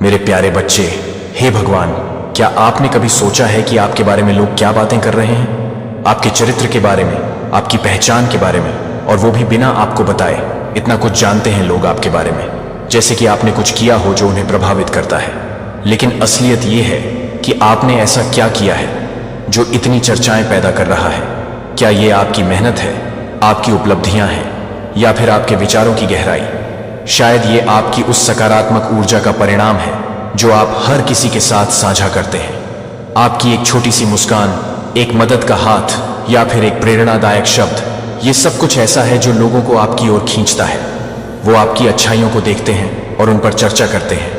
मेरे प्यारे बच्चे, हे भगवान, क्या आपने कभी सोचा है कि आपके बारे में लोग क्या बातें कर रहे हैं? आपके चरित्र के बारे में, आपकी पहचान के बारे में, और वो भी बिना आपको बताए। इतना कुछ जानते हैं लोग आपके बारे में, जैसे कि आपने कुछ किया हो जो उन्हें प्रभावित करता है। लेकिन असलियत ये है कि आपने ऐसा क्या किया है जो इतनी चर्चाएं पैदा कर रहा है। क्या ये आपकी मेहनत है, आपकी उपलब्धियां हैं, या फिर आपके विचारों की गहराई? शायद ये आपकी उस सकारात्मक ऊर्जा का परिणाम है जो आप हर किसी के साथ साझा करते हैं। आपकी एक छोटी सी मुस्कान, एक मदद का हाथ, या फिर एक प्रेरणादायक शब्द, ये सब कुछ ऐसा है जो लोगों को आपकी ओर खींचता है। वो आपकी अच्छाइयों को देखते हैं और उन पर चर्चा करते हैं।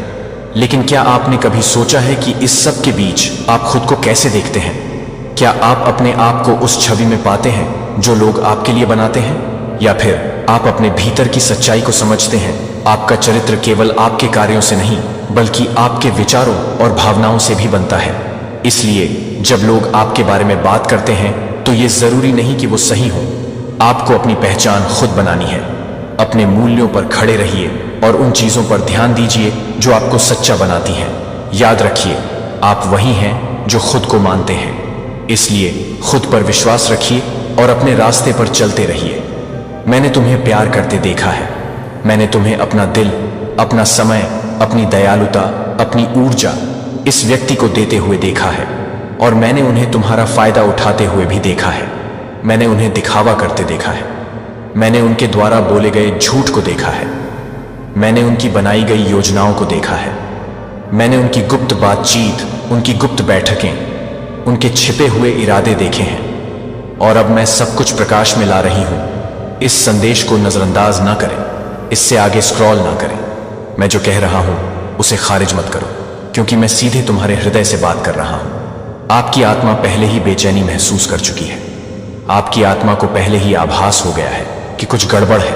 लेकिन क्या आपने कभी सोचा है कि इस सब के बीच आप खुद को कैसे देखते हैं? क्या आप अपने आप को उस छवि में पाते हैं जो लोग आपके लिए बनाते हैं, या फिर आप अपने भीतर की सच्चाई को समझते हैं? आपका चरित्र केवल आपके कार्यों से नहीं, बल्कि आपके विचारों और भावनाओं से भी बनता है। इसलिए जब लोग आपके बारे में बात करते हैं तो ये जरूरी नहीं कि वो सही हो। आपको अपनी पहचान खुद बनानी है। अपने मूल्यों पर खड़े रहिए और उन चीजों पर ध्यान दीजिए जो आपको सच्चा बनाती हैं। याद रखिए, आप वही हैं जो खुद को मानते हैं। इसलिए खुद पर विश्वास रखिए और अपने रास्ते पर चलते रहिए। मैंने तुम्हें प्यार करते देखा है। मैंने तुम्हें अपना दिल, अपना समय, अपनी दयालुता, अपनी ऊर्जा इस व्यक्ति को देते हुए देखा है, और मैंने उन्हें तुम्हारा फायदा उठाते हुए भी देखा है। मैंने उन्हें दिखावा करते देखा है। मैंने उनके द्वारा बोले गए झूठ को देखा है। मैंने उनकी बनाई गई योजनाओं को देखा है। मैंने उनकी गुप्त बातचीत, उनकी गुप्त बैठकें, उनके छिपे हुए इरादे देखे हैं। और अब मैं सब कुछ प्रकाश में ला रही हूं। इस संदेश को नजरअंदाज ना करें, इससे आगे स्क्रॉल ना करें। मैं जो कह रहा हूं उसे खारिज मत करो, क्योंकि मैं सीधे तुम्हारे हृदय से बात कर रहा हूं। आपकी आत्मा पहले ही बेचैनी महसूस कर चुकी है। आपकी आत्मा को पहले ही आभास हो गया है कि कुछ गड़बड़ है।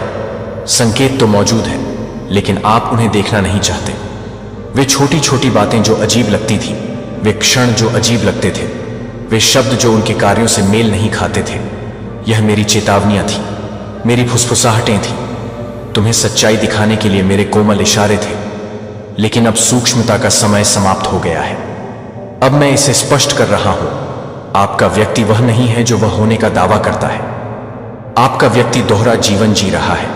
संकेत तो मौजूद है, लेकिन आप उन्हें देखना नहीं चाहते। वे छोटी छोटी बातें जो अजीब लगती थी, वे क्षण जो अजीब लगते थे, वे शब्द जो उनके कार्यों से मेल नहीं खाते थे, यह मेरी चेतावनियां थी, मेरी फुसफुसाहटें थी। तुम्हें सच्चाई दिखाने के लिए मेरे कोमल इशारे थे। लेकिन अब सूक्ष्मता का समय समाप्त हो गया है। अब मैं इसे स्पष्ट कर रहा हूं। आपका व्यक्ति वह नहीं है जो वह होने का दावा करता है। आपका व्यक्ति दोहरा जीवन जी रहा है।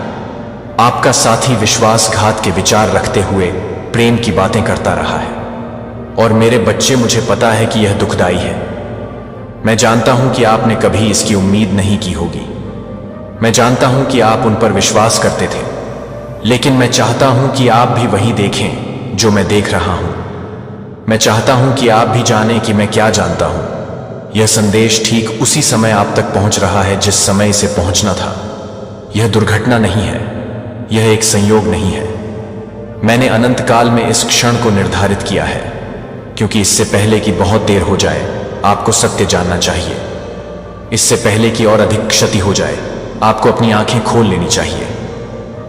आपका साथी विश्वासघात के विचार रखते हुए प्रेम की बातें करता रहा है। और मेरे बच्चे, मुझे पता है कि यह दुखदाई है। मैं जानता हूं कि आपने कभी इसकी उम्मीद नहीं की होगी। मैं जानता हूं कि आप उन पर विश्वास करते थे। लेकिन मैं चाहता हूं कि आप भी वही देखें जो मैं देख रहा हूं। मैं चाहता हूं कि आप भी जानें कि मैं क्या जानता हूं। यह संदेश ठीक उसी समय आप तक पहुंच रहा है जिस समय इसे पहुंचना था। यह दुर्घटना नहीं है, यह एक संयोग नहीं है। मैंने अनंत काल में इस क्षण को निर्धारित किया है, क्योंकि इससे पहले कि बहुत देर हो जाए, आपको सत्य जानना चाहिए। इससे पहले कि और अधिक क्षति हो जाए, आपको अपनी आंखें खोल लेनी चाहिए।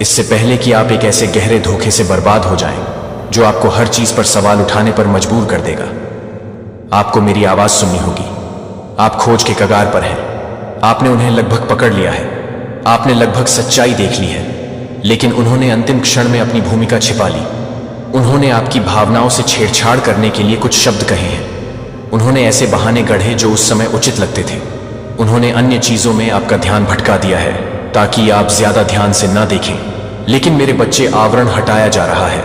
इससे पहले कि आप एक ऐसे गहरे धोखे से बर्बाद हो जाएं, जो आपको हर चीज पर सवाल उठाने पर मजबूर कर देगा। आपको मेरी आवाज सुननी होगी। आप खोज के कगार पर हैं। आपने उन्हें लगभग पकड़ लिया है। आपने लगभग सच्चाई देख ली है। लेकिन उन्होंने अंतिम क्षण में अपनी भूमिका छिपा ली। उन्होंने आपकी भावनाओं से छेड़छाड़ करने के लिए कुछ शब्द कहे हैं। उन्होंने ऐसे बहाने गढ़े जो उस समय उचित लगते थे। उन्होंने अन्य चीजों में आपका ध्यान भटका दिया है ताकि आप ज्यादा ध्यान से न देखें। लेकिन मेरे बच्चे, आवरण हटाया जा रहा है।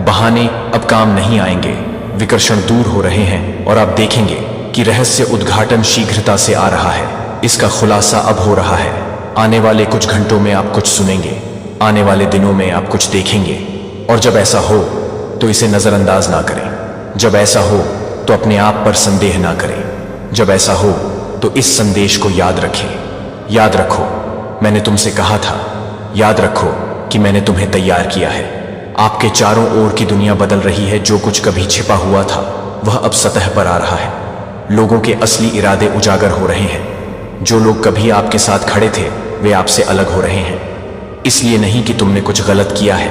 बहाने अब काम नहीं आएंगे। विकर्षण दूर हो रहे हैं और आप देखेंगे कि रहस्य उद्घाटन शीघ्रता से आ रहा है। इसका खुलासा अब हो रहा है। आने वाले कुछ घंटों में आप कुछ सुनेंगे। आने वाले दिनों में आप कुछ देखेंगे। और जब ऐसा हो तो इसे नजरअंदाज ना करें। जब ऐसा हो तो अपने आप पर संदेह ना करें। जब ऐसा हो तो इस संदेश को याद रखें। याद रखो, मैंने तुमसे कहा था। याद रखो कि मैंने तुम्हें तैयार किया है। आपके चारों ओर की दुनिया बदल रही है। जो कुछ कभी छिपा हुआ था वह अब सतह पर आ रहा है। लोगों के असली इरादे उजागर हो रहे हैं। जो लोग कभी आपके साथ खड़े थे वे आपसे अलग हो रहे हैं। इसलिए नहीं कि तुमने कुछ गलत किया है,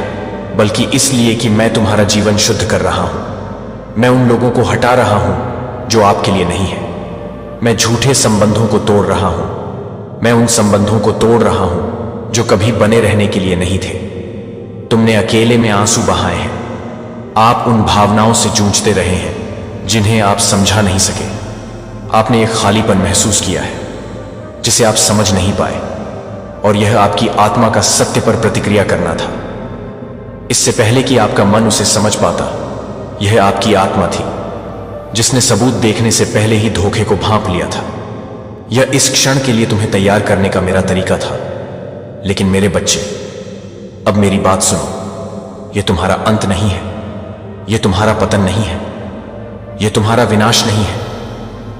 बल्कि इसलिए कि मैं तुम्हारा जीवन शुद्ध कर रहा हूं। मैं उन लोगों को हटा रहा हूं जो आपके लिए नहीं है। मैं झूठे संबंधों को तोड़ रहा हूं। मैं उन संबंधों को तोड़ रहा हूं जो कभी बने रहने के लिए नहीं थे। तुमने अकेले में आंसू बहाए हैं। आप उन भावनाओं से जूझते रहे हैं जिन्हें आप समझा नहीं सके। आपने एक खालीपन महसूस किया है जिसे आप समझ नहीं पाए, और यह आपकी आत्मा का सत्य पर प्रतिक्रिया करना था। इससे पहले कि आपका मन उसे समझ पाता, यह आपकी आत्मा थी जिसने सबूत देखने से पहले ही धोखे को भांप लिया था। यह इस क्षण के लिए तुम्हें तैयार करने का मेरा तरीका था। लेकिन मेरे बच्चे, अब मेरी बात सुनो। यह तुम्हारा अंत नहीं है, यह तुम्हारा पतन नहीं है, यह तुम्हारा विनाश नहीं है।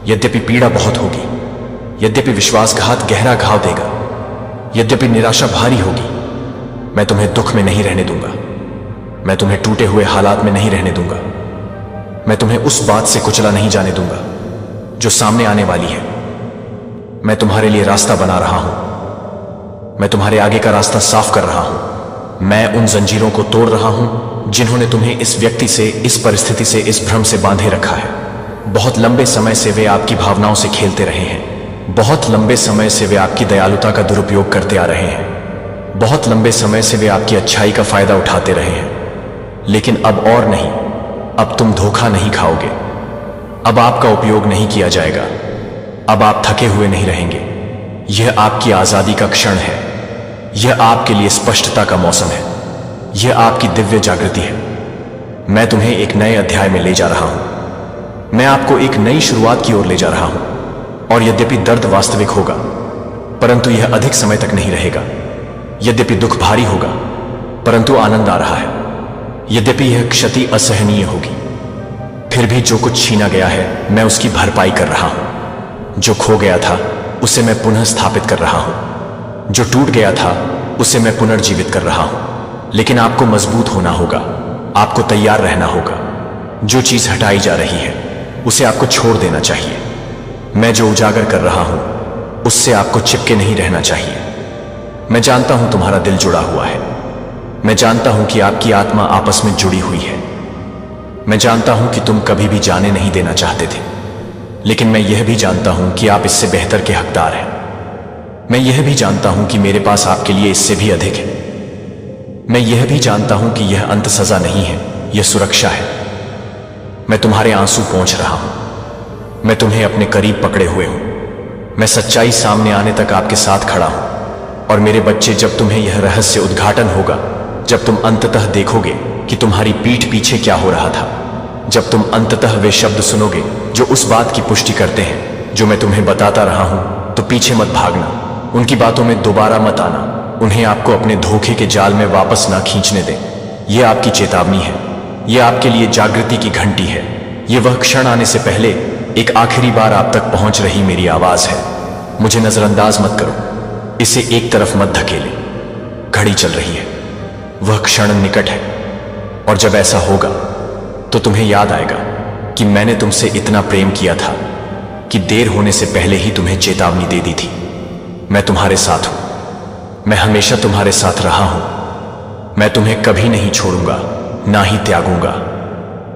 यद्यपि पीड़ा बहुत होगी, यद्यपि विश्वासघात गहरा घाव देगा, यद्यपि निराशा भारी होगी, मैं तुम्हें दुख में नहीं रहने दूंगा। मैं तुम्हें टूटे हुए हालात में नहीं रहने दूंगा। मैं तुम्हें उस बात से कुचला नहीं जाने दूंगा जो सामने आने वाली है। मैं तुम्हारे लिए रास्ता बना रहा हूं। मैं तुम्हारे आगे का रास्ता साफ कर रहा हूं। मैं उन जंजीरों को तोड़ रहा हूं जिन्होंने तुम्हें इस व्यक्ति से, इस परिस्थिति से, इस भ्रम से बांधे रखा है। बहुत लंबे समय से वे आपकी भावनाओं से खेलते रहे हैं। बहुत लंबे समय से वे आपकी दयालुता का दुरुपयोग करते आ रहे हैं। बहुत लंबे समय से वे आपकी अच्छाई का फायदा उठाते रहे हैं। लेकिन अब और नहीं, अब तुम धोखा नहीं खाओगे। अब आपका उपयोग नहीं किया जाएगा। अब आप थके हुए नहीं रहेंगे। यह आपकी आजादी का क्षण है। यह आपके लिए स्पष्टता का मौसम है। यह आपकी दिव्य जागृति है। मैं तुम्हें एक नए अध्याय में ले जा रहा हूं। मैं आपको एक नई शुरुआत की ओर ले जा रहा हूं। और यद्यपि दर्द वास्तविक होगा, परंतु यह अधिक समय तक नहीं रहेगा। यद्यपि दुख भारी होगा, परंतु आनंद आ रहा है। यद्यपि यह क्षति असहनीय होगी, फिर भी जो कुछ छीना गया है, मैं उसकी भरपाई कर रहा हूं। जो खो गया था, उसे मैं पुनः स्थापित कर रहा हूं। जो टूट गया था, उसे मैं पुनर्जीवित कर रहा हूं। लेकिन आपको मजबूत होना होगा। आपको तैयार रहना होगा। जो चीज हटाई जा रही है, उसे आपको छोड़ देना चाहिए। मैं जो उजागर कर रहा हूं, उससे आपको चिपके नहीं रहना चाहिए। मैं जानता हूं तुम्हारा दिल जुड़ा हुआ है। मैं जानता हूं कि आपकी आत्मा आपस में जुड़ी हुई है। मैं जानता हूं कि तुम कभी भी जाने नहीं देना चाहते थे, लेकिन मैं यह भी जानता हूं कि आप इससे बेहतर के हकदार हैं। मैं यह भी जानता हूं कि मेरे पास आपके लिए इससे भी अधिक है। मैं यह भी जानता हूं कि यह अंत सजा नहीं है, यह सुरक्षा है। मैं तुम्हारे आंसू पोंछ रहा हूं। मैं तुम्हें अपने करीब पकड़े हुए हूं। मैं सच्चाई सामने आने तक आपके साथ खड़ा हूं। और मेरे बच्चे, जब तुम्हें यह रहस्य उद्घाटन होगा, जब तुम अंततः देखोगे कि तुम्हारी पीठ पीछे क्या हो रहा था, जब तुम अंततः वे शब्द सुनोगे जो उस बात की पुष्टि करते हैं जो मैं तुम्हें बताता रहा हूं, तो पीछे मत भागना। उनकी बातों में दोबारा मत आना। उन्हें आपको अपने धोखे के जाल में वापस ना खींचने दें। यह आपकी चेतावनी है। यह आपके लिए जागृति की घंटी है। यह वह क्षण आने से पहले एक आखिरी बार आप तक पहुंच रही मेरी आवाज है। मुझे नजरअंदाज मत करो। इसे एक तरफ मत धकेले। घड़ी चल रही है। वह क्षण निकट है। और जब ऐसा होगा तो तुम्हें याद आएगा कि मैंने तुमसे इतना प्रेम किया था कि देर होने से पहले ही तुम्हें चेतावनी दे दी थी। मैं तुम्हारे साथ हूं। मैं हमेशा तुम्हारे साथ रहा हूं। मैं तुम्हें कभी नहीं छोड़ूंगा, ना ही त्यागूंगा।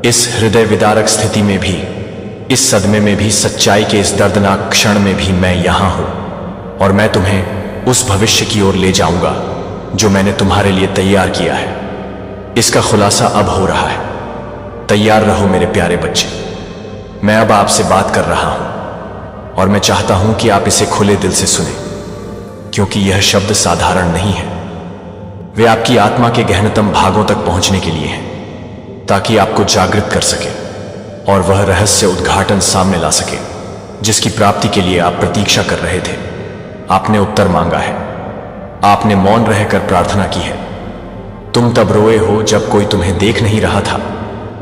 इस हृदय विदारक स्थिति में भी, इस सदमे में भी, सच्चाई के इस दर्दनाक क्षण में भी मैं यहां हूं। और मैं तुम्हें उस भविष्य की ओर ले जाऊंगा जो मैंने तुम्हारे लिए तैयार किया है। इसका खुलासा अब हो रहा है। तैयार रहो मेरे प्यारे बच्चे। मैं अब आपसे बात कर रहा हूं और मैं चाहता हूं कि आप इसे खुले दिल से सुने, क्योंकि यह शब्द साधारण नहीं है। वे आपकी आत्मा के गहनतम भागों तक पहुंचने के लिए हैं, ताकि आपको जागृत कर सके और वह रहस्य उद्घाटन सामने ला सके जिसकी प्राप्ति के लिए आप प्रतीक्षा कर रहे थे। आपने उत्तर मांगा है। आपने मौन रहकर प्रार्थना की है। तुम तब रोए हो जब कोई तुम्हें देख नहीं रहा था,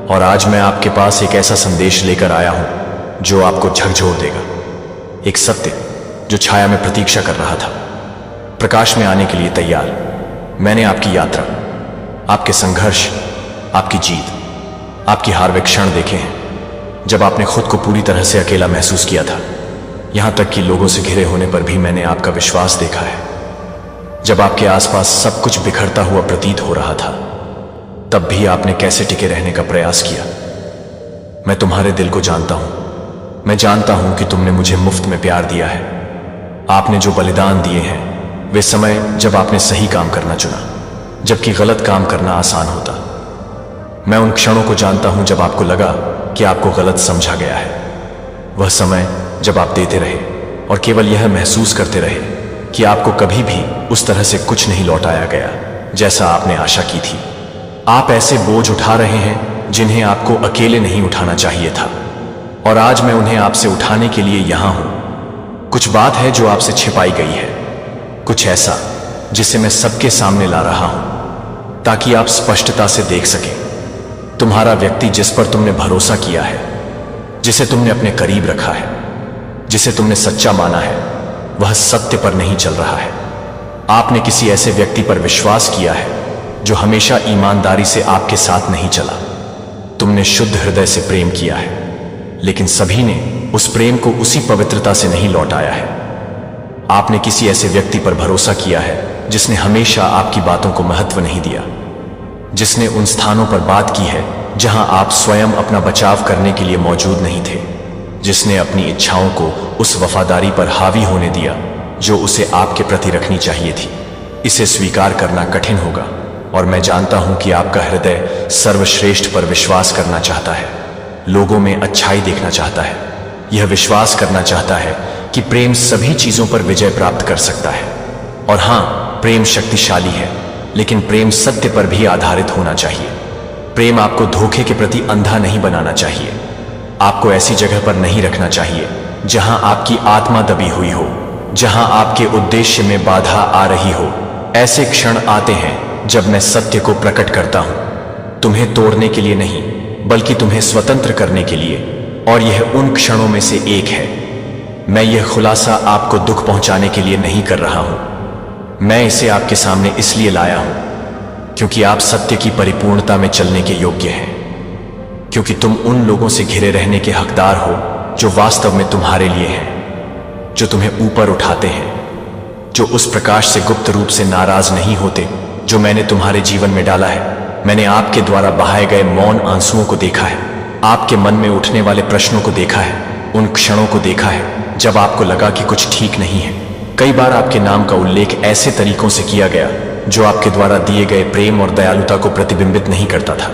और आज मैं आपके पास एक ऐसा संदेश लेकर आया हूं जो आपको झकझोर देगा। एक सत्य जो छाया में प्रतीक्षा कर रहा था, प्रकाश में आने के लिए तैयार। मैंने आपकी यात्रा, आपके संघर्ष, आपकी जीत, आपकी हार वे क्षण देखे हैं जब आपने खुद को पूरी तरह से अकेला महसूस किया था। यहां तक कि लोगों से घिरे होने पर भी मैंने आपका विश्वास देखा है। जब आपके आसपास सब कुछ बिखरता हुआ प्रतीत हो रहा था, तब भी आपने कैसे टिके रहने का प्रयास किया। मैं तुम्हारे दिल को जानता हूं। मैं जानता हूं कि तुमने मुझे मुफ्त में प्यार दिया है। आपने जो बलिदान दिए हैं, वे समय जब आपने सही काम करना चुना, जबकि गलत काम करना आसान होता। मैं उन क्षणों को जानता हूं जब आपको लगा कि आपको गलत समझा गया है। वह समय जब आप देते रहे और केवल यह महसूस करते रहे कि आपको कभी भी उस तरह से कुछ नहीं लौटाया गया जैसा आपने आशा की थी। आप ऐसे बोझ उठा रहे हैं जिन्हें आपको अकेले नहीं उठाना चाहिए था, और आज मैं उन्हें आपसे उठाने के लिए यहां हूं। कुछ बात है जो आपसे छिपाई गई है, कुछ ऐसा जिसे मैं सबके सामने ला रहा हूं ताकि आप स्पष्टता से देख सकें। तुम्हारा व्यक्ति जिस पर तुमने भरोसा किया है, जिसे तुमने अपने करीब रखा है, जिसे तुमने सच्चा माना है, वह सत्य पर नहीं चल रहा है। आपने किसी ऐसे व्यक्ति पर विश्वास किया है जो हमेशा ईमानदारी से आपके साथ नहीं चला। तुमने शुद्ध हृदय से प्रेम किया है, लेकिन सभी ने उस प्रेम को उसी पवित्रता से नहीं लौटाया है। आपने किसी ऐसे व्यक्ति पर भरोसा किया है जिसने हमेशा आपकी बातों को महत्व नहीं दिया, जिसने उन स्थानों पर बात की है जहां आप स्वयं अपना बचाव करने के लिए मौजूद नहीं थे, जिसने अपनी इच्छाओं को उस वफादारी पर हावी होने दिया जो उसे आपके प्रति रखनी चाहिए थी। इसे स्वीकार करना कठिन होगा, और मैं जानता हूं कि आपका हृदय सर्वश्रेष्ठ पर विश्वास करना चाहता है, लोगों में अच्छाई देखना चाहता है, यह विश्वास करना चाहता है कि प्रेम सभी चीजों पर विजय प्राप्त कर सकता है। और हां, प्रेम शक्तिशाली है, लेकिन प्रेम सत्य पर भी आधारित होना चाहिए। प्रेम आपको धोखे के प्रति अंधा नहीं बनाना चाहिए। आपको ऐसी जगह पर नहीं रखना चाहिए जहां आपकी आत्मा दबी हुई हो, जहां आपके उद्देश्य में बाधा आ रही हो। ऐसे क्षण आते हैं जब मैं सत्य को प्रकट करता हूं, तुम्हें तोड़ने के लिए नहीं, बल्कि तुम्हें स्वतंत्र करने के लिए, और यह उन क्षणों में से एक है। मैं यह खुलासा आपको दुख पहुंचाने के लिए नहीं कर रहा हूं, मैं इसे आपके सामने इसलिए लाया हूं क्योंकि आप सत्य की परिपूर्णता में चलने के योग्य हैं, क्योंकि तुम उन लोगों से घिरे रहने के हकदार हो जो वास्तव में तुम्हारे लिए हैं, जो तुम्हें ऊपर उठाते हैं, जो उस प्रकाश से गुप्त रूप से नाराज नहीं होते जो मैंने तुम्हारे जीवन में डाला है। मैंने आपके द्वारा बहाए गए मौन आंसुओं को देखा है, आपके मन में उठने वाले प्रश्नों को देखा है, उन क्षणों को देखा है जब आपको लगा कि कुछ ठीक नहीं है। कई बार आपके नाम का उल्लेख ऐसे तरीकों से किया गया जो आपके द्वारा दिए गए प्रेम और दयालुता को प्रतिबिंबित नहीं करता था।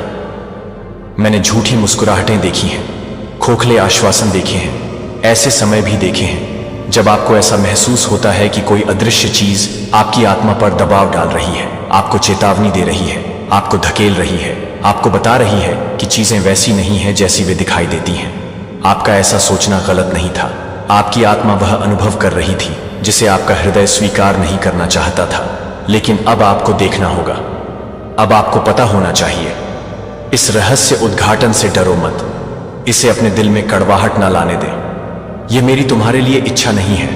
मैंने झूठी मुस्कुराहटें देखी हैं, खोखले आश्वासन देखे हैं, ऐसे समय भी देखे हैं जब आपको ऐसा महसूस होता है कि कोई अदृश्य चीज आपकी आत्मा पर दबाव डाल रही है, आपको चेतावनी दे रही है, आपको धकेल रही है, आपको बता रही है कि चीजें वैसी नहीं हैं जैसी वे दिखाई देती हैं। आपका ऐसा सोचना गलत नहीं था, आपकी आत्मा वह अनुभव कर रही थी जिसे आपका हृदय स्वीकार नहीं करना चाहता था। लेकिन अब आपको देखना होगा, अब आपको पता होना चाहिए। इस रहस्य उद्घाटन से डरो मत, इसे अपने दिल में कड़वाहट ना लाने दें। यह मेरी तुम्हारे लिए इच्छा नहीं है।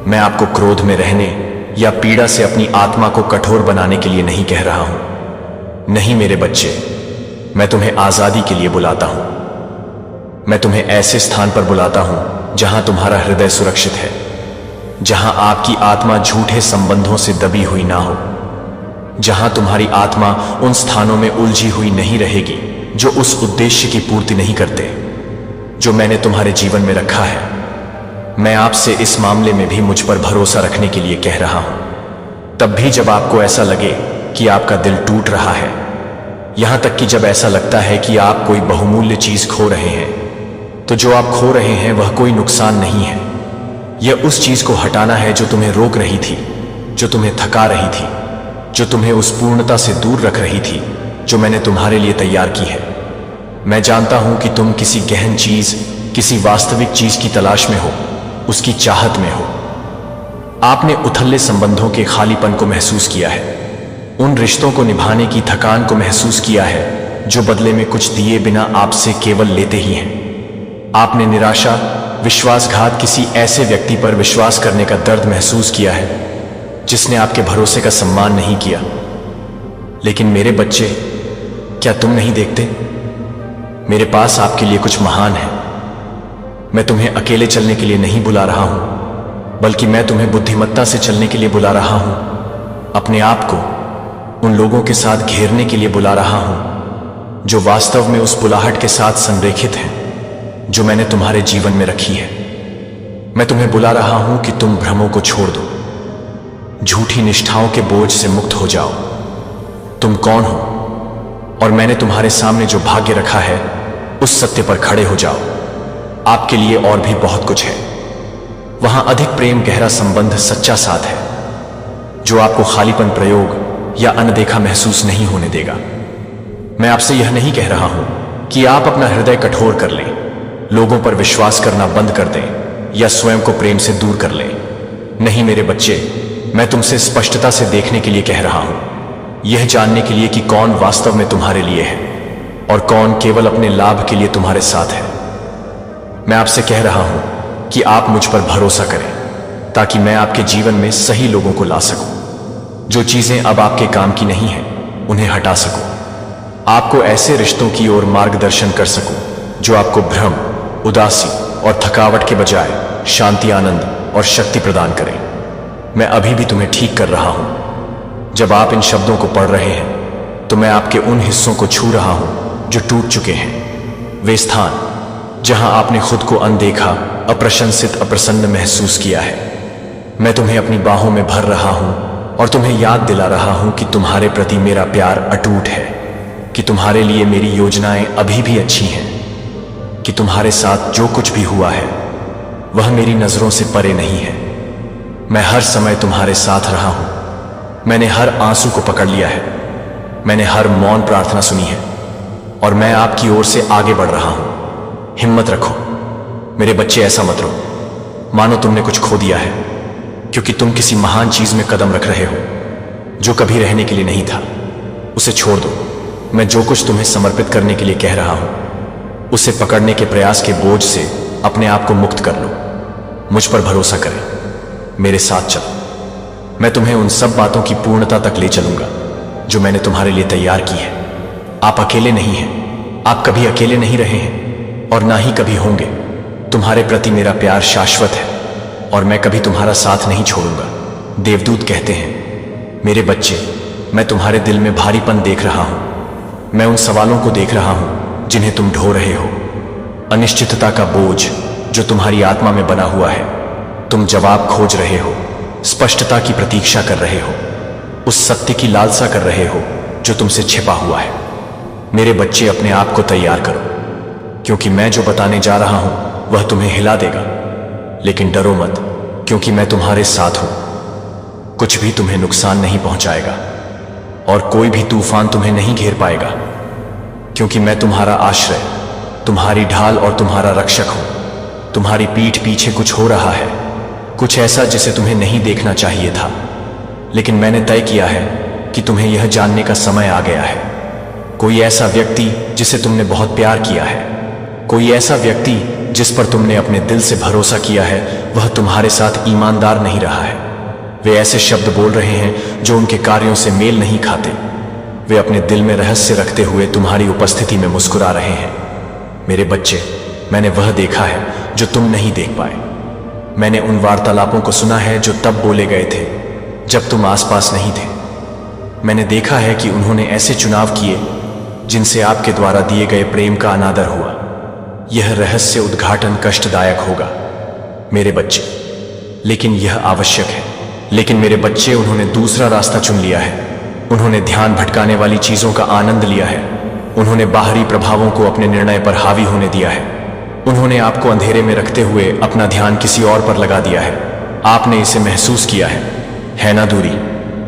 मैं आपको क्रोध में रहने या पीड़ा से अपनी आत्मा को कठोर बनाने के लिए नहीं कह रहा हूं। नहीं मेरे बच्चे, मैं तुम्हें आजादी के लिए बुलाता हूं। मैं तुम्हें ऐसे स्थान पर बुलाता हूं जहां तुम्हारा हृदय सुरक्षित है, जहां आपकी आत्मा झूठे संबंधों से दबी हुई ना हो, जहां तुम्हारी आत्मा उन स्थानों में उलझी हुई नहीं रहेगी जो उस उद्देश्य की पूर्ति नहीं करते जो मैंने तुम्हारे जीवन में रखा है। मैं आपसे इस मामले में भी मुझ पर भरोसा रखने के लिए कह रहा हूं, तब भी जब आपको ऐसा लगे कि आपका दिल टूट रहा है, यहां तक कि जब ऐसा लगता है कि आप कोई बहुमूल्य चीज खो रहे हैं, तो जो आप खो रहे हैं वह कोई नुकसान नहीं है। यह उस चीज को हटाना है जो तुम्हें रोक रही थी, जो तुम्हें थका रही थी, जो तुम्हें उस पूर्णता से दूर रख रही थी जो मैंने तुम्हारे लिए तैयार की है। मैं जानता हूं कि तुम किसी गहन चीज, किसी वास्तविक चीज की तलाश में हो, उसकी चाहत में हो। आपने उथले संबंधों के खालीपन को महसूस किया है, उन रिश्तों को निभाने की थकान को महसूस किया है जो बदले में कुछ दिए बिना आपसे केवल लेते ही हैं। आपने निराशा, विश्वासघात, किसी ऐसे व्यक्ति पर विश्वास करने का दर्द महसूस किया है जिसने आपके भरोसे का सम्मान नहीं किया। लेकिन मेरे बच्चे, क्या तुम नहीं देखते? मेरे पास आपके लिए कुछ महान है। मैं तुम्हें अकेले चलने के लिए नहीं बुला रहा हूं, बल्कि मैं तुम्हें बुद्धिमत्ता से चलने के लिए बुला रहा हूं। अपने आप को उन लोगों के साथ घेरने के लिए बुला रहा हूं जो वास्तव में उस बुलाहट के साथ संरेखित हैं जो मैंने तुम्हारे जीवन में रखी है। मैं तुम्हें बुला रहा हूं कि तुम भ्रमों को छोड़ दो, झूठी निष्ठाओं के बोझ से मुक्त हो जाओ। तुम कौन हो और मैंने तुम्हारे सामने जो भाग्य रखा है उस सत्य पर खड़े हो जाओ। आपके लिए और भी बहुत कुछ है। वहां अधिक प्रेम, गहरा संबंध, सच्चा साथ है जो आपको खालीपन, प्रयोग या अनदेखा महसूस नहीं होने देगा। मैं आपसे यह नहीं कह रहा हूं कि आप अपना हृदय कठोर कर लें, लोगों पर विश्वास करना बंद कर दें या स्वयं को प्रेम से दूर कर लें। नहीं मेरे बच्चे, मैं तुमसे स्पष्टता से देखने के लिए कह रहा हूं, यह जानने के लिए कि कौन वास्तव में तुम्हारे लिए है और कौन केवल अपने लाभ के लिए तुम्हारे साथ है। मैं आपसे कह रहा हूं कि आप मुझ पर भरोसा करें ताकि मैं आपके जीवन में सही लोगों को ला सकूं। जो चीजें अब आपके काम की नहीं हैं उन्हें हटा सकूं। आपको ऐसे रिश्तों की ओर मार्गदर्शन कर सकूं जो आपको भ्रम, उदासी और थकावट के बजाय शांति, आनंद और शक्ति प्रदान करें। मैं अभी भी तुम्हें ठीक कर रहा हूं। जब आप इन शब्दों को पढ़ रहे हैं तो मैं आपके उन हिस्सों को छू रहा हूं जो टूट चुके हैं। वे स्थान जहां आपने खुद को अनदेखा, अप्रशंसित, अप्रसन्न महसूस किया है। मैं तुम्हें अपनी बाहों में भर रहा हूं और तुम्हें याद दिला रहा हूं कि तुम्हारे प्रति मेरा प्यार अटूट है, कि तुम्हारे लिए मेरी योजनाएं अभी भी अच्छी हैं, कि तुम्हारे साथ जो कुछ भी हुआ है वह मेरी नजरों से परे नहीं है। मैं हर समय तुम्हारे साथ रहा हूं। मैंने हर आंसू को पकड़ लिया है। मैंने हर मौन प्रार्थना सुनी है और मैं आपकी ओर से आगे बढ़ रहा हूं। हिम्मत रखो मेरे बच्चे, ऐसा मत रहो मानो तुमने कुछ खो दिया है, क्योंकि तुम किसी महान चीज में कदम रख रहे हो जो कभी रहने के लिए नहीं था। उसे छोड़ दो। मैं जो कुछ तुम्हें समर्पित करने के लिए कह रहा हूं उसे पकड़ने के प्रयास के बोझ से अपने आप को मुक्त कर लो। मुझ पर भरोसा करें, मेरे साथ चलो। मैं तुम्हें उन सब बातों की पूर्णता तक ले चलूंगा जो मैंने तुम्हारे लिए तैयार की है। आप अकेले नहीं हैं, आप कभी अकेले नहीं रहे हैं और ना ही कभी होंगे। तुम्हारे प्रति मेरा प्यार शाश्वत है और मैं कभी तुम्हारा साथ नहीं छोड़ूंगा। देवदूत कहते हैं, मेरे बच्चे, मैं तुम्हारे दिल में भारीपन देख रहा हूं। मैं उन सवालों को देख रहा हूं जिन्हें तुम ढो रहे हो, अनिश्चितता का बोझ जो तुम्हारी आत्मा में बना हुआ है। तुम जवाब खोज रहे हो, स्पष्टता की प्रतीक्षा कर रहे हो, उस सत्य की लालसा कर रहे हो जो तुमसे छिपा हुआ है। मेरे बच्चे, अपने आप को तैयार करो, क्योंकि मैं जो बताने जा रहा हूं वह तुम्हें हिला देगा। लेकिन डरो मत, क्योंकि मैं तुम्हारे साथ हूं। कुछ भी तुम्हें नुकसान नहीं पहुंचाएगा और कोई भी तूफान तुम्हें नहीं घेर पाएगा, क्योंकि मैं तुम्हारा आश्रय, तुम्हारी ढाल और तुम्हारा रक्षक हूं। तुम्हारी पीठ पीछे कुछ हो रहा है, कुछ ऐसा जिसे तुम्हें नहीं देखना चाहिए था, लेकिन मैंने तय किया है कि तुम्हें यह जानने का समय आ गया है। कोई ऐसा व्यक्ति जिसे तुमने बहुत प्यार किया है, कोई ऐसा व्यक्ति जिस पर तुमने अपने दिल से भरोसा किया है, वह तुम्हारे साथ ईमानदार नहीं रहा है। वे ऐसे शब्द बोल रहे हैं जो उनके कार्यों से मेल नहीं खाते। वे अपने दिल में रहस्य रखते हुए तुम्हारी उपस्थिति में मुस्कुरा रहे हैं। मेरे बच्चे, मैंने वह देखा है जो तुम नहीं देख पाए। मैंने उन वार्तालापों को सुना है जो तब बोले गए थे जब तुम आसपास नहीं थे। मैंने देखा है कि उन्होंने ऐसे चुनाव किए जिनसे आपके द्वारा दिए गए प्रेम का अनादर हुआ। यह रहस्य उद्घाटन कष्टदायक होगा मेरे बच्चे, लेकिन यह आवश्यक है। लेकिन मेरे बच्चे, उन्होंने दूसरा रास्ता चुन लिया है। उन्होंने ध्यान भटकाने वाली चीजों का आनंद लिया है। उन्होंने बाहरी प्रभावों को अपने निर्णय पर हावी होने दिया है। उन्होंने आपको अंधेरे में रखते हुए अपना ध्यान किसी और पर लगा दिया है। आपने इसे महसूस किया है ना? दूरी,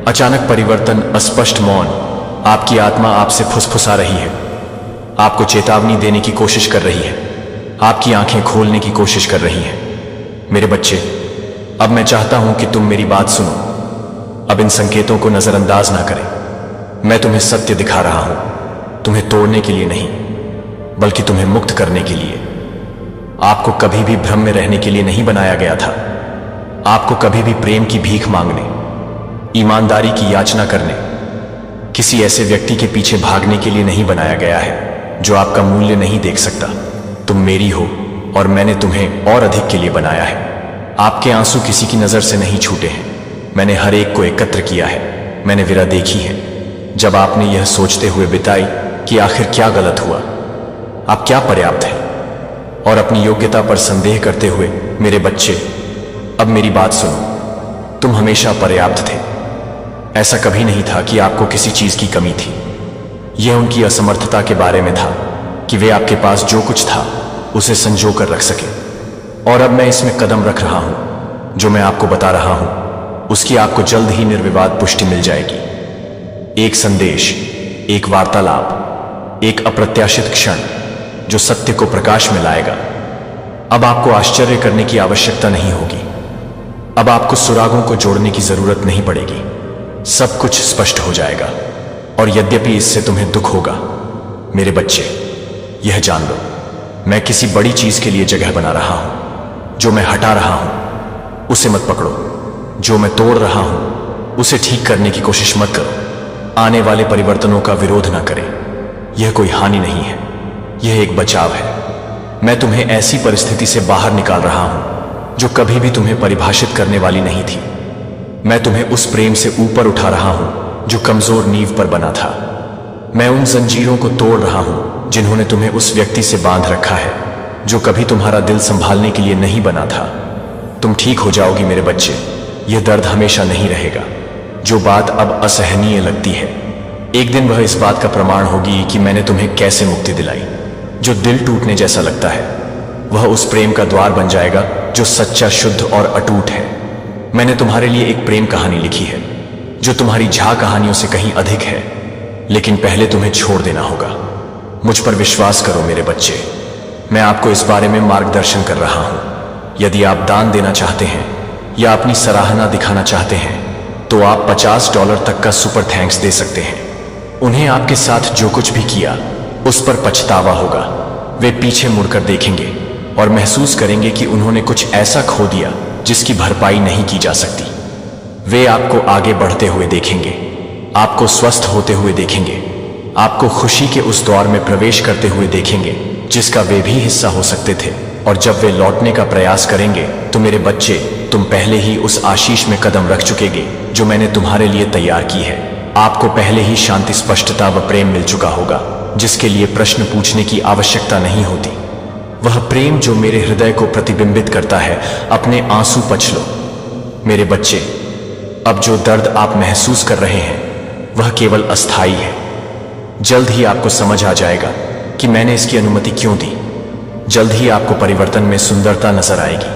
अचानक परिवर्तन, अस्पष्ट मौन। आपकी आत्मा आपसे फुसफुसा रही है, आपको चेतावनी देने की कोशिश कर रही है, आपकी आंखें खोलने की कोशिश कर रही हैं। मेरे बच्चे, अब मैं चाहता हूं कि तुम मेरी बात सुनो। अब इन संकेतों को नजरअंदाज ना करें। मैं तुम्हें सत्य दिखा रहा हूं, तुम्हें तोड़ने के लिए नहीं, बल्कि तुम्हें मुक्त करने के लिए। आपको कभी भी भ्रम में रहने के लिए नहीं बनाया गया था। आपको कभी भी प्रेम की भीख मांगने, ईमानदारी की याचना करने, किसी ऐसे व्यक्ति के पीछे भागने के लिए नहीं बनाया गया है जो आपका मूल्य नहीं देख सकता। तुम मेरी हो और मैंने तुम्हें और अधिक के लिए बनाया है। आपके आंसू किसी की नजर से नहीं छूटे हैं। मैंने हर एक को एकत्र किया है। मैंने विरह देखी है जब आपने यह सोचते हुए बिताई कि आखिर क्या गलत हुआ, आप क्या पर्याप्त हैं, और अपनी योग्यता पर संदेह करते हुए। मेरे बच्चे, अब मेरी बात सुनो। तुम हमेशा पर्याप्त थे। ऐसा कभी नहीं था कि आपको किसी चीज की कमी थी, यह उनकी असमर्थता के बारे में था कि वे आपके पास जो कुछ था उसे संजो कर रख सके। और अब मैं इसमें कदम रख रहा हूं। जो मैं आपको बता रहा हूं उसकी आपको जल्द ही निर्विवाद पुष्टि मिल जाएगी। एक संदेश, एक वार्तालाप, एक अप्रत्याशित क्षण जो सत्य को प्रकाश में लाएगा। अब आपको आश्चर्य करने की आवश्यकता नहीं होगी। अब आपको सुरागों को जोड़ने की जरूरत नहीं पड़ेगी। सब कुछ स्पष्ट हो जाएगा। और यद्यपि इससे तुम्हें दुख होगा, मेरे बच्चे, यह जान लो, मैं किसी बड़ी चीज के लिए जगह बना रहा हूं। जो मैं हटा रहा हूं उसे मत पकड़ो। जो मैं तोड़ रहा हूं उसे ठीक करने की कोशिश मत करो। आने वाले परिवर्तनों का विरोध ना करें। यह कोई हानि नहीं है, यह एक बचाव है। मैं तुम्हें ऐसी परिस्थिति से बाहर निकाल रहा हूं जो कभी भी तुम्हें परिभाषित करने वाली नहीं थी। मैं तुम्हें उस प्रेम से ऊपर उठा रहा हूं जो कमजोर नींव पर बना था। मैं उन जंजीरों को तोड़ रहा हूं जिन्होंने तुम्हें उस व्यक्ति से बांध रखा है जो कभी तुम्हारा दिल संभालने के लिए नहीं बना था। तुम ठीक हो जाओगी मेरे बच्चे। यह दर्द हमेशा नहीं रहेगा। जो बात अब असहनीय लगती है, एक दिन वह इस बात का प्रमाण होगी कि मैंने तुम्हें कैसे मुक्ति दिलाई। जो दिल टूटने जैसा लगता है वह उस प्रेम का द्वार बन जाएगा जो सच्चा, शुद्ध और अटूट है। मैंने तुम्हारे लिए एक प्रेम कहानी लिखी है जो तुम्हारी झा कहानियों से कहीं अधिक है। लेकिन पहले तुम्हें छोड़ देना होगा। मुझ पर विश्वास करो मेरे बच्चे। मैं आपको इस बारे में मार्गदर्शन कर रहा हूं। यदि आप दान देना चाहते हैं या अपनी सराहना दिखाना चाहते हैं तो आप $50 तक का सुपर थैंक्स दे सकते हैं। उन्हें आपके साथ जो कुछ भी किया उस पर पछतावा होगा। वे पीछे मुड़कर देखेंगे और महसूस करेंगे कि उन्होंने कुछ ऐसा खो दिया जिसकी भरपाई नहीं की जा सकती। वे आपको आगे बढ़ते हुए देखेंगे, आपको स्वस्थ होते हुए देखेंगे, आपको खुशी के उस दौर में प्रवेश करते हुए देखेंगे जिसका वे भी हिस्सा हो सकते थे। और जब वे लौटने का प्रयास करेंगे तो मेरे बच्चे, तुम पहले ही उस आशीष में कदम रख चुकेगे जो मैंने तुम्हारे लिए तैयार की है। आपको पहले ही शांति, स्पष्टता व प्रेम मिल चुका होगा जिसके लिए प्रश्न पूछने की आवश्यकता नहीं होती। वह प्रेम जो मेरे हृदय को प्रतिबिंबित करता है। अपने आंसू पच लो मेरे बच्चे। अब जो दर्द आप महसूस कर रहे हैं वह केवल अस्थाई है। जल्द ही आपको समझ आ जाएगा कि मैंने इसकी अनुमति क्यों दी। जल्द ही आपको परिवर्तन में सुंदरता नजर आएगी।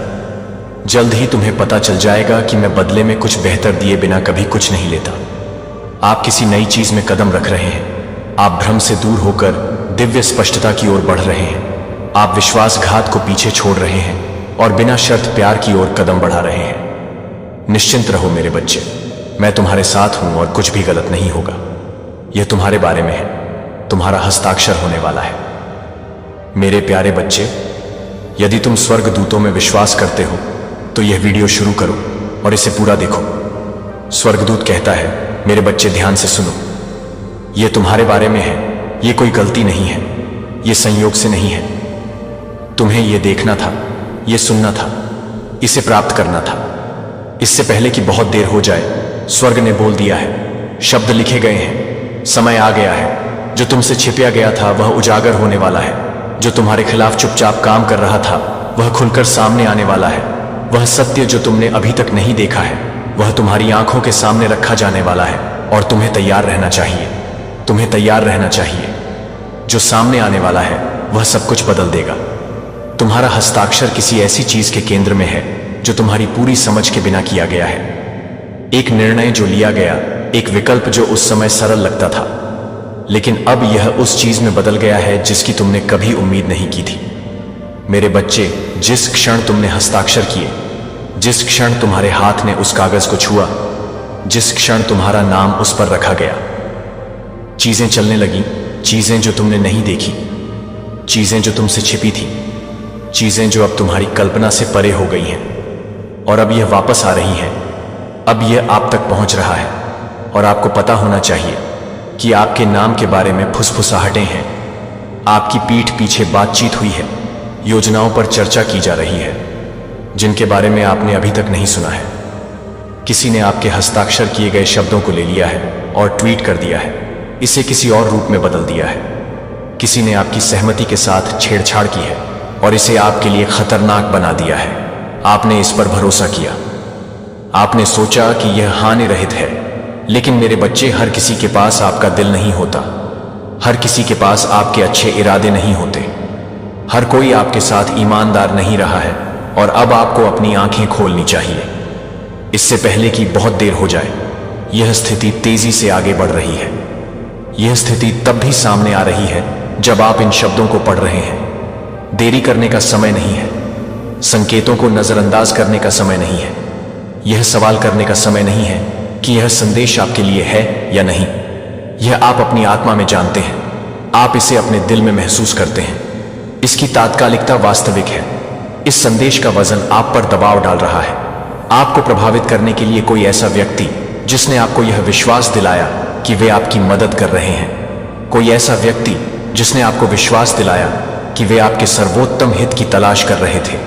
जल्द ही तुम्हें पता चल जाएगा कि मैं बदले में कुछ बेहतर दिए बिना कभी कुछ नहीं लेता। आप किसी नई चीज में कदम रख रहे हैं। आप भ्रम से दूर होकर दिव्य स्पष्टता की ओर बढ़ रहे हैं। आप विश्वासघात को पीछे छोड़ रहे हैं और बिना शर्त प्यार की ओर कदम बढ़ा रहे हैं। निश्चिंत रहो मेरे बच्चे, मैं तुम्हारे साथ हूं और कुछ भी गलत नहीं होगा। यह तुम्हारे बारे में है। तुम्हारा हस्ताक्षर होने वाला है। मेरे प्यारे बच्चे, यदि तुम स्वर्ग दूतों में विश्वास करते हो तो यह वीडियो शुरू करो और इसे पूरा देखो। स्वर्गदूत कहता है, मेरे बच्चे ध्यान से सुनो, यह तुम्हारे बारे में है। यह कोई गलती नहीं है, यह संयोग से नहीं है। तुम्हें यह देखना था, यह सुनना था, इसे प्राप्त करना था। इससे पहले कि बहुत देर हो जाए, स्वर्ग ने बोल दिया है। शब्द लिखे गए हैं, समय आ गया है। जो तुमसे छिपा गया था वह उजागर होने वाला है। जो तुम्हारे खिलाफ चुपचाप काम कर रहा था वह खुलकर सामने आने वाला है। वह सत्य जो तुमने अभी तक नहीं देखा है वह तुम्हारी आंखों के सामने रखा जाने वाला है। और तुम्हें तैयार रहना चाहिए। तुम्हें तैयार रहना चाहिए। जो सामने आने वाला है वह सब कुछ बदल देगा। तुम्हारा हस्ताक्षर किसी ऐसी चीज के केंद्र में है जो तुम्हारी पूरी समझ के बिना किया गया है। एक निर्णय जो लिया गया, एक विकल्प जो उस समय सरल लगता था, लेकिन अब यह उस चीज में बदल गया है जिसकी तुमने कभी उम्मीद नहीं की थी। मेरे बच्चे, जिस क्षण तुमने हस्ताक्षर किए, जिस क्षण तुम्हारे हाथ ने उस कागज को छुआ, जिस क्षण तुम्हारा नाम उस पर रखा गया, चीजें चलने लगी। चीजें जो तुमने नहीं देखी, चीजें जो तुमसे छिपी थी, चीजें जो अब तुम्हारी कल्पना से परे हो गई हैं और अब यह वापस आ रही हैं। अब यह आप तक पहुंच रहा है और आपको पता होना चाहिए कि आपके नाम के बारे में फुसफुसाहटें हैं। आपकी पीठ पीछे बातचीत हुई है। योजनाओं पर चर्चा की जा रही है जिनके बारे में आपने अभी तक नहीं सुना है। किसी ने आपके हस्ताक्षर किए गए शब्दों को ले लिया है और ट्वीट कर दिया है, इसे किसी और रूप में बदल दिया है। किसी ने आपकी सहमति के साथ छेड़छाड़ की है और इसे आपके लिए खतरनाक बना दिया है। आपने इस पर भरोसा किया। आपने सोचा कि यह हानि रहित है, लेकिन मेरे बच्चे, हर किसी के पास आपका दिल नहीं होता। हर किसी के पास आपके अच्छे इरादे नहीं होते। हर कोई आपके साथ ईमानदार नहीं रहा है और अब आपको अपनी आंखें खोलनी चाहिए, इससे पहले कि बहुत देर हो जाए। यह स्थिति तेजी से आगे बढ़ रही है। यह स्थिति तब भी सामने आ रही है जब आप इन शब्दों को पढ़ रहे हैं। देरी करने का समय नहीं है। संकेतों को नजरअंदाज करने का समय नहीं है। यह सवाल करने का समय नहीं है कि यह संदेश आपके लिए है या नहीं। यह आप अपनी आत्मा में जानते हैं। आप इसे अपने दिल में महसूस करते हैं। इसकी तात्कालिकता वास्तविक है। इस संदेश का वजन आप पर दबाव डाल रहा है। आपको प्रभावित करने के लिए कोई ऐसा व्यक्ति जिसने आपको यह विश्वास दिलाया कि वे आपकी मदद कर रहे हैं। कोई ऐसा व्यक्ति जिसने आपको विश्वास दिलाया कि वे आपके सर्वोत्तम हित की तलाश कर रहे थे।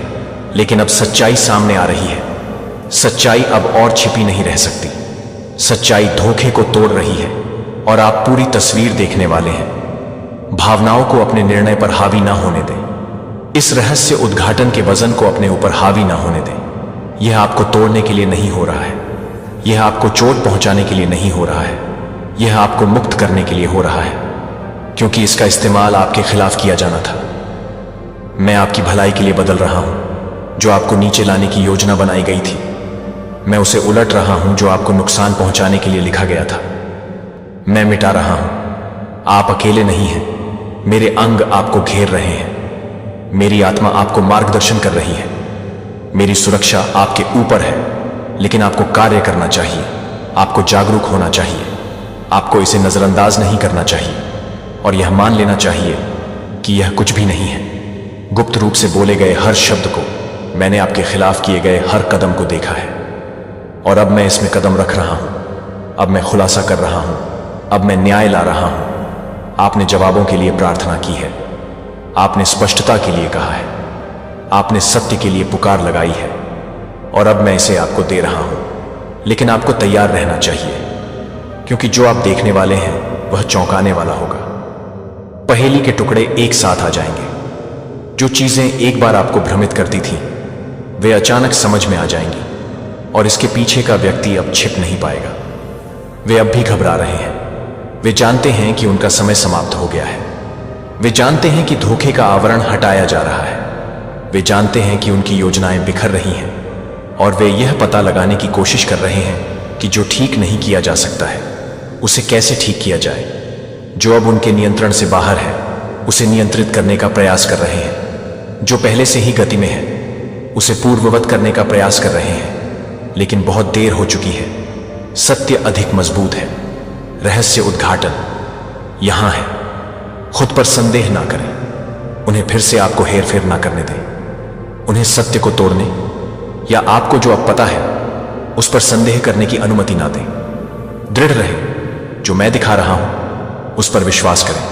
लेकिन अब सच्चाई सामने आ रही है। सच्चाई अब और छिपी नहीं रह सकती। सच्चाई धोखे को तोड़ रही है और आप पूरी तस्वीर देखने वाले हैं। भावनाओं को अपने निर्णय पर हावी ना होने दें। इस रहस्य उद्घाटन के वजन को अपने ऊपर हावी ना होने दें। यह आपको तोड़ने के लिए नहीं हो रहा है। यह आपको चोट पहुंचाने के लिए नहीं हो रहा है। यह आपको मुक्त करने के लिए हो रहा है, क्योंकि इसका इस्तेमाल आपके खिलाफ किया जाना था। मैं आपकी भलाई के लिए बदल रहा हूं। जो आपको नीचे लाने की योजना बनाई गई थी, मैं उसे उलट रहा हूं। जो आपको नुकसान पहुंचाने के लिए लिखा गया था, मैं मिटा रहा हूं। आप अकेले नहीं हैं। मेरे अंग आपको घेर रहे हैं। मेरी आत्मा आपको मार्गदर्शन कर रही है। मेरी सुरक्षा आपके ऊपर है, लेकिन आपको कार्य करना चाहिए। आपको जागरूक होना चाहिए। आपको इसे नजरअंदाज नहीं करना चाहिए और यह मान लेना चाहिए कि यह कुछ भी नहीं है। गुप्त रूप से बोले गए हर शब्द को, मैंने आपके खिलाफ किए गए हर कदम को देखा है और अब मैं इसमें कदम रख रहा हूं। अब मैं खुलासा कर रहा हूं। अब मैं न्याय ला रहा हूं। आपने जवाबों के लिए प्रार्थना की है। आपने स्पष्टता के लिए कहा है। आपने सत्य के लिए पुकार लगाई है और अब मैं इसे आपको दे रहा हूं। लेकिन आपको तैयार रहना चाहिए, क्योंकि जो आप देखने वाले हैं वह चौंकाने वाला होगा। पहेली के टुकड़े एक साथ आ जाएंगे। जो चीजें एक बार आपको भ्रमित करती थीं, वे अचानक समझ में आ जाएंगी और इसके पीछे का व्यक्ति अब छिप नहीं पाएगा। वे अब भी घबरा रहे हैं। वे जानते हैं कि उनका समय समाप्त हो गया है। वे जानते हैं कि धोखे का आवरण हटाया जा रहा है। वे जानते हैं कि उनकी योजनाएं बिखर रही हैं और वे यह पता लगाने की कोशिश कर रहे हैं कि जो ठीक नहीं किया जा सकता है उसे कैसे ठीक किया जाए। जो अब उनके नियंत्रण से बाहर है उसे नियंत्रित करने का प्रयास कर रहे हैं। जो पहले से ही गति में है उसे पूर्ववत करने का प्रयास कर रहे हैं, लेकिन बहुत देर हो चुकी है। सत्य अधिक मजबूत है। रहस्य उद्घाटन यहां है। खुद पर संदेह ना करें। उन्हें फिर से आपको हेरफेर ना करने दें। उन्हें सत्य को तोड़ने या आपको जो अब पता है उस पर संदेह करने की अनुमति ना दें। दृढ़ रहें। जो मैं दिखा रहा हूं उस पर विश्वास करें।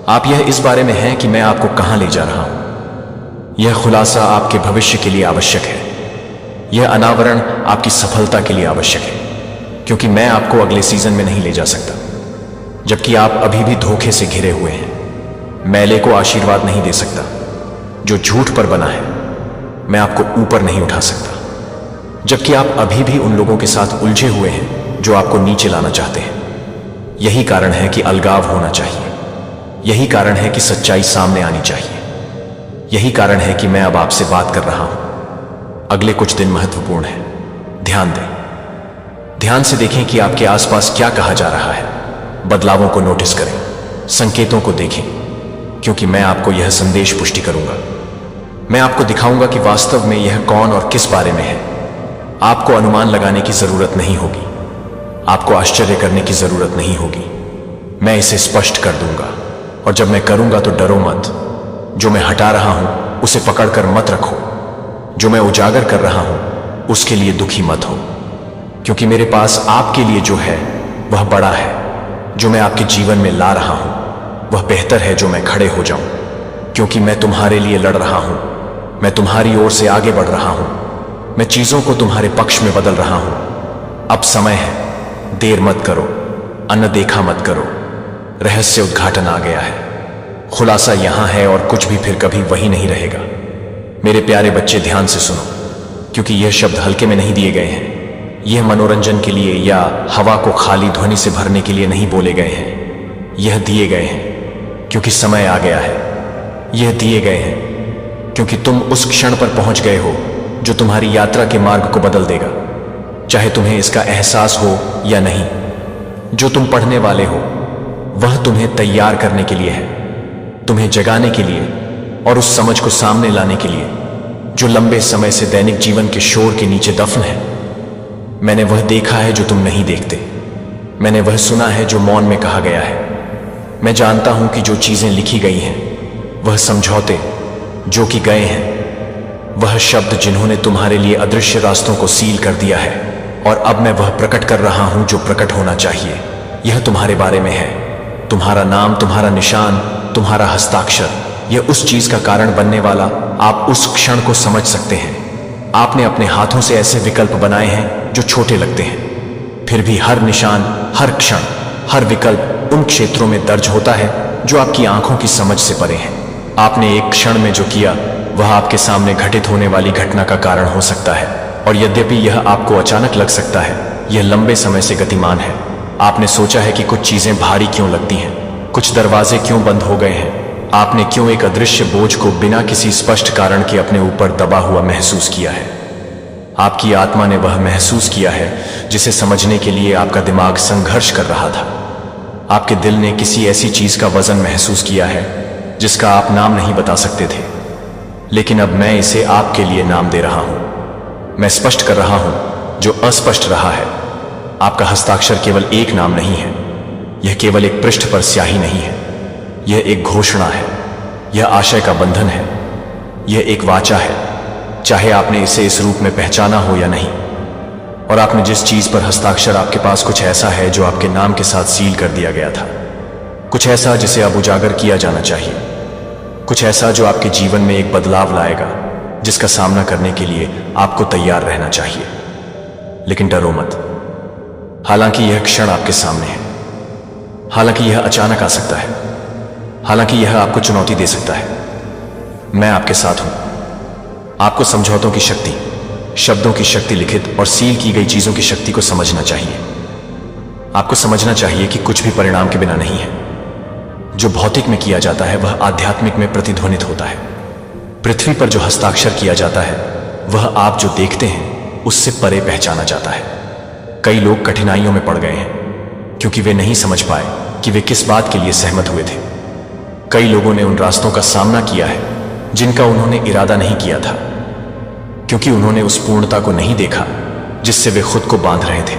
आप यह इस बारे में हैं कि मैं आपको कहां ले जा रहा हूं। यह खुलासा आपके भविष्य के लिए आवश्यक है। यह अनावरण आपकी सफलता के लिए आवश्यक है, क्योंकि मैं आपको अगले सीजन में नहीं ले जा सकता जबकि आप अभी भी धोखे से घिरे हुए हैं। मैले को आशीर्वाद नहीं दे सकता जो झूठ पर बना है। मैं आपको ऊपर नहीं उठा सकता जबकि आप अभी भी उन लोगों के साथ उलझे हुए हैं जो आपको नीचे लाना चाहते हैं। यही कारण है कि अलगाव होना चाहिए। यही कारण है कि सच्चाई सामने आनी चाहिए। यही कारण है कि मैं अब आपसे बात कर रहा हूं। अगले कुछ दिन महत्वपूर्ण हैं। ध्यान दें। ध्यान से देखें कि आपके आसपास क्या कहा जा रहा है। बदलावों को नोटिस करें। संकेतों को देखें, क्योंकि मैं आपको यह संदेश पुष्टि करूंगा। मैं आपको दिखाऊंगा कि वास्तव में यह कौन और किस बारे में है। आपको अनुमान लगाने की जरूरत नहीं होगी। आपको आश्चर्य करने की जरूरत नहीं होगी। मैं इसे स्पष्ट कर दूंगा और जब मैं करूंगा तो डरो मत। जो मैं हटा रहा हूं उसे पकड़कर मत रखो। जो मैं उजागर कर रहा हूं उसके लिए दुखी मत हो, क्योंकि मेरे पास आपके लिए जो है वह बड़ा है। जो मैं आपके जीवन में ला रहा हूं वह बेहतर है। जो मैं खड़े हो जाऊं, क्योंकि मैं तुम्हारे लिए लड़ रहा हूं। मैं तुम्हारी ओर से आगे बढ़ रहा हूं। मैं चीजों को तुम्हारे पक्ष में बदल रहा हूं। अब समय है। देर मत करो। अनदेखा मत करो। रहस्य उद्घाटन आ गया है। खुलासा यहां है और कुछ भी फिर कभी वही नहीं रहेगा। मेरे प्यारे बच्चे, ध्यान से सुनो, क्योंकि यह शब्द हल्के में नहीं दिए गए हैं। यह मनोरंजन के लिए या हवा को खाली ध्वनि से भरने के लिए नहीं बोले गए हैं। यह दिए गए हैं क्योंकि समय आ गया है। यह दिए गए हैं क्योंकि तुम उस क्षण पर पहुंच गए हो जो तुम्हारी यात्रा के मार्ग को बदल देगा, चाहे तुम्हें इसका एहसास हो या नहीं। जो तुम पढ़ने वाले हो वह तुम्हें तैयार करने के लिए है, तुम्हें जगाने के लिए और उस समझ को सामने लाने के लिए जो लंबे समय से दैनिक जीवन के शोर के नीचे दफन है। मैंने वह देखा है जो तुम नहीं देखते, मैंने वह सुना है जो मौन में कहा गया है। मैं जानता हूं कि जो चीजें लिखी गई हैं, वह समझौते जो कि गए हैं, वह शब्द जिन्होंने तुम्हारे लिए अदृश्य रास्तों को सील कर दिया है, और अब मैं वह प्रकट कर रहा हूं जो प्रकट होना चाहिए। यह तुम्हारे बारे में है, तुम्हारा नाम, तुम्हारा निशान, तुम्हारा हस्ताक्षर, यह उस चीज का कारण बनने वाला। आप उस क्षण को समझ सकते हैं। आपने अपने हाथों से ऐसे विकल्प बनाए हैं जो छोटे लगते हैं, फिर भी हर निशान, हर क्षण, हर विकल्प उन क्षेत्रों में दर्ज होता है जो आपकी आंखों की समझ से परे हैं। आपने एक क्षण में जो किया वह आपके सामने घटित होने वाली घटना का कारण हो सकता है, और यद्यपि यह आपको अचानक लग सकता है, यह लंबे समय से गतिमान है। आपने सोचा है कि कुछ चीजें भारी क्यों लगती हैं, कुछ दरवाजे क्यों बंद हो गए हैं, आपने क्यों एक अदृश्य बोझ को बिना किसी स्पष्ट कारण के अपने ऊपर दबा हुआ महसूस किया है। आपकी आत्मा ने वह महसूस किया है जिसे समझने के लिए आपका दिमाग संघर्ष कर रहा था। आपके दिल ने किसी ऐसी चीज का वजन महसूस किया है जिसका आप नाम नहीं बता सकते थे, लेकिन अब मैं इसे आपके लिए नाम दे रहा हूं। मैं स्पष्ट कर रहा हूं जो अस्पष्ट रहा है। आपका हस्ताक्षर केवल एक नाम नहीं है, यह केवल एक पृष्ठ पर स्याही नहीं है, यह एक घोषणा है, यह आशय का बंधन है, यह एक वाचा है, चाहे आपने इसे इस रूप में पहचाना हो या नहीं। और आपने जिस चीज पर हस्ताक्षर, आपके पास कुछ ऐसा है जो आपके नाम के साथ सील कर दिया गया था, कुछ ऐसा जिसे अब उजागर किया जाना चाहिए, कुछ ऐसा जो आपके जीवन में एक बदलाव लाएगा, जिसका सामना करने के लिए आपको तैयार रहना चाहिए। लेकिन डरो मत, हालांकि यह क्षण आपके सामने है, हालांकि यह अचानक आ सकता है, हालांकि यह आपको चुनौती दे सकता है। मैं आपके साथ हूं। आपको समझौतों की शक्ति, शब्दों की शक्ति, लिखित और सील की गई चीजों की शक्ति को समझना चाहिए। आपको समझना चाहिए कि कुछ भी परिणाम के बिना नहीं है। जो भौतिक में किया जाता है वह आध्यात्मिक में प्रतिध्वनित होता है। पृथ्वी पर जो हस्ताक्षर किया जाता है वह आप जो देखते हैं उससे परे पहचाना जाता है। कई लोग कठिनाइयों में पड़ गए हैं क्योंकि वे नहीं समझ पाए कि वे किस बात के लिए सहमत हुए थे। कई लोगों ने उन रास्तों का सामना किया है जिनका उन्होंने इरादा नहीं किया था, क्योंकि उन्होंने उस पूर्णता को नहीं देखा जिससे वे खुद को बांध रहे थे।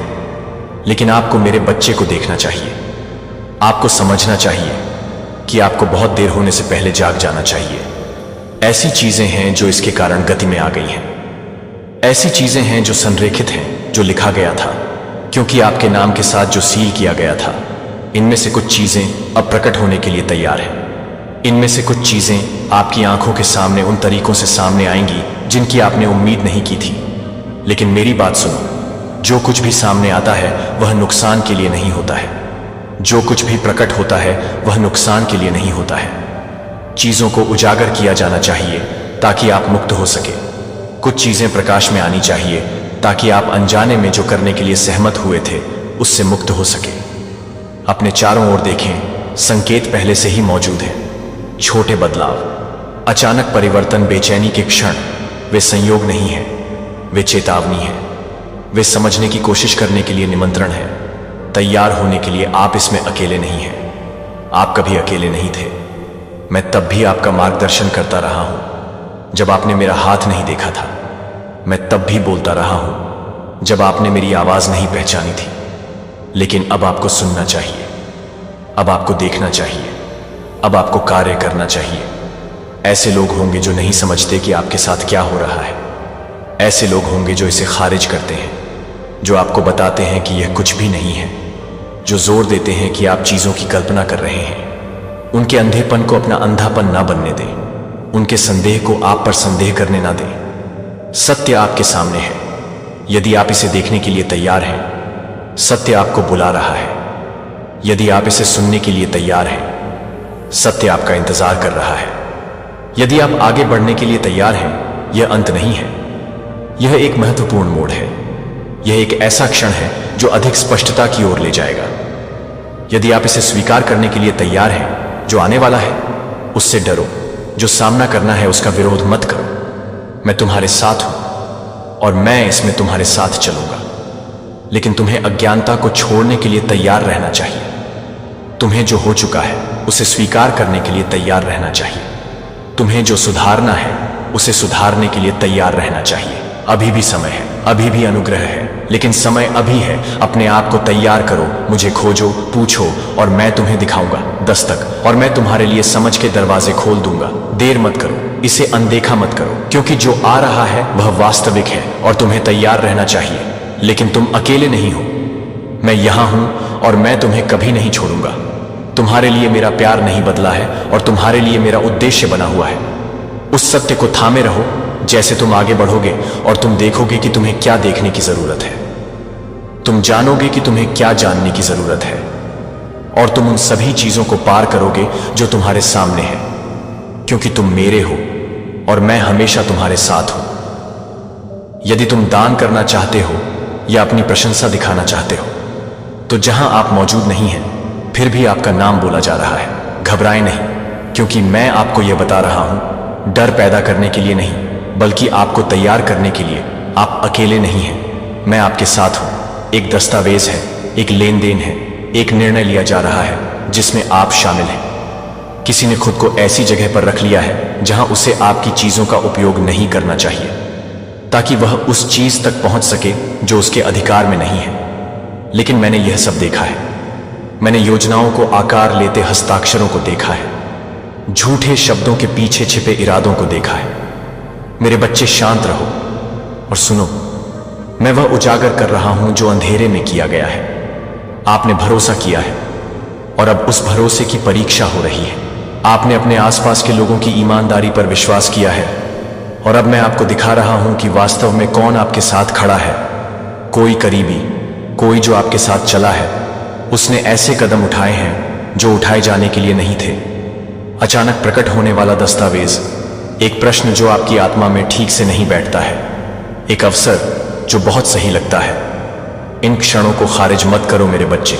लेकिन आपको मेरे बच्चे को देखना चाहिए। आपको समझना चाहिए कि आपको बहुत देर होने से पहले जाग जाना चाहिए। ऐसी चीजें हैं जो इसके कारण गति में आ गई हैं। ऐसी चीजें हैं जो संरेखित हैं, जो लिखा गया था क्योंकि आपके नाम के साथ जो सील किया गया था। इनमें से कुछ चीजें अब प्रकट होने के लिए तैयार हैं। इनमें से कुछ चीजें आपकी आंखों के सामने उन तरीकों से सामने आएंगी जिनकी आपने उम्मीद नहीं की थी। लेकिन मेरी बात सुनो, जो कुछ भी सामने आता है वह नुकसान के लिए नहीं होता है। जो कुछ भी प्रकट होता है वह नुकसान के लिए नहीं होता है। चीजों को उजागर किया जाना चाहिए ताकि आप मुक्त हो सके। कुछ चीजें प्रकाश में आनी चाहिए ताकि आप अनजाने में जो करने के लिए सहमत हुए थे उससे मुक्त हो सके। अपने चारों ओर देखें, संकेत पहले से ही मौजूद है। छोटे बदलाव, अचानक परिवर्तन, बेचैनी के क्षण, वे संयोग नहीं है, वे चेतावनी है। वे समझने की कोशिश करने के लिए निमंत्रण है। तैयार होने के लिए आप इसमें अकेले नहीं हैं। आप कभी अकेले नहीं थे। मैं तब भी आपका मार्गदर्शन करता रहा हूं जब आपने मेरा हाथ नहीं देखा था। मैं तब भी बोलता रहा हूं जब आपने मेरी आवाज नहीं पहचानी थी। लेकिन अब आपको सुनना चाहिए, अब आपको देखना चाहिए, अब आपको कार्य करना चाहिए। ऐसे लोग होंगे जो नहीं समझते कि आपके साथ क्या हो रहा है। ऐसे लोग होंगे जो इसे खारिज करते हैं, जो आपको बताते हैं कि यह कुछ भी नहीं है, जो जोर देते हैं कि आप चीजों की कल्पना कर रहे हैं। उनके अंधेपन को अपना अंधापन ना बनने दें। उनके संदेह को आप पर संदेह करने ना दें। सत्य आपके सामने है, यदि आप इसे देखने के लिए तैयार हैं। सत्य आपको बुला रहा है, यदि आप इसे सुनने के लिए तैयार हैं। सत्य आपका इंतजार कर रहा है, यदि आप आगे बढ़ने के लिए तैयार हैं। यह अंत नहीं है, यह एक महत्वपूर्ण मोड़ है। यह एक ऐसा क्षण है जो अधिक स्पष्टता की ओर ले जाएगा। यदि आप इसे स्वीकार करने के लिए तैयार हैं, जो आने वाला है उससे डरो, जो सामना करना है उसका विरोध मत करो। मैं तुम्हारे साथ हूं और मैं इसमें तुम्हारे साथ चलूंगा। लेकिन तुम्हें अज्ञानता को छोड़ने के लिए तैयार रहना चाहिए। तुम्हें जो हो चुका है उसे स्वीकार करने के लिए तैयार रहना चाहिए। तुम्हें जो सुधारना है उसे सुधारने के लिए तैयार रहना चाहिए। अभी भी समय है, अभी भी अनुग्रह है, लेकिन समय अभी है। अपने आप को तैयार करो, मुझे खोजो, पूछो और मैं तुम्हें दिखाऊंगा दस्तक, और मैं तुम्हारे लिए समझ के दरवाजे खोल दूंगा। देर मत करो, इसे अनदेखा मत करो, क्योंकि जो आ रहा है वह वास्तविक है और तुम्हें तैयार रहना चाहिए। लेकिन तुम अकेले नहीं हो, मैं यहां हूं और मैं तुम्हें कभी नहीं छोड़ूंगा। तुम्हारे लिए मेरा प्यार नहीं बदला है और तुम्हारे लिए मेरा उद्देश्य बना हुआ है। उस सत्य को थामे रहो। जैसे तुम आगे बढ़ोगे और तुम देखोगे कि तुम्हें क्या देखने की जरूरत है, तुम जानोगे कि तुम्हें क्या जानने की जरूरत है, और तुम उन सभी चीजों को पार करोगे जो तुम्हारे सामने है, क्योंकि तुम मेरे हो और मैं हमेशा तुम्हारे साथ हूं। यदि तुम दान करना चाहते हो या अपनी प्रशंसा दिखाना चाहते हो, तो जहां आप मौजूद नहीं हैं फिर भी आपका नाम बोला जा रहा है। घबराएं नहीं, क्योंकि मैं आपको यह बता रहा हूं, डर पैदा करने के लिए नहीं, बल्कि आपको तैयार करने के लिए। आप अकेले नहीं हैं, मैं आपके साथ हूं। एक दस्तावेज है, एक लेन देन है, एक निर्णय लिया जा रहा है जिसमें आप शामिल हैं। किसी ने खुद को ऐसी जगह पर रख लिया है जहां उसे आपकी चीजों का उपयोग नहीं करना चाहिए, ताकि वह उस चीज तक पहुंच सके जो उसके अधिकार में नहीं है। लेकिन मैंने यह सब देखा है। मैंने योजनाओं को आकार लेते हस्ताक्षरों को देखा है, झूठे शब्दों के पीछे छिपे इरादों को देखा है। मेरे बच्चे, शांत रहो और सुनो। मैं वह उजागर कर रहा हूं जो अंधेरे में किया गया है। आपने भरोसा किया है और अब उस भरोसे की परीक्षा हो रही है। आपने अपने आसपास के लोगों की ईमानदारी पर विश्वास किया है और अब मैं आपको दिखा रहा हूं कि वास्तव में कौन आपके साथ खड़ा है। कोई करीबी, कोई जो आपके साथ चला है। उसने ऐसे कदम उठाए हैं जो उठाए जाने के लिए नहीं थे। अचानक प्रकट होने वाला दस्तावेज, एक प्रश्न जो आपकी आत्मा में ठीक से नहीं बैठता है, एक अवसर जो बहुत सही लगता है। इन क्षणों को खारिज मत करो मेरे बच्चे।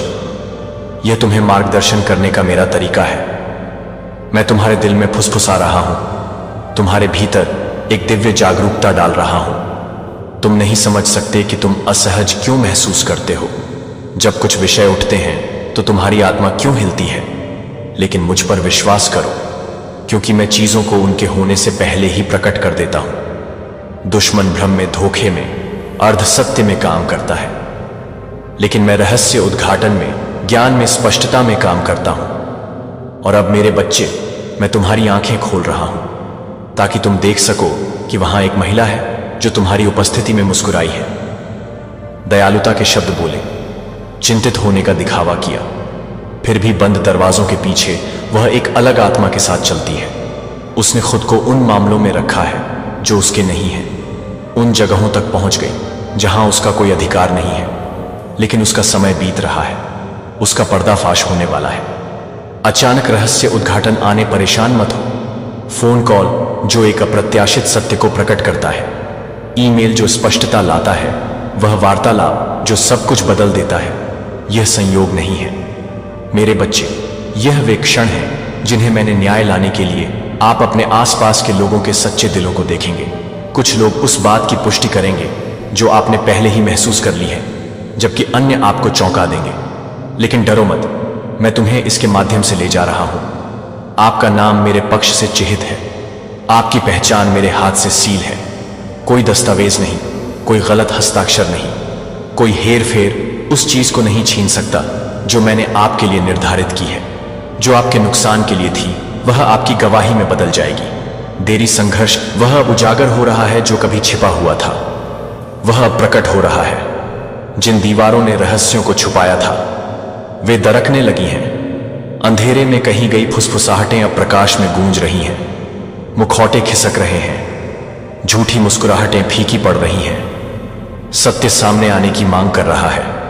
यह तुम्हें मार्गदर्शन करने का मेरा तरीका है। मैं तुम्हारे दिल में फुसफुसा रहा हूं, तुम्हारे भीतर एक दिव्य जागरूकता डाल रहा हूं। तुम नहीं समझ सकते कि तुम असहज क्यों महसूस करते हो। जब कुछ विषय उठते हैं तो तुम्हारी आत्मा क्यों हिलती है, लेकिन मुझ पर विश्वास करो, क्योंकि मैं चीजों को उनके होने से पहले ही प्रकट कर देता हूं। दुश्मन भ्रम में, धोखे में, अर्ध सत्य में काम करता है, लेकिन मैं रहस्य उद्घाटन में, ज्ञान में, स्पष्टता में काम करता हूं। और अब मेरे बच्चे, मैं तुम्हारी आंखें खोल रहा हूं ताकि तुम देख सको कि वहां एक महिला है जो तुम्हारी उपस्थिति में मुस्कुराई है, दयालुता के शब्द बोले, चिंतित होने का दिखावा किया। फिर भी बंद दरवाजों के पीछे वह एक अलग आत्मा के साथ चलती है। उसने खुद को उन मामलों में रखा है जो उसके नहीं है, उन जगहों तक पहुंच गई जहां उसका कोई अधिकार नहीं है। लेकिन उसका समय बीत रहा है, उसका पर्दाफाश होने वाला है। अचानक रहस्य उद्घाटन आने परेशान मत हो। फोन कॉल जो एक अप्रत्याशित सत्य को प्रकट करता है, ईमेल जो स्पष्टता लाता है, वह वार्तालाप जो सब कुछ बदल देता है। यह संयोग नहीं है मेरे बच्चे, यह वे क्षण हैं जिन्हें मैंने न्याय लाने के लिए आप अपने आसपास के लोगों के सच्चे दिलों को देखेंगे। कुछ लोग उस बात की पुष्टि करेंगे जो आपने पहले ही महसूस कर ली है, जबकि अन्य आपको चौंका देंगे। लेकिन डरो मत, मैं तुम्हें इसके माध्यम से ले जा रहा हूं। आपका नाम मेरे पक्ष से चिह्नित है, आपकी पहचान मेरे हाथ से सील है। कोई दस्तावेज नहीं, कोई गलत हस्ताक्षर नहीं, कोई हेर फेर उस चीज को नहीं छीन सकता जो मैंने आपके लिए निर्धारित की है। जो आपके नुकसान के लिए थी वह आपकी गवाही में बदल जाएगी। देरी, संघर्ष, वह अब उजागर हो रहा है जो कभी छिपा हुआ था। वह अब प्रकट हो रहा है। जिन दीवारों ने रहस्यों को छुपाया था वे दरकने लगी हैं। अंधेरे में कही गई फुसफुसाहटें अब प्रकाश में गूंज रही हैं। मुखौटे खिसक रहे हैं, झूठी मुस्कुराहटें फीकी पड़ रही हैं। सत्य सामने आने की मांग कर रहा है।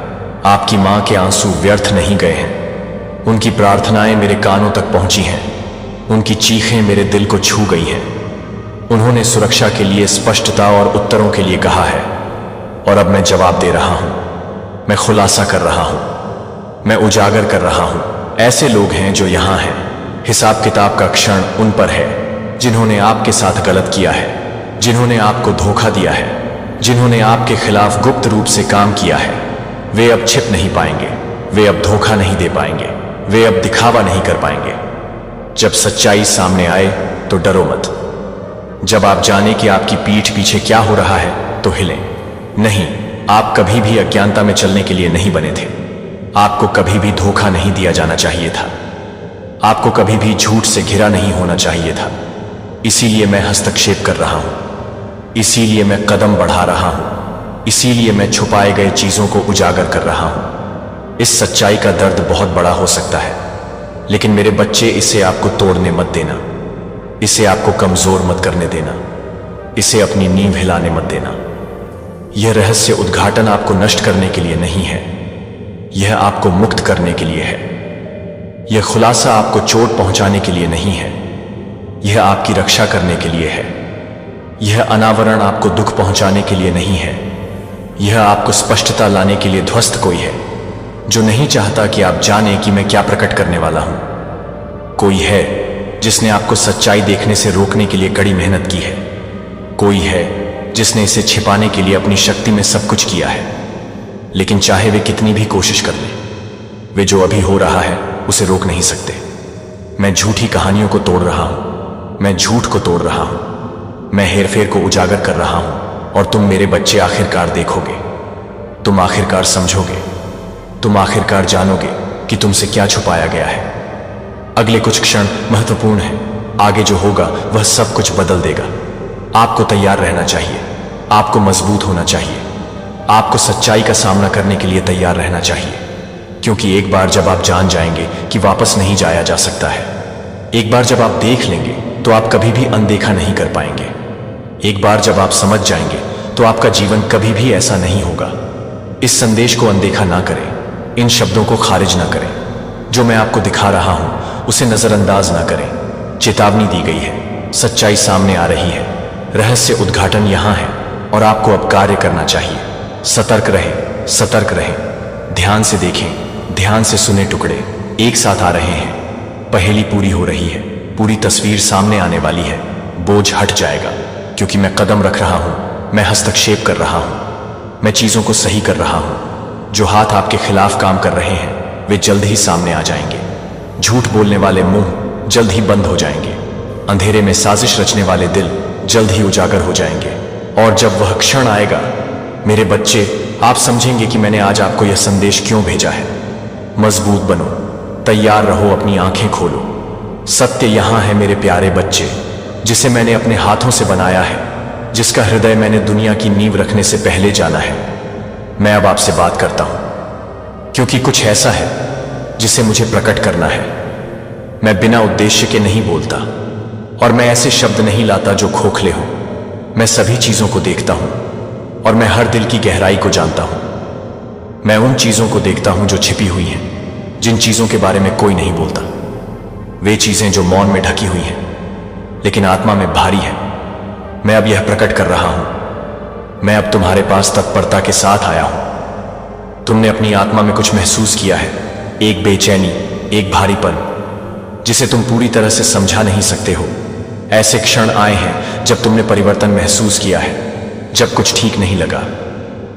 आपकी मां के आंसू व्यर्थ नहीं गए हैं। उनकी प्रार्थनाएं मेरे कानों तक पहुंची हैं। उनकी चीखें मेरे दिल को छू गई हैं। उन्होंने सुरक्षा के लिए, स्पष्टता और उत्तरों के लिए कहा है, और अब मैं जवाब दे रहा हूं। मैं खुलासा कर रहा हूं। मैं उजागर कर रहा हूं। ऐसे लोग हैं जो यहां हैं। हिसाब किताब का क्षण उन पर है जिन्होंने आपके साथ गलत किया है, जिन्होंने आपको धोखा दिया है, जिन्होंने आपके खिलाफ गुप्त रूप से काम किया है। वे अब छिप नहीं पाएंगे, वे अब धोखा नहीं दे पाएंगे, वे अब दिखावा नहीं कर पाएंगे। जब सच्चाई सामने आए तो डरो मत। जब आप जाने कि आपकी पीठ पीछे क्या हो रहा है तो हिलें नहीं। आप कभी भी अज्ञानता में चलने के लिए नहीं बने थे। आपको कभी भी धोखा नहीं दिया जाना चाहिए था। आपको कभी भी झूठ से घिरा नहीं होना चाहिए था। इसीलिए मैं हस्तक्षेप कर रहा हूं, इसीलिए मैं कदम बढ़ा रहा हूं, इसीलिए मैं छुपाए गए चीजों को उजागर कर रहा हूं। इस सच्चाई का दर्द बहुत बड़ा हो सकता है, लेकिन मेरे बच्चे, इसे आपको तोड़ने मत देना, इसे आपको कमजोर मत करने देना, इसे अपनी नींव हिलाने मत देना। यह रहस्य उद्घाटन आपको नष्ट करने के लिए नहीं है, यह आपको मुक्त करने के लिए है। यह खुलासा आपको चोट पहुंचाने के लिए नहीं है, यह आपकी रक्षा करने के लिए है। यह अनावरण आपको दुख पहुंचाने के लिए नहीं है, यह आपको स्पष्टता लाने के लिए ध्वस्त कोई है जो नहीं चाहता कि आप जाने कि मैं क्या प्रकट करने वाला हूं। कोई है जिसने आपको सच्चाई देखने से रोकने के लिए कड़ी मेहनत की है। कोई है जिसने इसे छिपाने के लिए अपनी शक्ति में सब कुछ किया है, लेकिन चाहे वे कितनी भी कोशिश कर लें, वे जो अभी हो रहा है उसे रोक नहीं सकते। मैं झूठी कहानियों को तोड़ रहा हूं, मैं झूठ को तोड़ रहा हूं, मैं हेरफेर को उजागर कर रहा हूं, और तुम मेरे बच्चे आखिरकार देखोगे, तुम आखिरकार समझोगे, तुम आखिरकार जानोगे कि तुमसे क्या छुपाया गया है। अगले कुछ क्षण महत्वपूर्ण हैं। आगे जो होगा वह सब कुछ बदल देगा। आपको तैयार रहना चाहिए, आपको मजबूत होना चाहिए, आपको सच्चाई का सामना करने के लिए तैयार रहना चाहिए, क्योंकि एक बार जब आप जान जाएंगे कि वापस नहीं जाया जा सकता है, एक बार जब आप देख लेंगे तो आप कभी भी अनदेखा नहीं कर पाएंगे। एक बार जब आप समझ जाएंगे तो आपका जीवन कभी भी ऐसा नहीं होगा। इस संदेश को अनदेखा ना करें, इन शब्दों को खारिज ना करें। जो मैं आपको दिखा रहा हूं उसे नजरअंदाज ना करें। चेतावनी दी गई है, सच्चाई सामने आ रही है, रहस्य उद्घाटन यहां है और आपको अब कार्य करना चाहिए। सतर्क रहें, सतर्क रहें, ध्यान से देखें, ध्यान से सुने। टुकड़े एक साथ आ रहे हैं, पहेली पूरी हो रही है, पूरी तस्वीर सामने आने वाली है। बोझ हट जाएगा, क्योंकि मैं कदम रख रहा हूं, मैं हस्तक्षेप कर रहा हूं, मैं चीजों को सही कर रहा हूं। जो हाथ आपके खिलाफ काम कर रहे हैं वे जल्द ही सामने आ जाएंगे। झूठ बोलने वाले मुंह जल्द ही बंद हो जाएंगे। अंधेरे में साजिश रचने वाले दिल जल्द ही उजागर हो जाएंगे। और जब वह क्षण आएगा मेरे बच्चे, आप समझेंगे कि मैंने आज आपको यह संदेश क्यों भेजा है। मजबूत बनो, तैयार रहो, अपनी आंखें खोलो। सत्य यहां है मेरे प्यारे बच्चे, जिसे मैंने अपने हाथों से बनाया है, जिसका हृदय मैंने दुनिया की नींव रखने से पहले जाना है। मैं अब आपसे बात करता हूं, क्योंकि कुछ ऐसा है जिसे मुझे प्रकट करना है। मैं बिना उद्देश्य के नहीं बोलता, और मैं ऐसे शब्द नहीं लाता जो खोखले हों। मैं सभी चीजों को देखता हूं, और मैं हर दिल की गहराई को जानता हूं। मैं उन चीजों को देखता हूं जो छिपी हुई हैं, जिन चीजों के बारे में कोई नहीं बोलता। वे चीजें जो मौन में ढकी हुई हैं, लेकिन आत्मा में भारी हैं। मैं अब यह प्रकट कर रहा हूं। मैं अब तुम्हारे पास तत्परता के साथ आया हूं। तुमने अपनी आत्मा में कुछ महसूस किया है, एक बेचैनी, एक भारीपन, जिसे तुम पूरी तरह से समझा नहीं सकते हो। ऐसे क्षण आए हैं जब तुमने परिवर्तन महसूस किया है, जब कुछ ठीक नहीं लगा,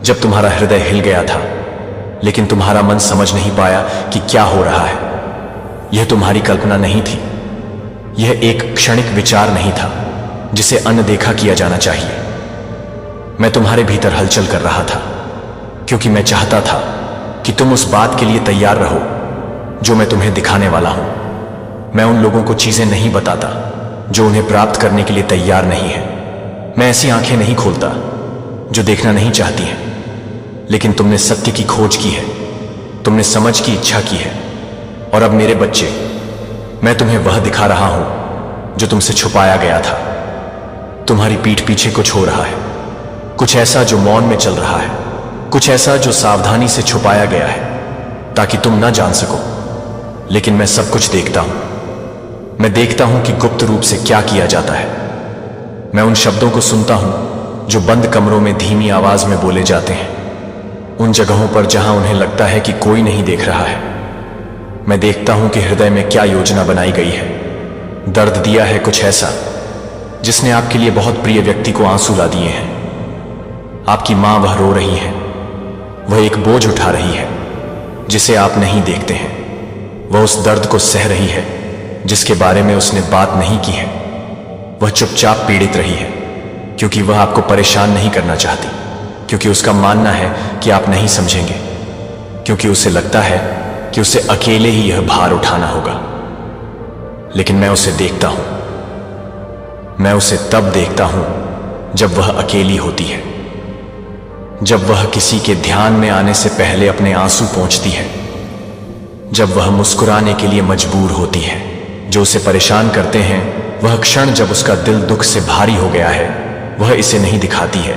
जब तुम्हारा हृदय हिल गया था, लेकिन तुम्हारा मन समझ नहीं पाया कि क्या हो रहा है। यह तुम्हारी कल्पना नहीं थी, यह एक क्षणिक विचार नहीं था जिसे अनदेखा किया जाना चाहिए। मैं तुम्हारे भीतर हलचल कर रहा था, क्योंकि मैं चाहता था कि तुम उस बात के लिए तैयार रहो जो मैं तुम्हें दिखाने वाला हूं। मैं उन लोगों को चीजें नहीं बताता जो उन्हें प्राप्त करने के लिए तैयार नहीं है। मैं ऐसी आंखें नहीं खोलता जो देखना नहीं चाहती हैं। लेकिन तुमने सत्य की खोज की है, तुमने समझ की इच्छा की है, और अब मेरे बच्चे, मैं तुम्हें वह दिखा रहा हूं जो तुमसे छुपाया गया था। तुम्हारी पीठ पीछे कुछ हो रहा है, कुछ ऐसा जो मौन में चल रहा है, कुछ ऐसा जो सावधानी से छुपाया गया है ताकि तुम ना जान सको। लेकिन मैं सब कुछ देखता हूं। मैं देखता हूं कि गुप्त रूप से क्या किया जाता है। मैं उन शब्दों को सुनता हूं जो बंद कमरों में धीमी आवाज में बोले जाते हैं, उन जगहों पर जहां उन्हें लगता है कि कोई नहीं देख रहा है। मैं देखता हूं कि हृदय में क्या योजना बनाई गई है। दर्द दिया है कुछ ऐसा जिसने आपके लिए बहुत प्रिय व्यक्ति को आंसू ला दिए हैं। आपकी मां वह रो रही है, वह एक बोझ उठा रही है जिसे आप नहीं देखते हैं। वह उस दर्द को सह रही है जिसके बारे में उसने बात नहीं की है। वह चुपचाप पीड़ित रही है क्योंकि वह आपको परेशान नहीं करना चाहती, क्योंकि उसका मानना है कि आप नहीं समझेंगे, क्योंकि उसे लगता है कि उसे अकेले ही यह भार उठाना होगा। लेकिन मैं उसे देखता हूं, मैं उसे तब देखता हूं जब वह अकेली होती है, जब वह किसी के ध्यान में आने से पहले अपने आंसू पोंछती है, जब वह मुस्कुराने के लिए मजबूर होती है। जो उसे परेशान करते हैं, वह क्षण जब उसका दिल दुख से भारी हो गया है, वह इसे नहीं दिखाती है।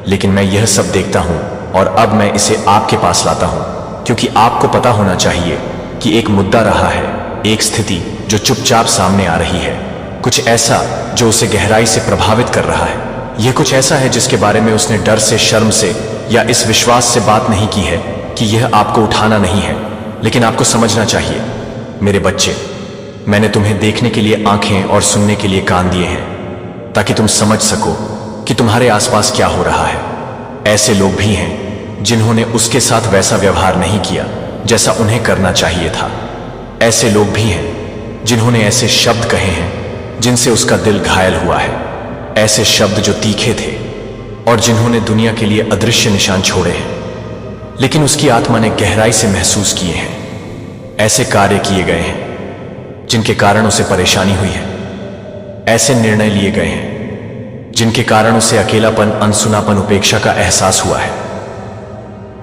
लेकिन मैं यह सब देखता हूं और अब मैं इसे आपके पास लाता हूं, क्योंकि आपको पता होना चाहिए कि एक मुद्दा रहा है, एक स्थिति जो चुपचाप सामने आ रही है, कुछ ऐसा जो उसे गहराई से प्रभावित कर रहा है। यह कुछ ऐसा है जिसके बारे में उसने डर से, शर्म से या इस विश्वास से बात नहीं की है कि यह आपको उठाना नहीं है। लेकिन आपको समझना चाहिए मेरे बच्चे, मैंने तुम्हें देखने के लिए आंखें और सुनने के लिए कान दिए हैं ताकि तुम समझ सको कि तुम्हारे आसपास क्या हो रहा है। ऐसे लोग भी हैं जिन्होंने उसके साथ वैसा व्यवहार नहीं किया जैसा उन्हें करना चाहिए था। ऐसे लोग भी हैं जिन्होंने ऐसे शब्द कहे हैं जिनसे उसका दिल घायल हुआ है, ऐसे शब्द जो तीखे थे और जिन्होंने दुनिया के लिए अदृश्य निशान छोड़े हैं, लेकिन उसकी आत्मा ने गहराई से महसूस किए हैं। ऐसे कार्य किए गए हैं जिनके कारण उसे परेशानी हुई है, ऐसे निर्णय लिए गए हैं जिनके कारण उसे अकेलापन, अनसुनापन, उपेक्षा का एहसास हुआ है।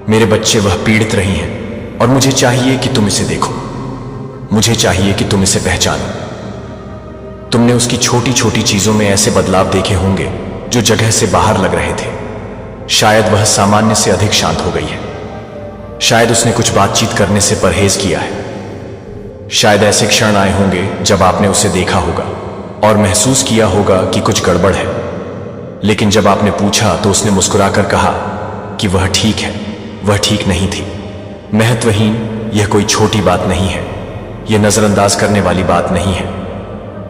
मेरे बच्चे, वह पीड़ित रही हैं और मुझे चाहिए कि तुम इसे देखो, मुझे चाहिए कि तुम इसे पहचानो। तुमने उसकी छोटी छोटी चीजों में ऐसे बदलाव देखे होंगे जो जगह से बाहर लग रहे थे। शायद वह सामान्य से अधिक शांत हो गई है, शायद उसने कुछ बातचीत करने से परहेज किया है। शायद ऐसे क्षण आए होंगे जब आपने उसे देखा होगा और महसूस किया होगा कि कुछ गड़बड़ है, लेकिन जब आपने पूछा तो उसने मुस्कुराकर कहा कि वह ठीक है। वह ठीक नहीं थी। महत्वहीन, यह कोई छोटी बात नहीं है, यह नजरअंदाज करने वाली बात नहीं है।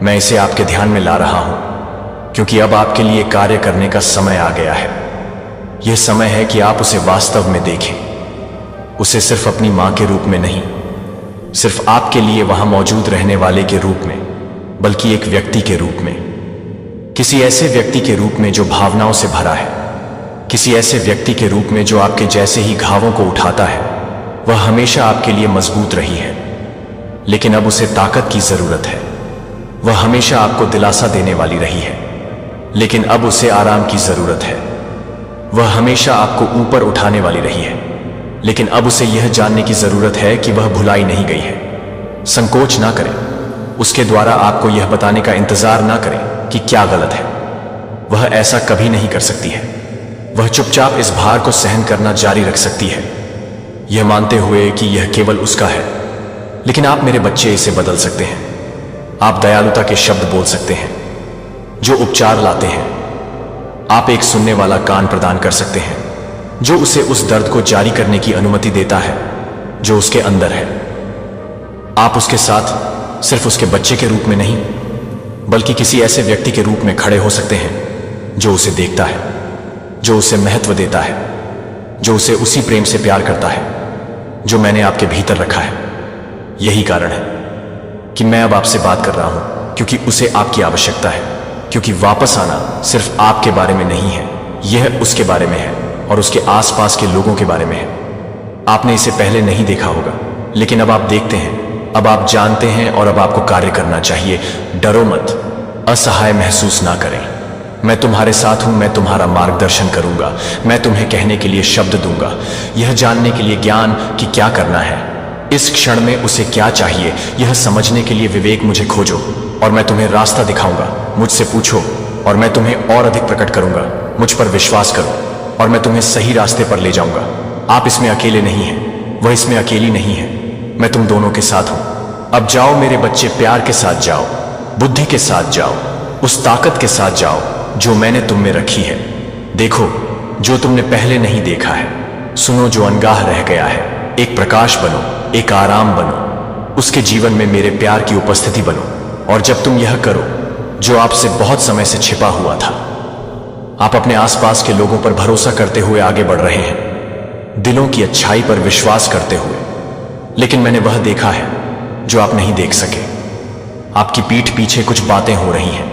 मैं इसे आपके ध्यान में ला रहा हूं क्योंकि अब आपके लिए कार्य करने का समय आ गया है। यह समय है कि आप उसे वास्तव में देखें, उसे सिर्फ अपनी मां के रूप में नहीं, सिर्फ आपके लिए वहां मौजूद रहने वाले के रूप में, बल्कि एक व्यक्ति के रूप में, किसी ऐसे व्यक्ति के रूप में जो भावनाओं से भरा है, किसी ऐसे व्यक्ति के रूप में जो आपके जैसे ही घावों को उठाता है। वह हमेशा आपके लिए मजबूत रही है, लेकिन अब उसे ताकत की जरूरत है। वह हमेशा आपको दिलासा देने वाली रही है, लेकिन अब उसे आराम की जरूरत है। वह हमेशा आपको ऊपर उठाने वाली रही है, लेकिन अब उसे यह जानने की जरूरत है कि वह भुलाई नहीं गई है। संकोच ना करें, उसके द्वारा आपको यह बताने का इंतजार ना करें कि क्या गलत है। वह ऐसा कभी नहीं कर सकती है। वह चुपचाप इस भार को सहन करना जारी रख सकती है, यह मानते हुए कि यह केवल उसका है। लेकिन आप मेरे बच्चे इसे बदल सकते हैं। आप दयालुता के शब्द बोल सकते हैं जो उपचार लाते हैं। आप एक सुनने वाला कान प्रदान कर सकते हैं जो उसे उस दर्द को जारी करने की अनुमति देता है जो उसके अंदर है। आप उसके साथ सिर्फ उसके बच्चे के रूप में नहीं, बल्कि किसी ऐसे व्यक्ति के रूप में खड़े हो सकते हैं जो उसे देखता है, जो उसे महत्व देता है, जो उसे उसी प्रेम से प्यार करता है जो मैंने आपके भीतर रखा है। यही कारण है कि मैं अब आपसे बात कर रहा हूं, क्योंकि उसे आपकी आवश्यकता है, क्योंकि वापस आना सिर्फ आपके बारे में नहीं है, यह उसके बारे में है और उसके आसपास के लोगों के बारे में है। आपने इसे पहले नहीं देखा होगा, लेकिन अब आप देखते हैं, अब आप जानते हैं और अब आपको कार्य करना चाहिए। डरो मत, असहाय महसूस ना करें। मैं तुम्हारे साथ हूं, मैं तुम्हारा मार्गदर्शन करूंगा, मैं तुम्हें कहने के लिए शब्द दूंगा, यह जानने के लिए ज्ञान कि क्या करना है, इस क्षण में उसे क्या चाहिए, यह समझने के लिए विवेक। मुझे खोजो और मैं तुम्हें रास्ता दिखाऊंगा। मुझसे पूछो और मैं तुम्हें और अधिक प्रकट करूंगा। मुझ पर विश्वास करो और मैं तुम्हें सही रास्ते पर ले जाऊंगा। आप इसमें अकेले नहीं हैं, वह इसमें अकेली नहीं है। मैं तुम दोनों के साथ हूं। अब जाओ मेरे बच्चे, प्यार के साथ जाओ, बुद्धि के साथ जाओ, उस ताकत के साथ जाओ जो मैंने तुम में रखी है। देखो जो तुमने पहले नहीं देखा है, सुनो जो अनगाह रह गया है। एक प्रकाश बनो, एक आराम बनो, उसके जीवन में मेरे प्यार की उपस्थिति बनो। और जब तुम यह करो जो आपसे बहुत समय से छिपा हुआ था, आप अपने आसपास के लोगों पर भरोसा करते हुए आगे बढ़ रहे हैं, दिलों की अच्छाई पर विश्वास करते हुए। लेकिन मैंने वह देखा है जो आप नहीं देख सके। आपकी पीठ पीछे कुछ बातें हो रही हैं।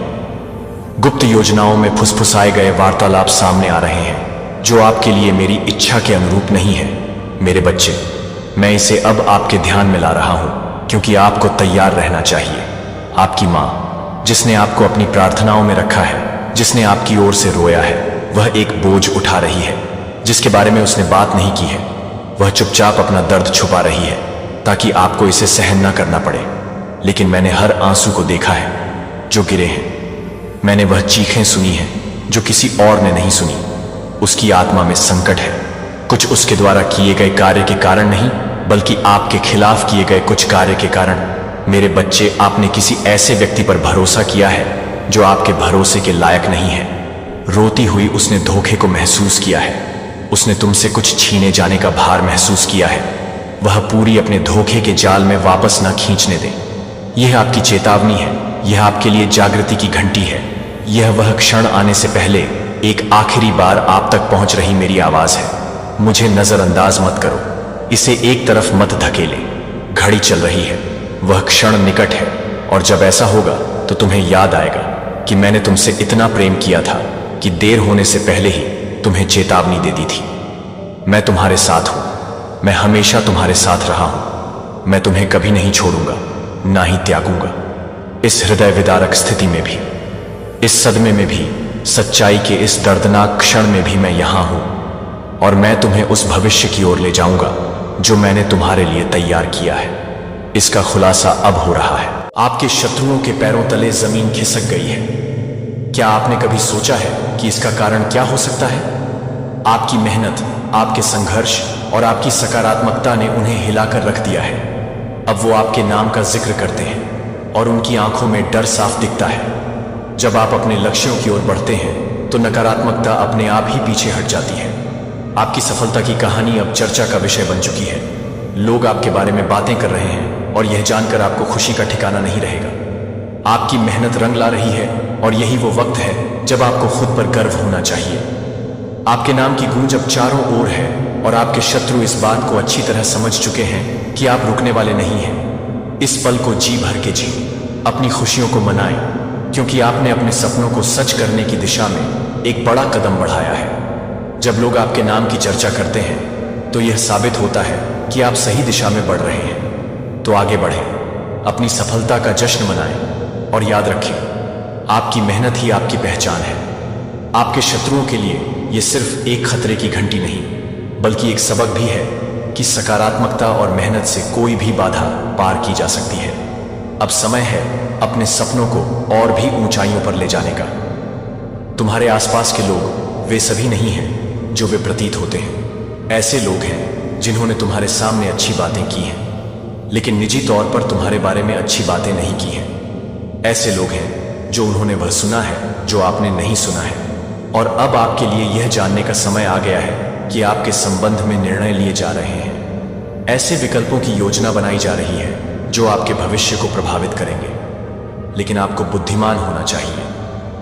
गुप्त योजनाओं में फुसफुसाए गए वार्तालाप सामने आ रहे हैं जो आपके लिए मेरी इच्छा के अनुरूप नहीं है। मेरे बच्चे, मैं इसे अब आपके ध्यान में ला रहा हूं क्योंकि आपको तैयार रहना चाहिए। आपकी मां, जिसने आपको अपनी प्रार्थनाओं में रखा है, जिसने आपकी ओर से रोया है, वह एक बोझ उठा रही है जिसके बारे में उसने बात नहीं की है। वह चुपचाप अपना दर्द छुपा रही है ताकि आपको इसे सहन न करना पड़े। लेकिन मैंने हर आंसू को देखा है जो गिरे हैं। मैंने वह चीखें सुनी हैं जो किसी और ने नहीं सुनी। उसकी आत्मा में संकट है, कुछ उसके द्वारा किए गए कार्य के कारण नहीं, बल्कि आपके खिलाफ किए गए कुछ कार्य के कारण। मेरे बच्चे, आपने किसी ऐसे व्यक्ति पर भरोसा किया है जो आपके भरोसे के लायक नहीं है। रोती हुई उसने धोखे को महसूस किया है। उसने तुमसे कुछ छीने जाने का भार महसूस किया है। वह पूरी अपने धोखे के जाल में वापस न खींचने दे। यह आपकी चेतावनी है, यह आपके लिए जागृति की घंटी है। यह वह क्षण आने से पहले एक आखिरी बार आप तक पहुंच रही मेरी आवाज है। मुझे नजरअंदाज मत करो, इसे एक तरफ मत धकेले। घड़ी चल रही है, वह क्षण निकट है, और जब ऐसा होगा तो तुम्हें याद आएगा कि मैंने तुमसे इतना प्रेम किया था कि देर होने से पहले ही तुम्हें चेतावनी दे दी थी। मैं तुम्हारे साथ हूं, मैं हमेशा तुम्हारे साथ रहा हूं। मैं तुम्हें कभी नहीं छोड़ूंगा, ना ही त्यागूंगा। इस हृदय विदारक स्थिति में भी, इस सदमे में भी, सच्चाई के इस दर्दनाक क्षण में भी मैं यहां हूं, और मैं तुम्हें उस भविष्य की ओर ले जाऊंगा जो मैंने तुम्हारे लिए तैयार किया है। इसका खुलासा अब हो रहा है। आपके शत्रुओं के पैरों तले जमीन खिसक गई है। क्या आपने कभी सोचा है कि इसका कारण क्या हो सकता है? आपकी मेहनत, आपके संघर्ष और आपकी सकारात्मकता ने उन्हें हिलाकर रख दिया है। अब वो आपके नाम का जिक्र करते हैं और उनकी आंखों में डर साफ दिखता है। जब आप अपने लक्ष्यों की ओर बढ़ते हैं तो नकारात्मकता अपने आप ही पीछे हट जाती है। आपकी सफलता की कहानी अब चर्चा का विषय बन चुकी है। लोग आपके बारे में बातें कर रहे हैं और यह जानकर आपको खुशी का ठिकाना नहीं रहेगा। आपकी मेहनत रंग ला रही है और यही वो वक्त है जब आपको खुद पर गर्व होना चाहिए। आपके नाम की गूंज अब चारों ओर है और आपके शत्रु इस बात को अच्छी तरह समझ चुके हैं कि आप रुकने वाले नहीं हैं। इस पल को जी भर के जी, अपनी खुशियों को मनाएं, क्योंकि आपने अपने सपनों को सच करने की दिशा में एक बड़ा कदम बढ़ाया है। जब लोग आपके नाम की चर्चा करते हैं तो यह साबित होता है कि आप सही दिशा में बढ़ रहे हैं। तो आगे बढ़ें, अपनी सफलता का जश्न मनाएं और याद रखें, आपकी मेहनत ही आपकी पहचान है। आपके शत्रुओं के लिए यह सिर्फ एक खतरे की घंटी नहीं, बल्कि एक सबक भी है कि सकारात्मकता और मेहनत से कोई भी बाधा पार की जा सकती है। अब समय है अपने सपनों को और भी ऊंचाइयों पर ले जाने का। तुम्हारे आसपास के लोग वे सभी नहीं हैं जो वे प्रतीत होते हैं। ऐसे लोग हैं जिन्होंने तुम्हारे सामने अच्छी बातें की हैं, लेकिन निजी तौर पर तुम्हारे बारे में अच्छी बातें नहीं की हैं। ऐसे लोग हैं जो उन्होंने वह सुना है जो आपने नहीं सुना है, और अब आपके लिए यह जानने का समय आ गया है कि आपके संबंध में निर्णय लिए जा रहे हैं। ऐसे विकल्पों की योजना बनाई जा रही है जो आपके भविष्य को प्रभावित करेंगे। लेकिन आपको बुद्धिमान होना चाहिए,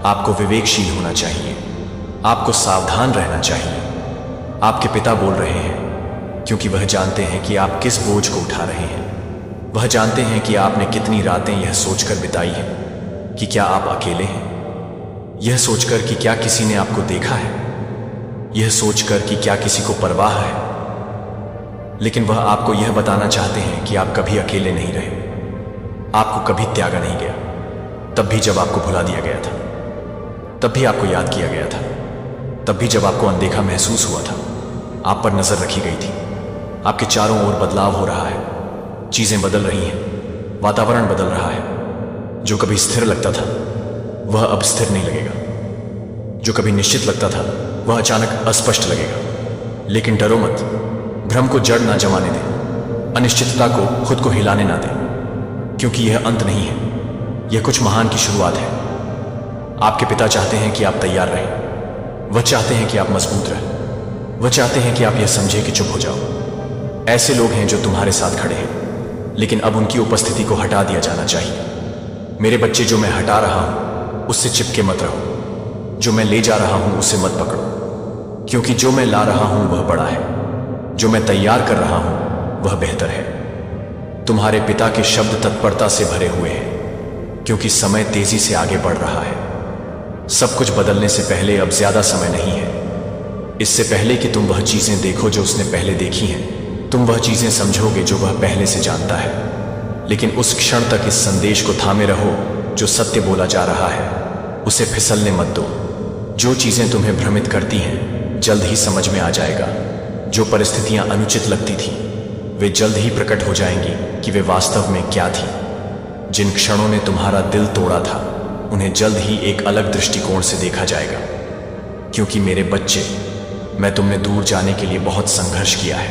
आपको विवेकशील होना चाहिए, आपको सावधान रहना चाहिए। आपके पिता बोल रहे हैं क्योंकि वह जानते हैं कि आप किस बोझ को उठा रहे हैं। वह जानते हैं कि आपने कितनी रातें यह सोचकर बिताई हैं कि क्या आप अकेले हैं, यह सोचकर कि क्या किसी ने आपको देखा है, यह सोचकर कि क्या किसी को परवाह है। लेकिन वह आपको यह बताना चाहते हैं कि आप कभी अकेले नहीं रहे, आपको कभी त्यागा नहीं गया। तब भी जब आपको भुला दिया गया था, तब भी आपको याद किया गया था, तब भी जब आपको अनदेखा महसूस हुआ था, आप पर नजर रखी गई थी। आपके चारों ओर बदलाव हो रहा है, चीजें बदल रही हैं, वातावरण बदल रहा है। जो कभी स्थिर लगता था वह अब स्थिर नहीं लगेगा, जो कभी निश्चित लगता था वह अचानक अस्पष्ट लगेगा। लेकिन डरो मत, भ्रम को जड़ ना जमाने दें, अनिश्चितता को खुद को हिलाने ना दें, क्योंकि यह अंत नहीं है, यह कुछ महान की शुरुआत है। आपके पिता चाहते हैं कि आप तैयार रहें, वह चाहते हैं कि आप मजबूत रहें, वह चाहते हैं कि आप यह समझें कि चुप हो जाओ। ऐसे लोग हैं जो तुम्हारे साथ खड़े हैं, लेकिन अब उनकी उपस्थिति को हटा दिया जाना चाहिए। मेरे बच्चे, जो मैं हटा रहा हूं उससे चिपके मत रहो। जो मैं ले जा रहा हूं उसे मत पकड़ो, क्योंकि जो मैं ला रहा हूं वह बड़ा है। जो मैं तैयार कर रहा हूं वह बेहतर है। तुम्हारे पिता के शब्द तत्परता से भरे हुए हैं, क्योंकि समय तेजी से आगे बढ़ रहा है। सब कुछ बदलने से पहले अब ज्यादा समय नहीं है। इससे पहले कि तुम वह चीजें देखो जो उसने पहले देखी हैं, तुम वह चीजें समझोगे जो वह पहले से जानता है। लेकिन उस क्षण तक इस संदेश को थामे रहो जो सत्य बोला जा रहा है। उसे फिसलने मत दो। जो चीजें तुम्हें भ्रमित करती हैं जल्द ही समझ में आ जाएगा। जो परिस्थितियां अनुचित लगती थीं वे जल्द ही प्रकट हो जाएंगी कि वे वास्तव में क्या थी। जिन क्षणों ने तुम्हारा दिल तोड़ा था उन्हें जल्द ही एक अलग दृष्टिकोण से देखा जाएगा। क्योंकि मेरे बच्चे, मैं तुमने दूर जाने के लिए बहुत संघर्ष किया है।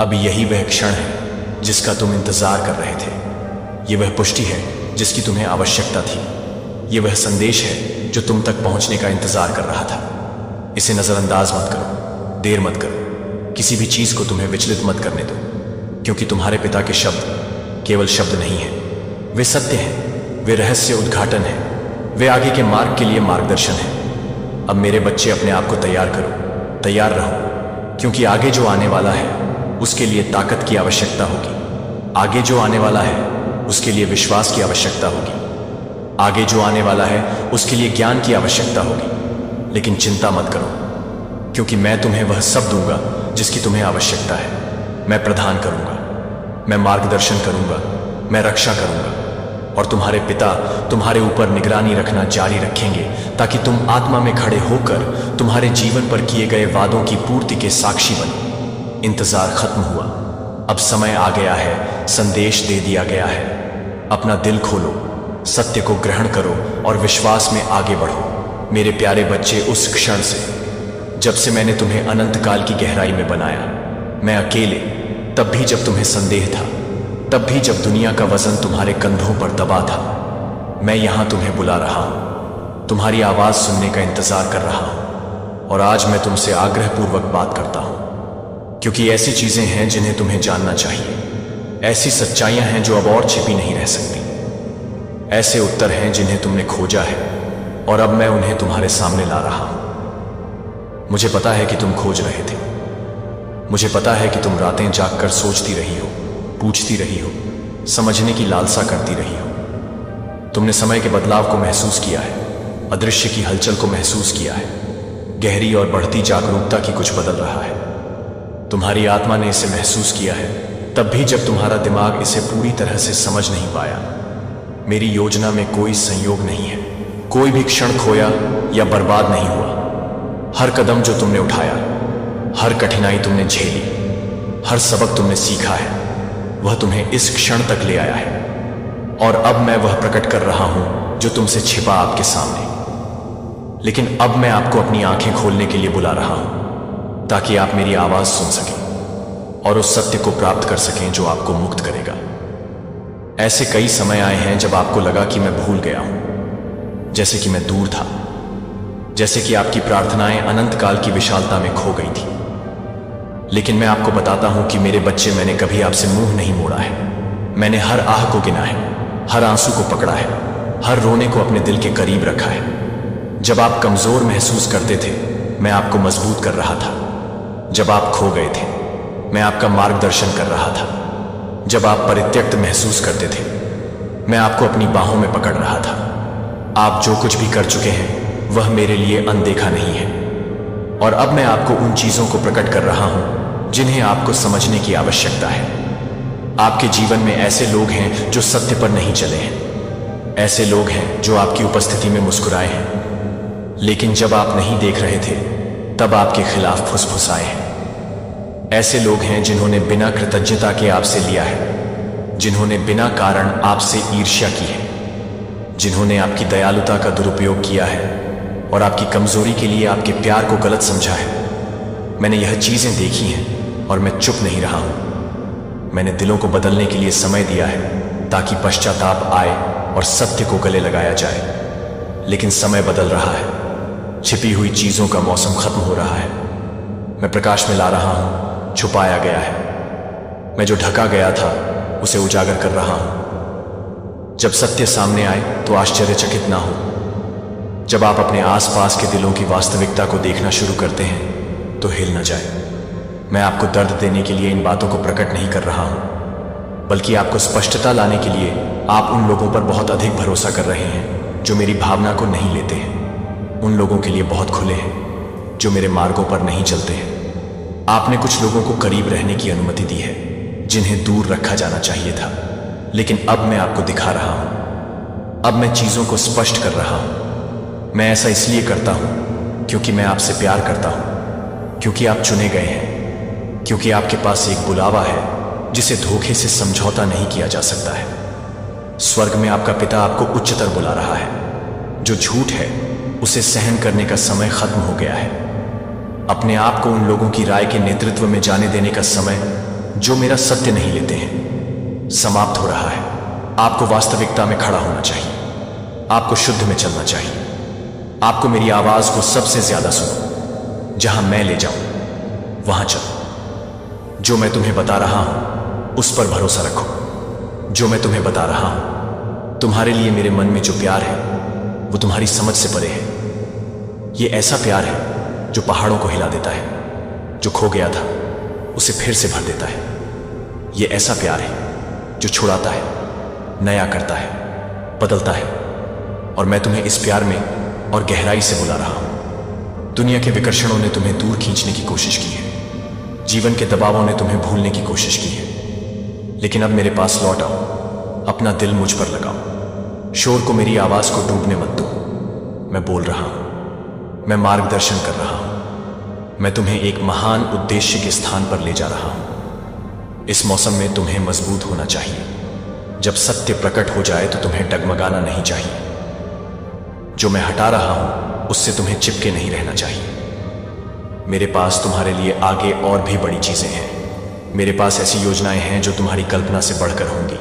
अब यही वह क्षण है जिसका तुम इंतजार कर रहे थे। यह वह पुष्टि है जिसकी तुम्हें आवश्यकता थी। यह वह संदेश है जो तुम तक पहुंचने का इंतजार कर रहा था। इसे नजरअंदाज मत करो, देर मत करो। किसी भी चीज को तुम्हें विचलित मत करने दो, क्योंकि तुम्हारे पिता के शब्द केवल शब्द नहीं हैं, वे सत्य हैं, वे रहस्य उद्घाटन है, वे आगे के मार्ग के लिए मार्गदर्शन है। अब मेरे बच्चे, अपने आप को तैयार करो, तैयार रहो, क्योंकि आगे जो आने वाला है उसके लिए ताकत की आवश्यकता होगी। आगे जो आने वाला है उसके लिए विश्वास की आवश्यकता होगी। आगे जो आने वाला है उसके लिए ज्ञान की आवश्यकता होगी। लेकिन चिंता मत करो, क्योंकि मैं तुम्हें वह सब दूंगा जिसकी तुम्हें आवश्यकता है। मैं प्रदान करूंगा, मैं मार्गदर्शन करूंगा, मैं रक्षा करूंगा, और तुम्हारे पिता तुम्हारे ऊपर निगरानी रखना जारी रखेंगे, ताकि तुम आत्मा में खड़े होकर तुम्हारे जीवन पर किए गए वादों की पूर्ति के साक्षी बनो। इंतजार खत्म हुआ, अब समय आ गया है, संदेश दे दिया गया है। अपना दिल खोलो, सत्य को ग्रहण करो और विश्वास में आगे बढ़ो। मेरे प्यारे बच्चे, उस क्षण से जब से मैंने तुम्हें अनंत काल की गहराई में बनाया, मैं अकेले, तब भी जब तुम्हें संदेह था, तब भी जब दुनिया का वजन तुम्हारे कंधों पर दबा था, मैं यहां तुम्हें बुला रहा हूं, तुम्हारी आवाज सुनने का इंतजार कर रहा हूं। और आज मैं तुमसे आग्रहपूर्वक बात करता हूं, क्योंकि ऐसी चीजें हैं जिन्हें तुम्हें जानना चाहिए। ऐसी सच्चाइयां हैं जो अब और छिपी नहीं रह सकती। ऐसे उत्तर हैं जिन्हें तुमने खोजा है, और अब मैं उन्हें तुम्हारे सामने ला रहा हूं। मुझे पता है कि तुम खोज रहे थे। मुझे पता है कि तुम रातें जागकर सोचती रही हो, पूछती रही हो, समझने की लालसा करती रही हो। तुमने समय के बदलाव को महसूस किया है, अदृश्य की हलचल को महसूस किया है। गहरी और बढ़ती जागरूकता की कुछ बदल रहा है। तुम्हारी आत्मा ने इसे महसूस किया है, तब भी जब तुम्हारा दिमाग इसे पूरी तरह से समझ नहीं पाया। मेरी योजना में कोई संयोग नहीं है। कोई भी क्षण खोया या बर्बाद नहीं हुआ। हर कदम जो तुमने उठाया, हर कठिनाई तुमने झेली, हर सबक तुमने सीखा है, वह तुम्हें इस क्षण तक ले आया है। और अब मैं वह प्रकट कर रहा हूं जो तुमसे छिपा आपके सामने। लेकिन अब मैं आपको अपनी आंखें खोलने के लिए बुला रहा हूं, ताकि आप मेरी आवाज सुन सकें और उस सत्य को प्राप्त कर सकें जो आपको मुक्त करेगा। ऐसे कई समय आए हैं जब आपको लगा कि मैं भूल गया हूं, जैसे कि मैं दूर था, जैसे कि आपकी प्रार्थनाएं अनंत काल की विशालता में खो गई थी। लेकिन मैं आपको बताता हूं कि मेरे बच्चे, मैंने कभी आपसे मुंह नहीं मोड़ा है। मैंने हर आह को गिना है, हर आंसू को पकड़ा है, हर रोने को अपने दिल के करीब रखा है। जब आप कमजोर महसूस करते थे, मैं आपको मजबूत कर रहा था। जब आप खो गए थे, मैं आपका मार्गदर्शन कर रहा था। जब आप परित्यक्त महसूस करते थे, मैं आपको अपनी बाहों में पकड़ रहा था। आप जो कुछ भी कर चुके हैं वह मेरे लिए अनदेखा नहीं है। और अब मैं आपको उन चीजों को प्रकट कर रहा हूं जिन्हें आपको समझने की आवश्यकता है। आपके जीवन में ऐसे लोग हैं जो सत्य पर नहीं चले हैं। ऐसे लोग हैं जो आपकी उपस्थिति में मुस्कुराए हैं, लेकिन जब आप नहीं देख रहे थे तब आपके खिलाफ फुसफुसाए हैं। ऐसे लोग हैं जिन्होंने बिना कृतज्ञता के आपसे लिया है, जिन्होंने बिना कारण आपसे ईर्ष्या की है, जिन्होंने आपकी दयालुता का दुरुपयोग किया है और आपकी कमजोरी के लिए आपके प्यार को गलत समझा है। मैंने यह चीजें देखी हैं और मैं चुप नहीं रहा हूं। मैंने दिलों को बदलने के लिए समय दिया है, ताकि पश्चाताप आए और सत्य को गले लगाया जाए। लेकिन समय बदल रहा है, छिपी हुई चीजों का मौसम खत्म हो रहा है। मैं प्रकाश में ला रहा हूं, छुपाया गया है। मैं जो ढका गया था उसे उजागर कर रहा हूं। जब सत्य सामने आए तो आश्चर्यचकित ना हो। जब आप अपने आसपास के दिलों की वास्तविकता को देखना शुरू करते हैं तो हिल न जाए। मैं आपको दर्द देने के लिए इन बातों को प्रकट नहीं कर रहा हूं, बल्कि आपको स्पष्टता लाने के लिए आप उन लोगों पर बहुत अधिक भरोसा कर रहे हैं जो मेरी भावना को नहीं लेते हैं, उन लोगों के लिए बहुत खुले हैं जो मेरे मार्गों पर नहीं चलते हैं। आपने कुछ लोगों को करीब रहने की अनुमति दी है जिन्हें दूर रखा जाना चाहिए था, लेकिन अब मैं आपको दिखा रहा हूं। अब मैं चीजों को स्पष्ट कर रहा हूं। मैं ऐसा इसलिए करता हूं क्योंकि मैं आपसे प्यार करता हूं, क्योंकि आप चुने गए हैं, क्योंकि आपके पास एक बुलावा है जिसे धोखे से समझौता नहीं किया जा सकता है। स्वर्ग में आपका पिता आपको उच्चतर बुला रहा है। जो झूठ है उसे सहन करने का समय खत्म हो गया है। अपने आप को उन लोगों की राय के नेतृत्व में जाने देने का समय जो मेरा सत्य नहीं लेते हैं समाप्त हो रहा है। आपको वास्तविकता में खड़ा होना चाहिए। आपको शुद्ध में चलना चाहिए। आपको मेरी आवाज को सबसे ज्यादा सुनो। जहां मैं ले जाऊं वहां चलो। जो मैं तुम्हें बता रहा हूं उस पर भरोसा रखो। जो मैं तुम्हें बता रहा हूं, तुम्हारे लिए मेरे मन में जो प्यार है वो तुम्हारी समझ से परे है। ये ऐसा प्यार है जो पहाड़ों को हिला देता है, जो खो गया था उसे फिर से भर देता है। ये ऐसा प्यार है जो छुड़ाता है, नया करता है, बदलता है। और मैं तुम्हें इस प्यार में और गहराई से बुला रहा हूं। दुनिया के विकर्षणों ने तुम्हें दूर खींचने की कोशिश की है। जीवन के दबावों ने तुम्हें भूलने की कोशिश की है, लेकिन अब मेरे पास लौट आओ। अपना दिल मुझ पर लगाओ। शोर को मेरी आवाज को डूबने मत दो। मैं बोल रहा हूं। मैं मार्गदर्शन कर रहा हूं। मैं तुम्हें एक महान उद्देश्य के स्थान पर ले जा रहा हूं। इस मौसम में तुम्हें मजबूत होना चाहिए। जब सत्य प्रकट हो जाए तो तुम्हें डगमगाना नहीं चाहिए। जो मैं हटा रहा हूं उससे तुम्हें चिपके नहीं रहना चाहिए। मेरे पास तुम्हारे लिए आगे और भी बड़ी चीजें हैं। मेरे पास ऐसी योजनाएं हैं जो तुम्हारी कल्पना से बढ़कर होंगी,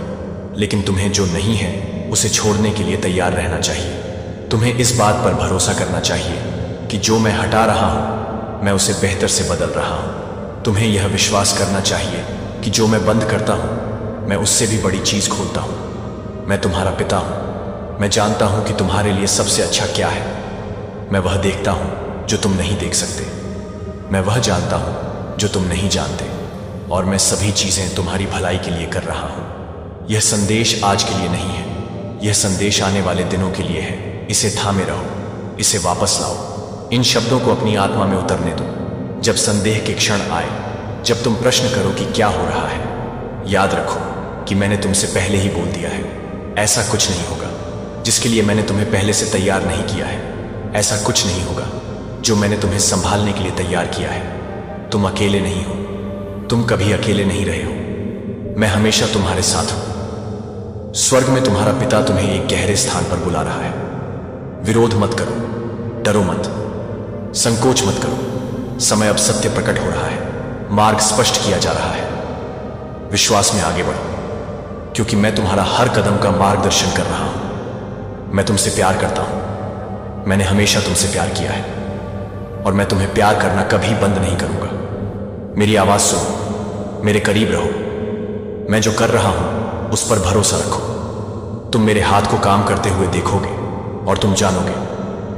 लेकिन तुम्हें जो नहीं है उसे छोड़ने के लिए तैयार रहना चाहिए। तुम्हें इस बात पर भरोसा करना चाहिए कि जो मैं हटा रहा हूं मैं उसे बेहतर से बदल रहा हूं। तुम्हें यह विश्वास करना चाहिए कि जो मैं बंद करता हूं मैं उससे भी बड़ी चीज खोलता हूं। मैं तुम्हारा पिता हूं। मैं जानता हूं कि तुम्हारे लिए सबसे अच्छा क्या है। मैं वह देखता हूं जो तुम नहीं देख सकते। मैं वह जानता हूं जो तुम नहीं जानते, और मैं सभी चीजें तुम्हारी भलाई के लिए कर रहा हूं। यह संदेश आज के लिए नहीं है, यह संदेश आने वाले दिनों के लिए है। इसे थामे रहो, इसे वापस लाओ। इन शब्दों को अपनी आत्मा में उतरने दो। जब संदेह के क्षण आए, जब तुम प्रश्न करो कि क्या हो रहा है, याद रखो कि मैंने तुमसे पहले ही बोल दिया है। ऐसा कुछ नहीं होगा जिसके लिए मैंने तुम्हें पहले से तैयार नहीं किया है। ऐसा कुछ नहीं होगा जो मैंने तुम्हें संभालने के लिए तैयार किया है। तुम अकेले नहीं हो। तुम कभी अकेले नहीं रहे हो। मैं हमेशा तुम्हारे साथ हूं। स्वर्ग में तुम्हारा पिता तुम्हें एक गहरे स्थान पर बुला रहा है। विरोध मत करो, डरो मत, संकोच मत करो। समय अब सत्य प्रकट हो रहा है। मार्ग स्पष्ट किया जा रहा है। विश्वास में आगे बढ़ो, क्योंकि मैं तुम्हारा हर कदम का मार्गदर्शन कर रहा हूं। मैं तुमसे प्यार करता हूं। मैंने हमेशा तुमसे प्यार किया है, और मैं तुम्हें प्यार करना कभी बंद नहीं करूंगा। मेरी आवाज सुनो, मेरे करीब रहो। मैं जो कर रहा हूं उस पर भरोसा रखो। तुम मेरे हाथ को काम करते हुए देखोगे और तुम जानोगे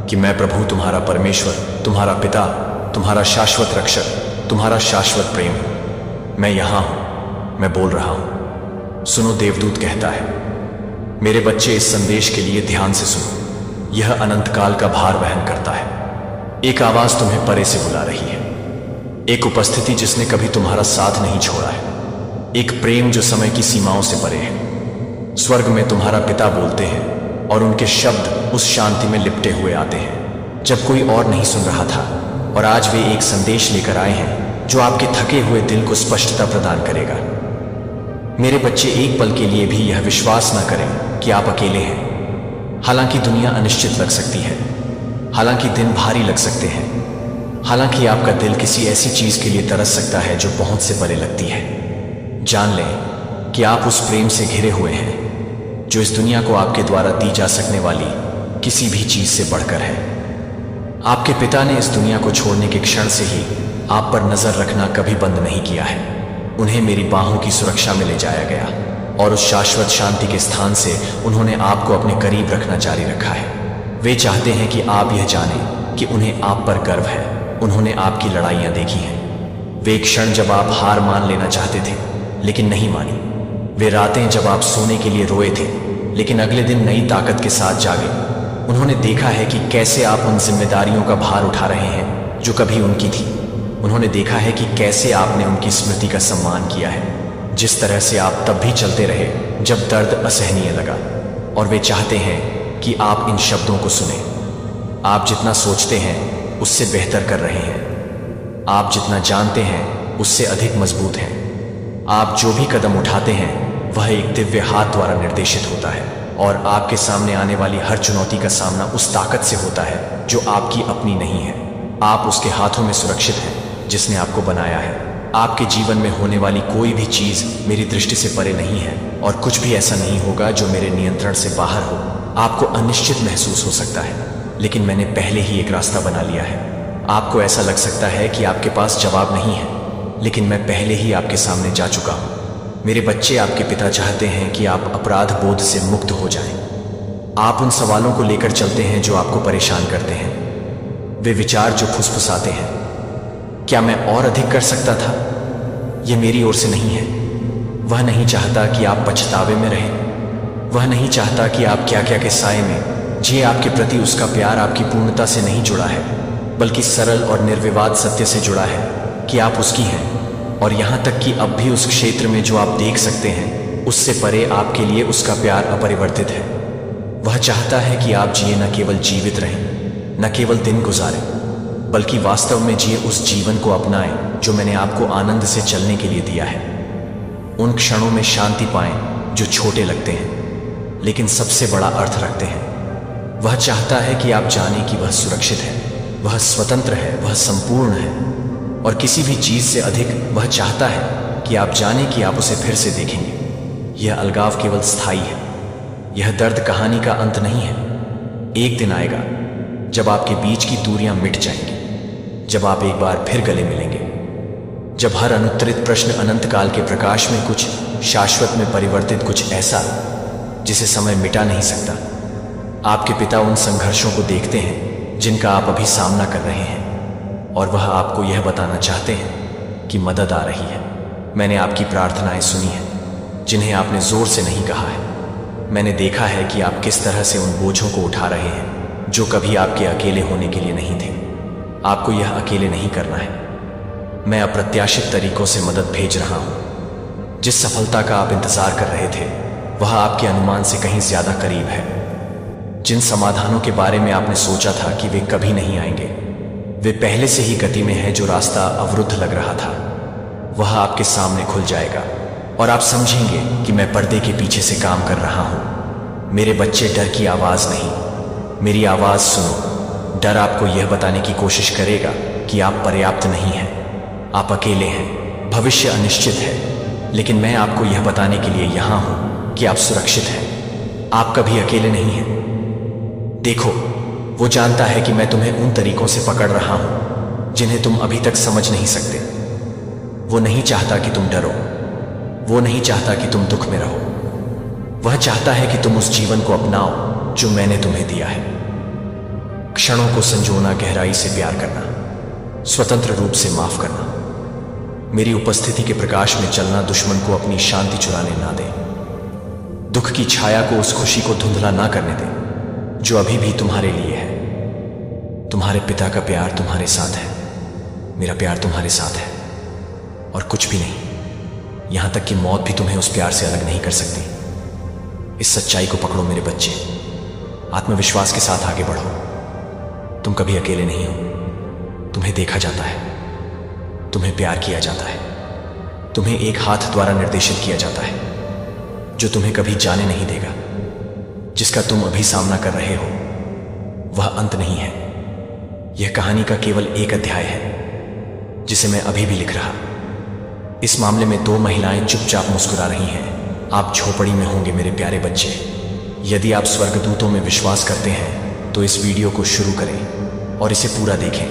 कि मैं प्रभु तुम्हारा परमेश्वर, तुम्हारा पिता, तुम्हारा शाश्वत रक्षक, तुम्हारा शाश्वत प्रेम हूं। मैं यहां हूं। मैं बोल रहा हूं। सुनो, देवदूत कहता है। मेरे बच्चे, इस संदेश के लिए ध्यान से सुनो। यह अनंत काल का भार वहन करता है। एक आवाज तुम्हें परे से बुला रही है। एक उपस्थिति जिसने कभी तुम्हारा साथ नहीं छोड़ा है। एक प्रेम जो समय की सीमाओं से परे है। स्वर्ग में तुम्हारा पिता बोलते हैं, और उनके शब्द उस शांति में लिपटे हुए आते हैं जब कोई और नहीं सुन रहा था। और आज वे एक संदेश लेकर आए हैं जो आपके थके हुए दिल को स्पष्टता प्रदान करेगा। मेरे बच्चे, एक पल के लिए भी यह विश्वास न करें कि आप अकेले हैं। हालांकि दुनिया अनिश्चित लग सकती है, हालांकि दिन भारी लग सकते हैं, हालांकि आपका दिल किसी ऐसी चीज के लिए तरस सकता है जो पहुंच से परे लगती है, जान लें कि आप उस प्रेम से घिरे हुए हैं जो इस दुनिया को आपके द्वारा दी जा सकने वाली किसी भी चीज से बढ़कर है। आपके पिता ने इस दुनिया को छोड़ने के क्षण से ही आप पर नजर रखना कभी बंद नहीं किया है। उन्हें मेरी बाहों की सुरक्षा में ले जाया गया। और उस शाश्वत शांति के स्थान से उन्होंने आपको अपने करीब रखना जारी रखा है। वे चाहते हैं कि आप यह जानें कि उन्हें आप पर गर्व है। उन्होंने आपकी लड़ाइयाँ देखी हैं। वे क्षण जब आप हार मान लेना चाहते थे लेकिन नहीं मानी। वे रातें जब आप सोने के लिए रोए थे लेकिन अगले दिन नई ताकत के साथ जागे। उन्होंने देखा है कि कैसे आप उन जिम्मेदारियों का भार उठा रहे हैं जो कभी उनकी थी। उन्होंने देखा है कि कैसे आपने उनकी स्मृति का सम्मान किया है, जिस तरह से आप तब भी चलते रहे जब दर्द असहनीय लगा। और वे चाहते हैं कि आप इन शब्दों को सुनें। आप जितना सोचते हैं उससे बेहतर कर रहे हैं। आप जितना जानते हैं उससे अधिक मजबूत हैं। आप जो भी कदम उठाते हैं वह एक दिव्य हाथ द्वारा निर्देशित होता है और आपके सामने आने वाली हर चुनौती का सामना उस ताकत से होता है जो आपकी अपनी नहीं है। आप उसके हाथों में सुरक्षित हैं जिसने आपको बनाया है। आपके जीवन में होने वाली कोई भी चीज मेरी दृष्टि से परे नहीं है और कुछ भी ऐसा नहीं होगा जो मेरे नियंत्रण से बाहर हो। आपको अनिश्चित महसूस हो सकता है लेकिन मैंने पहले ही एक रास्ता बना लिया है। आपको ऐसा लग सकता है कि आपके पास जवाब नहीं है लेकिन मैं पहले ही आपके सामने जा चुका हूं। मेरे बच्चे, आपके पिता चाहते हैं कि आप अपराध बोध से मुक्त हो जाएं। आप उन सवालों को लेकर चलते हैं जो आपको परेशान करते हैं, वे विचार जो फुसफुसाते हैं। क्या मैं और अधिक कर सकता था? यह मेरी ओर से नहीं है। वह नहीं चाहता कि आप पछतावे में रहें। वह नहीं चाहता कि आप क्या क्या के साए में जिए। आपके प्रति उसका प्यार आपकी पूर्णता से नहीं जुड़ा है बल्कि सरल और निर्विवाद सत्य से जुड़ा है कि आप उसकी हैं। और यहां तक कि अब भी उस क्षेत्र में जो आप देख सकते हैं उससे परे आपके लिए उसका प्यार अपरिवर्तित है। वह चाहता है कि आप जिए, न केवल जीवित रहें, न केवल दिन गुजारें, बल्कि वास्तव में जिए उस जीवन को अपनाएं जो मैंने आपको आनंद से चलने के लिए दिया है। उन क्षणों में शांति पाएं जो छोटे लगते हैं लेकिन सबसे बड़ा अर्थ रखते हैं। वह चाहता है कि आप जानें कि वह सुरक्षित है, वह स्वतंत्र है, वह संपूर्ण है और किसी भी चीज से अधिक वह चाहता है कि आप जानें कि आप उसे फिर से देखेंगे। यह अलगाव केवल स्थायी है। यह दर्द कहानी का अंत नहीं है। एक दिन आएगा जब आपके बीच की दूरियां मिट जाएंगी, जब आप एक बार फिर गले मिलेंगे, जब हर अनुत्तरित प्रश्न अनंत काल के प्रकाश में कुछ शाश्वत में परिवर्तित, कुछ ऐसा जिसे समय मिटा नहीं सकता। आपके पिता उन संघर्षों को देखते हैं जिनका आप अभी सामना कर रहे हैं और वह आपको यह बताना चाहते हैं कि मदद आ रही है। मैंने आपकी प्रार्थनाएं सुनी हैं जिन्हें आपने जोर से नहीं कहा है। मैंने देखा है कि आप किस तरह से उन बोझों को उठा रहे हैं जो कभी आपके अकेले होने के लिए नहीं थे। आपको यह अकेले नहीं करना है। मैं अप्रत्याशित तरीकों से मदद भेज रहा हूं। जिस सफलता का आप इंतजार कर रहे थे वह आपके अनुमान से कहीं ज्यादा करीब है। जिन समाधानों के बारे में आपने सोचा था कि वे कभी नहीं आएंगे, वे पहले से ही गति में है। जो रास्ता अवरुद्ध लग रहा था वह आपके सामने खुल जाएगा और आप समझेंगे कि मैं पर्दे के पीछे से काम कर रहा हूं। मेरे बच्चे, डर की आवाज नहीं, मेरी आवाज सुनो। डर आपको यह बताने की कोशिश करेगा कि आप पर्याप्त नहीं हैं, आप अकेले हैं, भविष्य अनिश्चित है। लेकिन मैं आपको यह बताने के लिए यहां हूं कि आप सुरक्षित हैं। आप कभी अकेले नहीं हैं। देखो, वो जानता है कि मैं तुम्हें उन तरीकों से पकड़ रहा हूं जिन्हें तुम अभी तक समझ नहीं सकते। वो नहीं चाहता कि तुम डरो, वो नहीं चाहता कि तुम दुख में रहो। वह चाहता है कि तुम उस जीवन को अपनाओ जो मैंने तुम्हें दिया है। क्षणों को संजोना, गहराई से प्यार करना, स्वतंत्र रूप से माफ करना, मेरी उपस्थिति के प्रकाश में चलना। दुश्मन को अपनी शांति चुराने ना दे। दुख की छाया को, उस खुशी को धुंधला ना करने दे जो अभी भी तुम्हारे लिए है। तुम्हारे पिता का प्यार तुम्हारे साथ है, मेरा प्यार तुम्हारे साथ है और कुछ भी नहीं। यहां तक कि मौत भी तुम्हें उस प्यार से अलग नहीं कर सकती। इस सच्चाई को पकड़ो मेरे बच्चे। आत्मविश्वास के साथ आगे बढ़ो। तुम कभी अकेले नहीं हो। तुम्हें देखा जाता है, तुम्हें प्यार किया जाता है, तुम्हें एक हाथ द्वारा निर्देशित किया जाता है जो तुम्हें कभी जाने नहीं देगा। जिसका तुम अभी सामना कर रहे हो वह अंत नहीं है। यह कहानी का केवल एक अध्याय है जिसे मैं अभी भी लिख रहा। इस मामले में दो महिलाएं चुपचाप मुस्कुरा रही हैं। आप झोपड़ी में होंगे मेरे प्यारे बच्चे। यदि आप स्वर्गदूतों में विश्वास करते हैं तो इस वीडियो को शुरू करें और इसे पूरा देखें।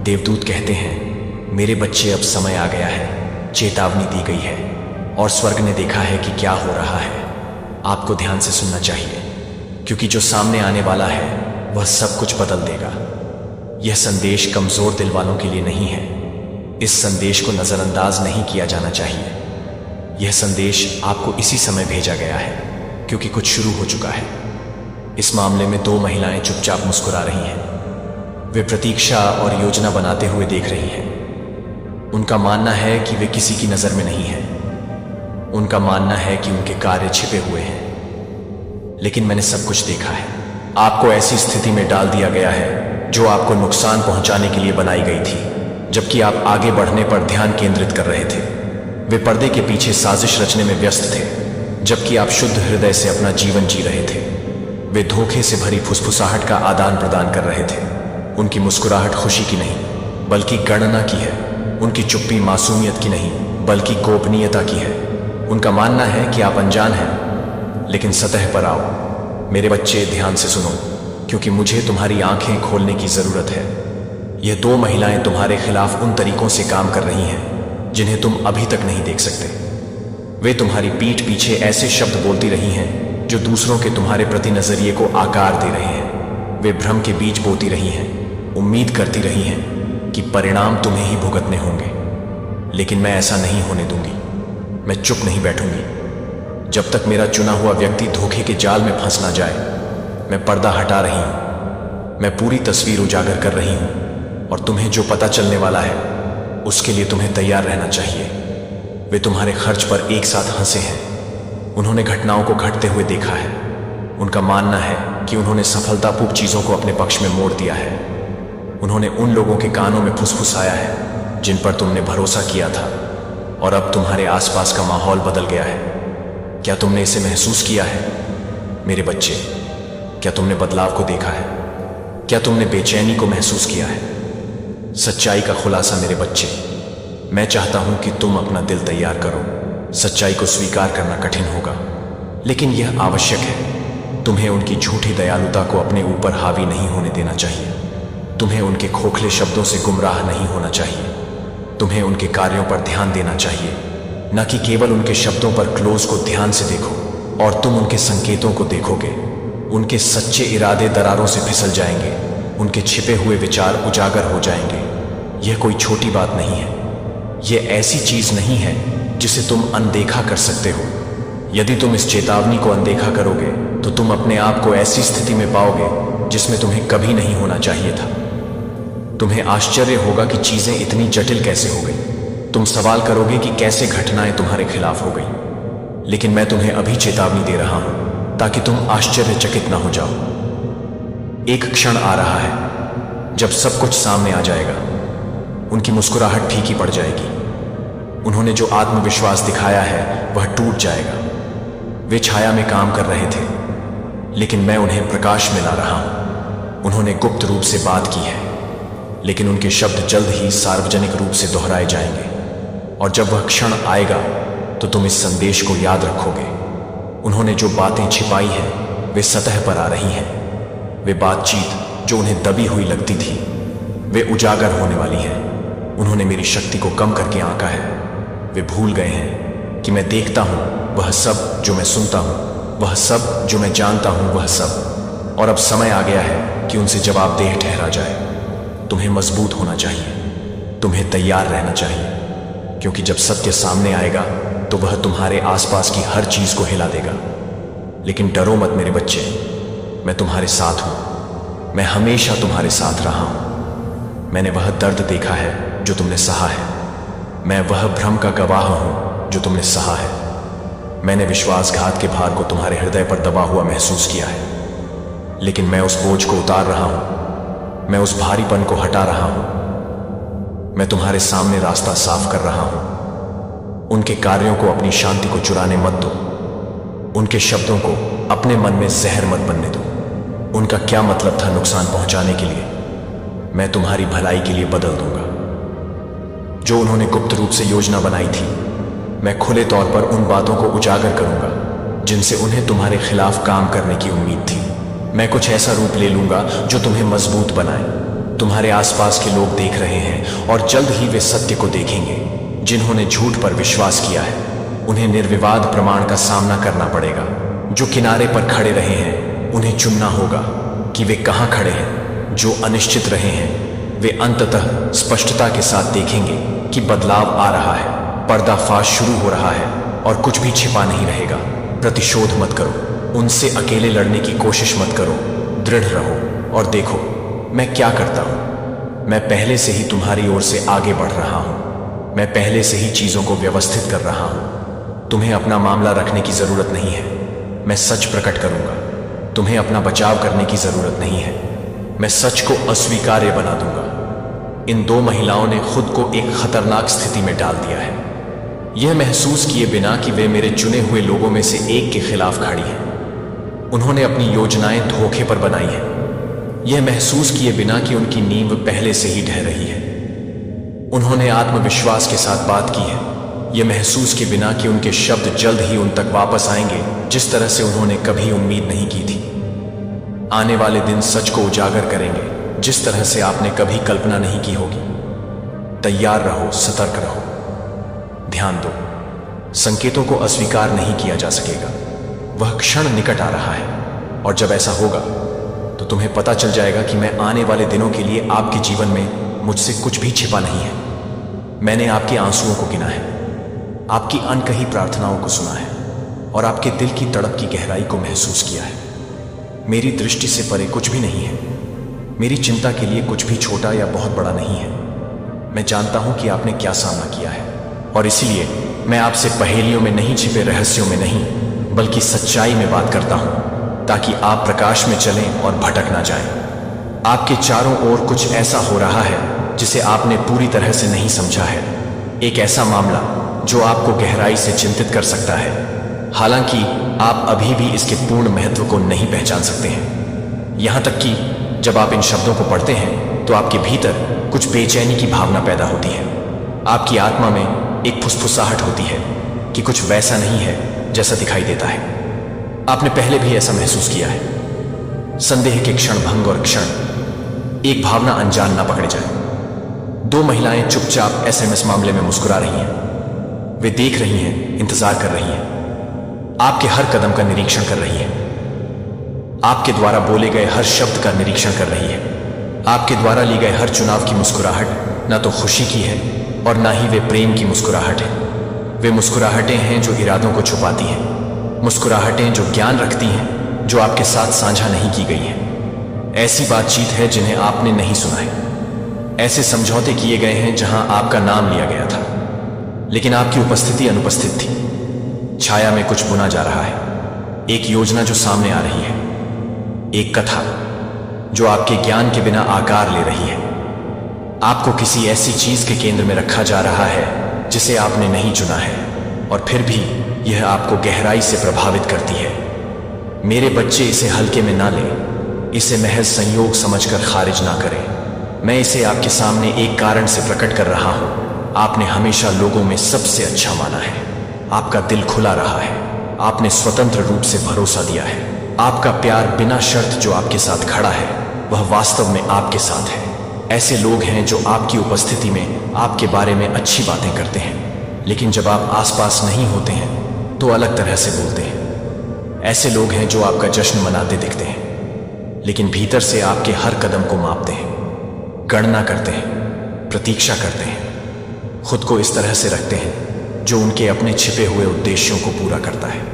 देवदूत कहते हैं, मेरे बच्चे, अब समय आ गया है। चेतावनी दी गई है। और स्वर्ग ने देखा है कि क्या हो रहा है। आपको ध्यान से सुनना चाहिए, क्योंकि जो सामने आने वाला है वह सब कुछ बदल देगा। यह संदेश कमजोर दिल वालों के लिए नहीं है। इस संदेश को नजरअंदाज नहीं किया जाना चाहिए। यह संदेश आपको इसी समय भेजा गया है, क्योंकि कुछ शुरू हो चुका है। इस मामले में 2 महिलाएं चुपचाप मुस्कुरा रही हैं। वे प्रतीक्षा और योजना बनाते हुए देख रही हैं। उनका मानना है कि वे किसी की नजर में नहीं हैं। उनका मानना है कि उनके कार्य छिपे हुए हैं। लेकिन मैंने सब कुछ देखा है। आपको ऐसी स्थिति में डाल दिया गया है जो आपको नुकसान पहुंचाने के लिए बनाई गई थी, जबकि आप आगे बढ़ने पर ध्यान केंद्रित कर रहे थे। वे पर्दे के पीछे साजिश रचने में व्यस्त थे, जबकि आप शुद्ध हृदय से अपना जीवन जी रहे थे। वे धोखे से भरी फुसफुसाहट का आदान प्रदान कर रहे थे। उनकी मुस्कुराहट खुशी की नहीं, बल्कि गणना की है। उनकी चुप्पी मासूमियत की नहीं, बल्कि गोपनीयता की है। उनका मानना है कि आप अनजान हैं, लेकिन सतह पर आओ। मेरे बच्चे, ध्यान से सुनो, क्योंकि मुझे तुम्हारी आंखें खोलने की जरूरत है। यह 2 महिलाएं तुम्हारे खिलाफ उन तरीकों से काम कर रही हैं जिन्हें तुम अभी तक नहीं देख सकते। वे तुम्हारी पीठ पीछे ऐसे शब्द बोलती रही हैं जो दूसरों के तुम्हारे प्रति नजरिए को आकार दे रहे हैं। वे भ्रम के बीज बोती रही हैं, उम्मीद करती रही हैं कि परिणाम तुम्हें ही भुगतने होंगे। लेकिन मैं ऐसा नहीं होने दूंगी। मैं चुप नहीं बैठूंगी जब तक मेरा चुना हुआ व्यक्ति धोखे के जाल में फंस ना जाए। मैं पर्दा हटा रही हूं। मैं पूरी तस्वीर उजागर कर रही हूं, और तुम्हें जो पता चलने वाला है उसके लिए तुम्हें तैयार रहना चाहिए। वे तुम्हारे खर्च पर एक साथ हंसे हैं। उन्होंने घटनाओं को घटते हुए देखा है। उनका मानना है कि उन्होंने सफलतापूर्वक चीजों को अपने पक्ष में मोड़ दिया है। उन्होंने उन लोगों के कानों में फुसफुसाया है जिन पर तुमने भरोसा किया था, और अब तुम्हारे आसपास का माहौल बदल गया है। क्या तुमने इसे महसूस किया है? मेरे बच्चे, क्या तुमने बदलाव को देखा है? क्या तुमने बेचैनी को महसूस किया है? सच्चाई का खुलासा मेरे बच्चे, मैं चाहता हूं कि तुम अपना दिल तैयार करो। सच्चाई को स्वीकार करना कठिन होगा, लेकिन यह आवश्यक है। तुम्हें उनकी झूठी दयालुता को अपने ऊपर हावी नहीं होने देना चाहिए। तुम्हें उनके खोखले शब्दों से गुमराह नहीं होना चाहिए। तुम्हें उनके कार्यों पर ध्यान देना चाहिए, न कि केवल उनके शब्दों पर। क्लोज को ध्यान से देखो, और तुम उनके संकेतों को देखोगे। उनके सच्चे इरादे दरारों से फिसल जाएंगे। उनके छिपे हुए विचार उजागर हो जाएंगे। यह कोई छोटी बात नहीं है। यह ऐसी चीज नहीं है जिसे तुम अनदेखा कर सकते हो। यदि तुम इस चेतावनी को अनदेखा करोगे तो तुम अपने आप को ऐसी स्थिति में पाओगे जिसमें तुम्हें कभी नहीं होना चाहिए था। तुम्हें आश्चर्य होगा कि चीजें इतनी जटिल कैसे हो गई। तुम सवाल करोगे कि कैसे घटनाएं तुम्हारे खिलाफ हो गई। लेकिन मैं तुम्हें अभी चेतावनी दे रहा हूं ताकि तुम आश्चर्यचकित ना हो जाओ। एक क्षण आ रहा है जब सब कुछ सामने आ जाएगा। उनकी मुस्कुराहट फीकी पड़ जाएगी। उन्होंने जो आत्मविश्वास दिखाया है वह टूट जाएगा। वे छाया में काम कर रहे थे, लेकिन मैं उन्हें प्रकाश में ला रहा हूं। उन्होंने गुप्त रूप से बात की है, लेकिन उनके शब्द जल्द ही सार्वजनिक रूप से दोहराए जाएंगे। और जब वह क्षण आएगा तो तुम इस संदेश को याद रखोगे। उन्होंने जो बातें छिपाई हैं वे सतह पर आ रही हैं। वे बातचीत जो उन्हें दबी हुई लगती थी, वे उजागर होने वाली हैं। उन्होंने मेरी शक्ति को कम करके आंका है। वे भूल गए हैं कि मैं देखता हूं वह सब जो मैं सुनता हूं, वह सब जो मैं जानता हूं, वह सब। और अब समय आ गया है कि उनसे जवाबदेह ठहरा जाए। तुम्हें मजबूत होना चाहिए। तुम्हें तैयार रहना चाहिए, क्योंकि जब सत्य सामने आएगा तो वह तुम्हारे आसपास की हर चीज को हिला देगा। लेकिन डरो मत मेरे बच्चे, मैं तुम्हारे साथ हूं। मैं हमेशा तुम्हारे साथ रहा हूं। मैंने वह दर्द देखा है जो तुमने सहा है। मैं वह भ्रम का गवाह हूं जो तुमने सहा है। मैंने विश्वासघात के भार को तुम्हारे हृदय पर दबा हुआ महसूस किया है, लेकिन मैं उस बोझ को उतार रहा हूं। मैं उस भारीपन को हटा रहा हूं। मैं तुम्हारे सामने रास्ता साफ कर रहा हूं। उनके कार्यों को अपनी शांति को चुराने मत दो। उनके शब्दों को अपने मन में जहर मत बनने दो। उनका क्या मतलब था नुकसान पहुंचाने के लिए, मैं तुम्हारी भलाई के लिए बदल दूंगा। जो उन्होंने गुप्त रूप से योजना बनाई थी, मैं खुले तौर पर उन बातों को उजागर करूंगा जिनसे उन्हें तुम्हारे खिलाफ काम करने की उम्मीद थी। मैं कुछ ऐसा रूप ले लूंगा जो तुम्हें मजबूत बनाए। तुम्हारे आसपास के लोग देख रहे हैं, और जल्द ही वे सत्य को देखेंगे। जिन्होंने झूठ पर विश्वास किया है उन्हें निर्विवाद प्रमाण का सामना करना पड़ेगा। जो किनारे पर खड़े रहे हैं उन्हें चुनना होगा कि वे कहां खड़े हैं। जो अनिश्चित रहे हैं वे अंततः स्पष्टता के साथ देखेंगे कि बदलाव आ रहा है, पर्दाफाश शुरू हो रहा है और कुछ भी छिपा नहीं रहेगा। प्रतिशोध मत करो, उनसे अकेले लड़ने की कोशिश मत करो। दृढ़ रहो और देखो मैं क्या करता हूं। मैं पहले से ही तुम्हारी ओर से आगे बढ़ रहा हूं। मैं पहले से ही चीजों को व्यवस्थित कर रहा हूं। तुम्हें अपना मामला रखने की जरूरत नहीं है। मैं सच प्रकट करूंगा। तुम्हें अपना बचाव करने की जरूरत नहीं है। मैं सच को अस्वीकार्य बना दूंगा। इन दो महिलाओं ने खुद को एक खतरनाक स्थिति में डाल दिया है, यह महसूस किए बिना कि वे मेरे चुने हुए लोगों में से एक के खिलाफ खड़ी हैं। उन्होंने अपनी योजनाएं धोखे पर बनाई हैं, यह महसूस किए बिना कि उनकी नींव पहले से ही ढह रही है। उन्होंने आत्मविश्वास के साथ बात की है, यह महसूस किए बिना कि उनके शब्द जल्द ही उन तक वापस आएंगे जिस तरह से उन्होंने कभी उम्मीद नहीं की थी। आने वाले दिन सच को उजागर करेंगे जिस तरह से आपने कभी कल्पना नहीं की होगी। तैयार रहो, सतर्क रहो। ध्यान दो, संकेतों को अस्वीकार नहीं किया जा सकेगा। वह क्षण निकट आ रहा है और जब ऐसा होगा तो तुम्हें पता चल जाएगा कि मैं आने वाले दिनों के लिए आपके जीवन में मुझसे कुछ भी छिपा नहीं है। मैंने आपके आंसुओं को गिना है, आपकी अनकही प्रार्थनाओं को सुना है और आपके दिल की तड़प की गहराई को महसूस किया है। मेरी दृष्टि से परे कुछ भी नहीं है। मेरी चिंता के लिए कुछ भी छोटा या बहुत बड़ा नहीं है। मैं जानता हूं कि आपने क्या सामना किया है और इसलिए मैं आपसे पहेलियों में नहीं, छिपे रहस्यों में नहीं, बल्कि सच्चाई में बात करता हूं ताकि आप प्रकाश में चलें और भटक ना जाएं। आपके चारों ओर कुछ ऐसा हो रहा है जिसे आपने पूरी तरह से नहीं समझा है। एक ऐसा मामला जो आपको गहराई से चिंतित कर सकता है, हालांकि आप अभी भी इसके पूर्ण महत्व को नहीं पहचान सकते हैं। यहां तक कि जब आप इन शब्दों को पढ़ते हैं तो आपके भीतर कुछ बेचैनी की भावना पैदा होती है। आपकी आत्मा में एक फुसफुसाहट होती है कि कुछ वैसा नहीं है जैसा दिखाई देता है। आपने पहले भी ऐसा महसूस किया है। संदेह के क्षण भंग और क्षण एक भावना अनजान ना पकड़े जाए। दो महिलाएं चुपचाप एसएमएस मामले में मुस्कुरा रही हैं। वे देख रही हैं, इंतजार कर रही हैं, आपके हर कदम का निरीक्षण कर रही है। आपके द्वारा बोले गए हर शब्द का निरीक्षण कर रही है। आपके द्वारा ली गए हर चुनाव की मुस्कुराहट ना तो खुशी की है और ना ही वे प्रेम की मुस्कुराहट है। वे मुस्कुराहटें हैं जो इरादों को छुपाती हैं, मुस्कुराहटें जो ज्ञान रखती हैं, जो आपके साथ साझा नहीं की गई हैं। ऐसी बातचीत है जिन्हें आपने नहीं सुना है। ऐसे समझौते किए गए हैं जहां आपका नाम लिया गया था लेकिन आपकी उपस्थिति अनुपस्थित थी। छाया में कुछ बुना जा रहा है, एक योजना जो सामने आ रही है, एक कथा जो आपके ज्ञान के बिना आकार ले रही है। आपको किसी ऐसी चीज के केंद्र में रखा जा रहा है जिसे आपने नहीं चुना है और फिर भी यह आपको गहराई से प्रभावित करती है। मेरे बच्चे, इसे हल्के में ना लें, इसे महज संयोग समझकर खारिज ना करें। मैं इसे आपके सामने एक कारण से प्रकट कर रहा हूं। आपने हमेशा लोगों में सबसे अच्छा माना है। आपका दिल खुला रहा है। आपने स्वतंत्र रूप से भरोसा दिया है। आपका प्यार बिना शर्त जो आपके साथ खड़ा है वह वास्तव में आपके साथ है। ऐसे लोग हैं जो आपकी उपस्थिति में आपके बारे में अच्छी बातें करते हैं लेकिन जब आप आसपास नहीं होते हैं तो अलग तरह से बोलते हैं। ऐसे लोग हैं जो आपका जश्न मनाते दिखते हैं लेकिन भीतर से आपके हर कदम को मापते हैं, गणना करते हैं, प्रतीक्षा करते हैं, खुद को इस तरह से रखते हैं जो उनके अपने छिपे हुए उद्देश्यों को पूरा करता है।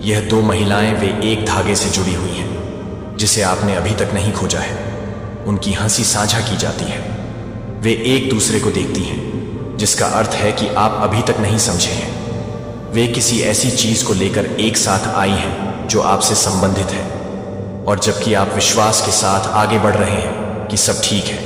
यह दो महिलाएं वे एक धागे से जुड़ी हुई हैं जिसे आपने अभी तक नहीं खोजा है। उनकी हंसी साझा की जाती है। वे एक दूसरे को देखती हैं जिसका अर्थ है कि आप अभी तक नहीं समझे हैं। वे किसी ऐसी चीज को लेकर एक साथ आई हैं जो आपसे संबंधित है और जबकि आप विश्वास के साथ आगे बढ़ रहे हैं कि सब ठीक है,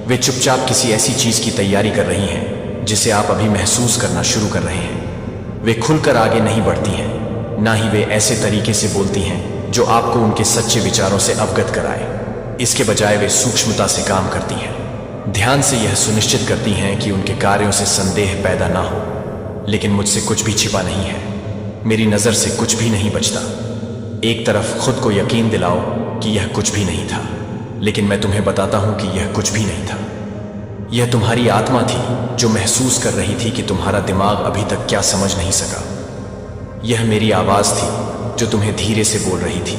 वे चुपचाप किसी ऐसी चीज की तैयारी कर रही हैं जिसे आप अभी महसूस करना शुरू कर रहे हैं। वे खुलकर आगे नहीं बढ़ती हैं, ना ही वे ऐसे तरीके से बोलती हैं जो आपको उनके सच्चे विचारों से अवगत कराए। इसके बजाय वे सूक्ष्मता से काम करती हैं, ध्यान से यह सुनिश्चित करती हैं कि उनके कार्यों से संदेह पैदा ना हो। लेकिन मुझसे कुछ भी छिपा नहीं है, मेरी नजर से कुछ भी नहीं बचता। एक तरफ खुद को यकीन दिलाओ कि यह कुछ भी नहीं था, लेकिन मैं तुम्हें बताता हूं कि यह कुछ भी नहीं था। यह तुम्हारी आत्मा थी जो महसूस कर रही थी कि तुम्हारा दिमाग अभी तक क्या समझ नहीं सका। यह मेरी आवाज़ थी जो तुम्हें धीरे से बोल रही थी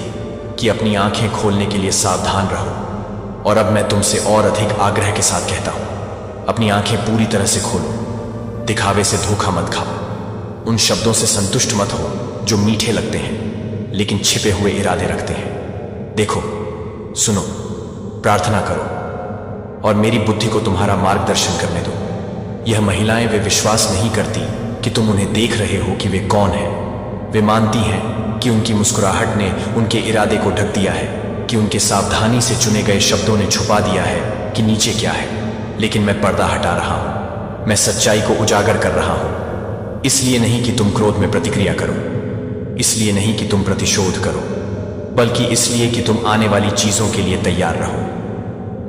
कि अपनी आंखें खोलने के लिए सावधान रहो। और अब मैं तुमसे और अधिक आग्रह के साथ कहता हूं, अपनी आंखें पूरी तरह से खोलो। दिखावे से धोखा मत खाओ, उन शब्दों से संतुष्ट मत हो जो मीठे लगते हैं लेकिन छिपे हुए इरादे रखते हैं। देखो, सुनो, प्रार्थना करो और मेरी बुद्धि को तुम्हारा मार्गदर्शन करने दो। यह महिलाएं वे विश्वास नहीं करती कि तुम उन्हें देख रहे हो कि वे कौन हैं। वे मानती हैं कि उनकी मुस्कुराहट ने उनके इरादे को ढक दिया है, कि उनके सावधानी से चुने गए शब्दों ने छुपा दिया है कि नीचे क्या है। लेकिन मैं पर्दा हटा रहा हूं, मैं सच्चाई को उजागर कर रहा हूं। इसलिए नहीं कि तुम क्रोध में प्रतिक्रिया करो, इसलिए नहीं कि तुम प्रतिशोध करो, बल्कि इसलिए कि तुम आने वाली चीजों के लिए तैयार रहो।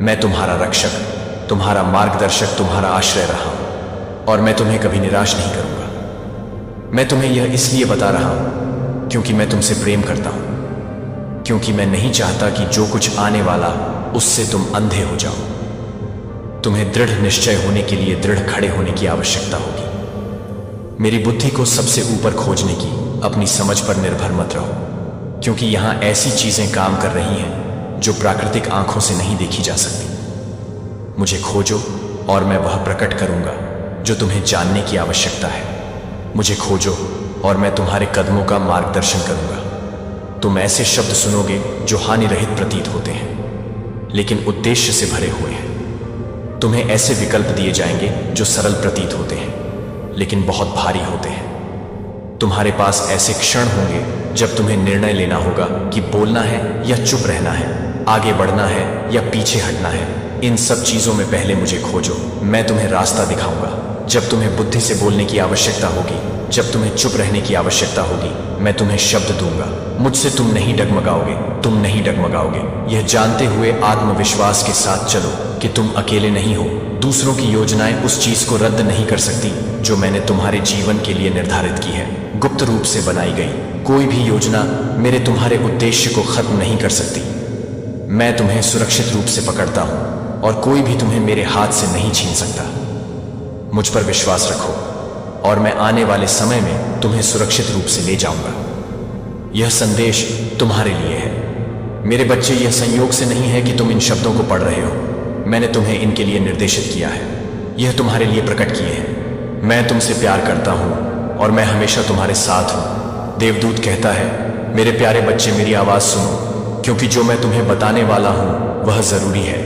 मैं तुम्हारा रक्षक, तुम्हारा मार्गदर्शक, तुम्हारा आश्रय रहा हूं और मैं तुम्हें कभी निराश नहीं करूंगा। मैं तुम्हें यह इसलिए बता रहा हूं क्योंकि मैं तुमसे प्रेम करता हूं, क्योंकि मैं नहीं चाहता कि जो कुछ आने वाला उससे तुम अंधे हो जाओ। तुम्हें दृढ़ निश्चय होने के लिए दृढ़ खड़े होने की आवश्यकता होगी। मेरी बुद्धि को सबसे ऊपर खोजने की अपनी समझ पर निर्भर मत रहो, क्योंकि यहां ऐसी चीजें काम कर रही हैं जो प्राकृतिक आंखों से नहीं देखी जा सकती। मुझे खोजो और मैं वह प्रकट करूंगा जो तुम्हें जानने की आवश्यकता है। मुझे खोजो और मैं तुम्हारे कदमों का मार्गदर्शन करूंगा। तुम ऐसे शब्द सुनोगे जो हानि रहित प्रतीत होते हैं लेकिन उद्देश्य से भरे हुए हैं। तुम्हें ऐसे विकल्प दिए जाएंगे जो सरल प्रतीत होते हैं लेकिन बहुत भारी होते हैं। तुम्हारे पास ऐसे क्षण होंगे जब तुम्हें निर्णय लेना होगा कि बोलना है या चुप रहना है, आगे बढ़ना है या पीछे हटना है। इन सब चीजों में पहले मुझे खोजो, मैं तुम्हें रास्ता दिखाऊंगा। जब तुम्हें बुद्धि से बोलने की आवश्यकता होगी, जब तुम्हें चुप रहने की आवश्यकता होगी, मैं तुम्हें शब्द दूंगा। मुझसे तुम नहीं डगमगाओगे, तुम नहीं डगमगाओगे। यह जानते हुए आत्मविश्वास के साथ चलो कि तुम अकेले नहीं हो। दूसरों की योजनाएं उस चीज को रद्द नहीं कर सकती जो मैंने तुम्हारे जीवन के लिए निर्धारित की है। गुप्त रूप से बनाई गई कोई भी योजना मेरे तुम्हारे उद्देश्य को खत्म नहीं कर सकती। मैं तुम्हें सुरक्षित रूप से पकड़ता हूं और कोई भी तुम्हें मेरे हाथ से नहीं छीन सकता। मुझ पर विश्वास रखो और मैं आने वाले समय में तुम्हें सुरक्षित रूप से ले जाऊंगा। यह संदेश तुम्हारे लिए है मेरे बच्चे। यह संयोग से नहीं है कि तुम इन शब्दों को पढ़ रहे हो, मैंने तुम्हें इनके लिए निर्देशित किया है। यह तुम्हारे लिए प्रकट किए हैं। मैं तुमसे प्यार करता हूं और मैं हमेशा तुम्हारे साथ हूं। देवदूत कहता है, मेरे प्यारे बच्चे मेरी आवाज सुनो, क्योंकि जो मैं तुम्हें बताने वाला हूं वह जरूरी है।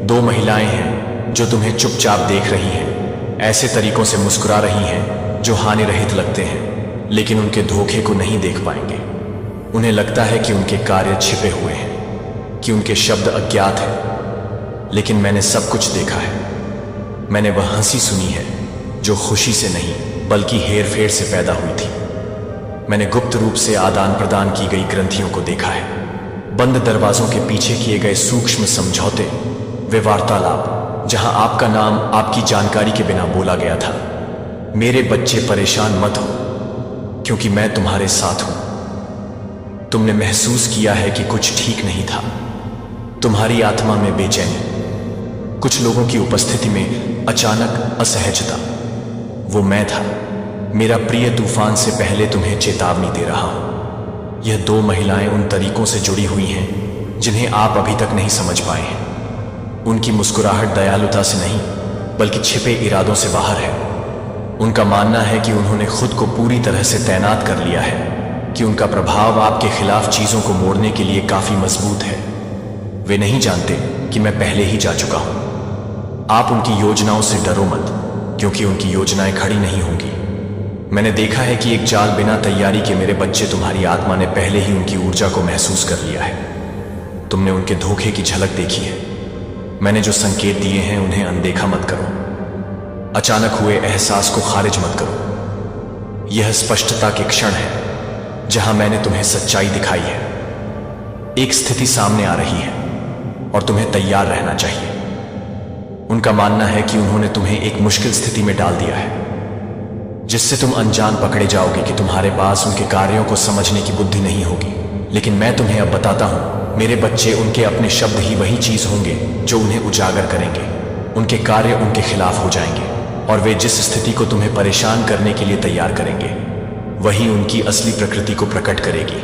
दो महिलाएं हैं जो तुम्हें चुपचाप देख रही हैं, ऐसे तरीकों से मुस्कुरा रही हैं जो हानि रहित लगते हैं, लेकिन उनके धोखे को नहीं देख पाएंगे। उन्हें लगता है कि उनके कार्य छिपे हुए हैं, कि उनके शब्द अज्ञात हैं, लेकिन मैंने सब कुछ देखा है। मैंने वह हंसी सुनी है जो खुशी से नहीं बल्कि हेर फेर से पैदा हुई थी। मैंने गुप्त रूप से आदान प्रदान की गई ग्रंथियों को देखा है, बंद दरवाजों के पीछे किए गए सूक्ष्म समझौते, वे वार्तालाप जहां आपका नाम आपकी जानकारी के बिना बोला गया था। मेरे बच्चे परेशान मत हो, क्योंकि मैं तुम्हारे साथ हूं। तुमने महसूस किया है कि कुछ ठीक नहीं था, तुम्हारी आत्मा में बेचैनी, कुछ लोगों की उपस्थिति में अचानक असहजता। वो मैं था, मेरा प्रिय तूफान से पहले तुम्हें चेतावनी दे रहा हूं। यह दो महिलाएं उन तरीकों से जुड़ी हुई हैं जिन्हें आप अभी तक नहीं समझ पाए हैं। उनकी मुस्कुराहट दयालुता से नहीं बल्कि छिपे इरादों से बाहर है। उनका मानना है कि उन्होंने खुद को पूरी तरह से तैनात कर लिया है, कि उनका प्रभाव आपके खिलाफ चीजों को मोड़ने के लिए काफी मजबूत है। वे नहीं जानते कि मैं पहले ही जा चुका हूं। आप उनकी योजनाओं से डरो मत, क्योंकि उनकी योजनाएं खड़ी नहीं होंगी। मैंने देखा है कि एक जाल बिना तैयारी के मेरे बच्चे, तुम्हारी आत्मा ने पहले ही उनकी ऊर्जा को महसूस कर लिया है। तुमने उनके धोखे की झलक देखी है। मैंने जो संकेत दिए हैं उन्हें अनदेखा मत करो, अचानक हुए एहसास को खारिज मत करो। यह स्पष्टता के क्षण है जहां मैंने तुम्हें सच्चाई दिखाई है। एक स्थिति सामने आ रही है और तुम्हें तैयार रहना चाहिए। उनका मानना है कि उन्होंने तुम्हें एक मुश्किल स्थिति में डाल दिया है, जिससे तुम अनजान पकड़े जाओगे कि तुम्हारे पास उनके कार्यों को समझने की बुद्धि नहीं होगी। लेकिन मैं तुम्हें अब बताता हूं, मेरे बच्चे, उनके अपने शब्द ही वही चीज होंगे जो उन्हें उजागर करेंगे। उनके कार्य उनके खिलाफ हो जाएंगे और वे जिस स्थिति को तुम्हें परेशान करने के लिए तैयार करेंगे वही उनकी असली प्रकृति को प्रकट करेगी।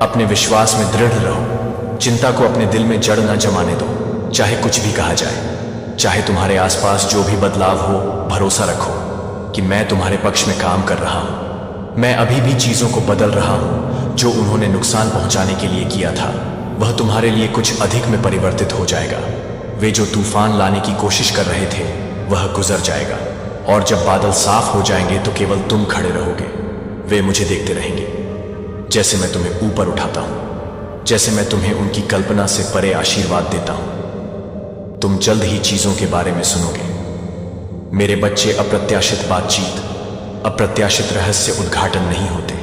अपने विश्वास में दृढ़ रहो, चिंता को अपने दिल में जड़ न जमाने दो। चाहे कुछ भी कहा जाए, चाहे तुम्हारे आसपास जो भी बदलाव हो, भरोसा रखो कि मैं तुम्हारे पक्ष में काम कर रहा हूं। मैं अभी भी चीजों को बदल रहा हूं। जो उन्होंने नुकसान पहुंचाने के लिए किया था वह तुम्हारे लिए कुछ अधिक में परिवर्तित हो जाएगा। वे जो तूफान लाने की कोशिश कर रहे थे वह गुजर जाएगा और जब बादल साफ हो जाएंगे तो केवल तुम खड़े रहोगे। वे मुझे देखते रहेंगे जैसे मैं तुम्हें ऊपर उठाता हूं, जैसे मैं तुम्हें उनकी कल्पना से परे आशीर्वाद देता हूं। तुम जल्द ही चीजों के बारे में सुनोगे। मेरे बच्चे, अप्रत्याशित बातचीत, अप्रत्याशित रहस्य उद्घाटन नहीं होते।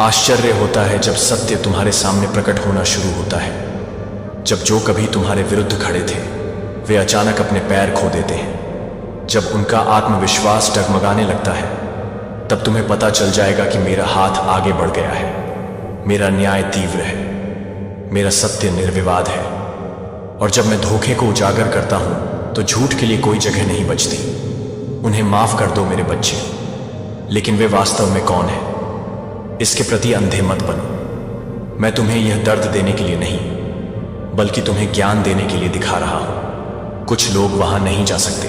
आश्चर्य होता है जब सत्य तुम्हारे सामने प्रकट होना शुरू होता है। जब जो कभी तुम्हारे विरुद्ध खड़े थे वे अचानक अपने पैर खो देते हैं। जब उनका आत्मविश्वास डगमगाने लगता है तब तुम्हें पता चल जाएगा कि मेरा हाथ आगे बढ़ गया है। मेरा न्याय तीव्र है, मेरा सत्य निर्विवाद है। और जब मैं धोखे को उजागर करता हूं तो झूठ के लिए कोई जगह नहीं बचती। उन्हें माफ कर दो मेरे बच्चे, लेकिन वे वास्तव में कौन है इसके प्रति अंधे मत बनो। मैं तुम्हें यह दर्द देने के लिए नहीं बल्कि तुम्हें ज्ञान देने के लिए दिखा रहा हूं। कुछ लोग वहां नहीं जा सकते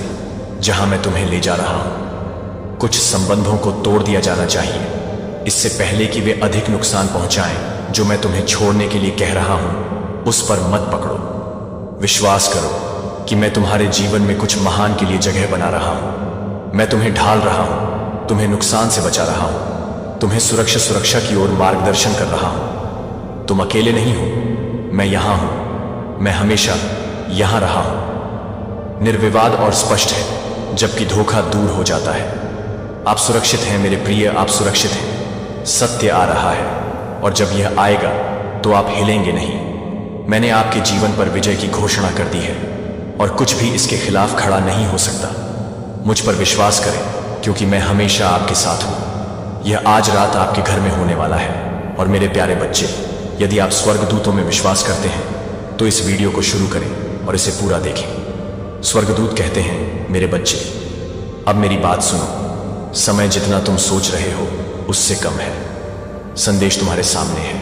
जहां मैं तुम्हें ले जा रहा हूं। कुछ संबंधों को तोड़ दिया जाना चाहिए इससे पहले कि वे अधिक नुकसान पहुंचाएं। जो मैं तुम्हें छोड़ने के लिए कह रहा हूं उस पर मत पकड़ो। विश्वास करो कि मैं तुम्हारे जीवन में कुछ महान के लिए जगह बना रहा हूं। मैं तुम्हें ढाल रहा हूं, तुम्हें नुकसान से बचा रहा हूं, तुम्हें सुरक्षा की ओर मार्गदर्शन कर रहा हूं। तुम अकेले नहीं हो, मैं यहां हूं। मैं हमेशा यहां रहा हूं। निर्विवाद और स्पष्ट है जबकि धोखा दूर हो जाता है। आप सुरक्षित हैं मेरे प्रिय, आप सुरक्षित हैं। सत्य आ रहा है और जब यह आएगा तो आप हिलेंगे नहीं। मैंने आपके जीवन पर विजय की घोषणा कर दी है और कुछ भी इसके खिलाफ खड़ा नहीं हो सकता। मुझ पर विश्वास करें क्योंकि मैं हमेशा आपके साथ हूं। यह आज रात आपके घर में होने वाला है। और मेरे प्यारे बच्चे, यदि आप स्वर्गदूतों में विश्वास करते हैं तो इस वीडियो को शुरू करें और इसे पूरा देखें। स्वर्गदूत कहते हैं, मेरे बच्चे अब मेरी बात सुनो। समय जितना तुम सोच रहे हो उससे कम है। संदेश तुम्हारे सामने है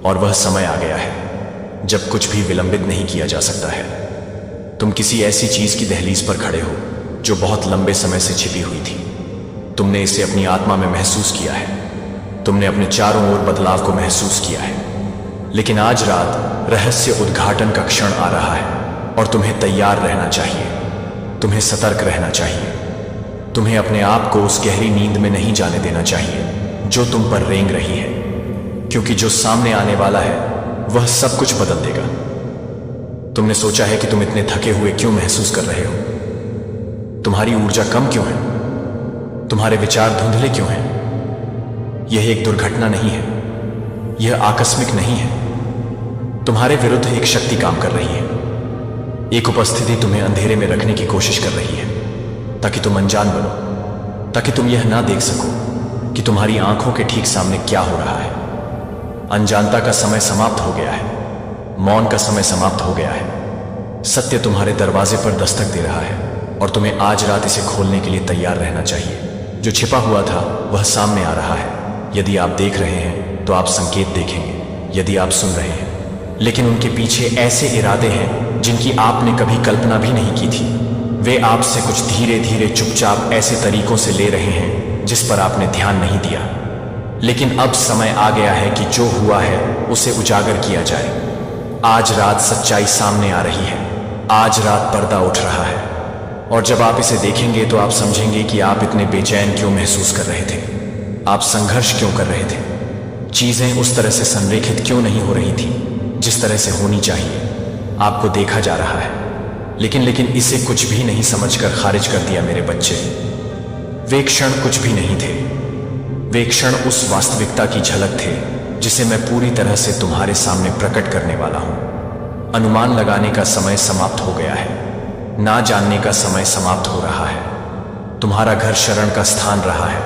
और वह समय आ गया है जब कुछ भी विलंबित नहीं किया जा सकता है। तुम किसी ऐसी चीज की दहलीज पर खड़े हो जो बहुत लंबे समय से छिपी हुई थी। तुमने इसे अपनी आत्मा में महसूस किया है। तुमने अपने चारों ओर बदलाव को महसूस किया है। लेकिन आज रात रहस्य उद्घाटन का क्षण आ रहा है और तुम्हें तैयार रहना चाहिए। तुम्हें सतर्क रहना चाहिए। तुम्हें अपने आप को उस गहरी नींद में नहीं जाने देना चाहिए जो तुम पर रेंग रही है, क्योंकि जो सामने आने वाला है वह सब कुछ बदल देगा। तुमने सोचा है कि तुम इतने थके हुए क्यों महसूस कर रहे हो? तुम्हारी ऊर्जा कम क्यों है? तुम्हारे विचार धुंधले क्यों हैं? यह एक दुर्घटना नहीं है, यह आकस्मिक नहीं है। तुम्हारे विरुद्ध एक शक्ति काम कर रही है। एक उपस्थिति तुम्हें अंधेरे में रखने की कोशिश कर रही है ताकि तुम अनजान बनो, ताकि तुम यह ना देख सको कि तुम्हारी आंखों के ठीक सामने क्या हो रहा है। अनजानता का समय समाप्त हो गया है। मौन का समय समाप्त हो गया है। सत्य तुम्हारे दरवाजे पर दस्तक दे रहा है और तुम्हें आज रात इसे खोलने के लिए तैयार रहना चाहिए। जो छिपा हुआ था वह सामने आ रहा है। यदि आप देख रहे हैं तो आप संकेत देखेंगे, यदि आप सुन रहे हैं। लेकिन उनके पीछे ऐसे इरादे हैं जिनकी आपने कभी कल्पना भी नहीं की थी। वे आपसे कुछ धीरे धीरे चुपचाप ऐसे तरीकों से ले रहे हैं जिस पर आपने ध्यान नहीं दिया। लेकिन अब समय आ गया है कि जो हुआ है उसे उजागर किया जाए। आज रात सच्चाई सामने आ रही है। आज रात पर्दा उठ रहा है और जब आप इसे देखेंगे तो आप समझेंगे कि आप इतने बेचैन क्यों महसूस कर रहे थे। आप संघर्ष क्यों कर रहे थे। चीजें उस तरह से संरेखित क्यों नहीं हो रही थी जिस तरह से होनी चाहिए। आपको देखा जा रहा है, लेकिन इसे कुछ भी नहीं समझकर खारिज कर दिया मेरे बच्चे। वे क्षण कुछ भी नहीं थे। वे क्षण उस वास्तविकता की झलक थे जिसे मैं पूरी तरह से तुम्हारे सामने प्रकट करने वाला हूं। अनुमान लगाने का समय समाप्त हो गया है। ना जानने का समय समाप्त हो रहा है। तुम्हारा घर शरण का स्थान रहा है,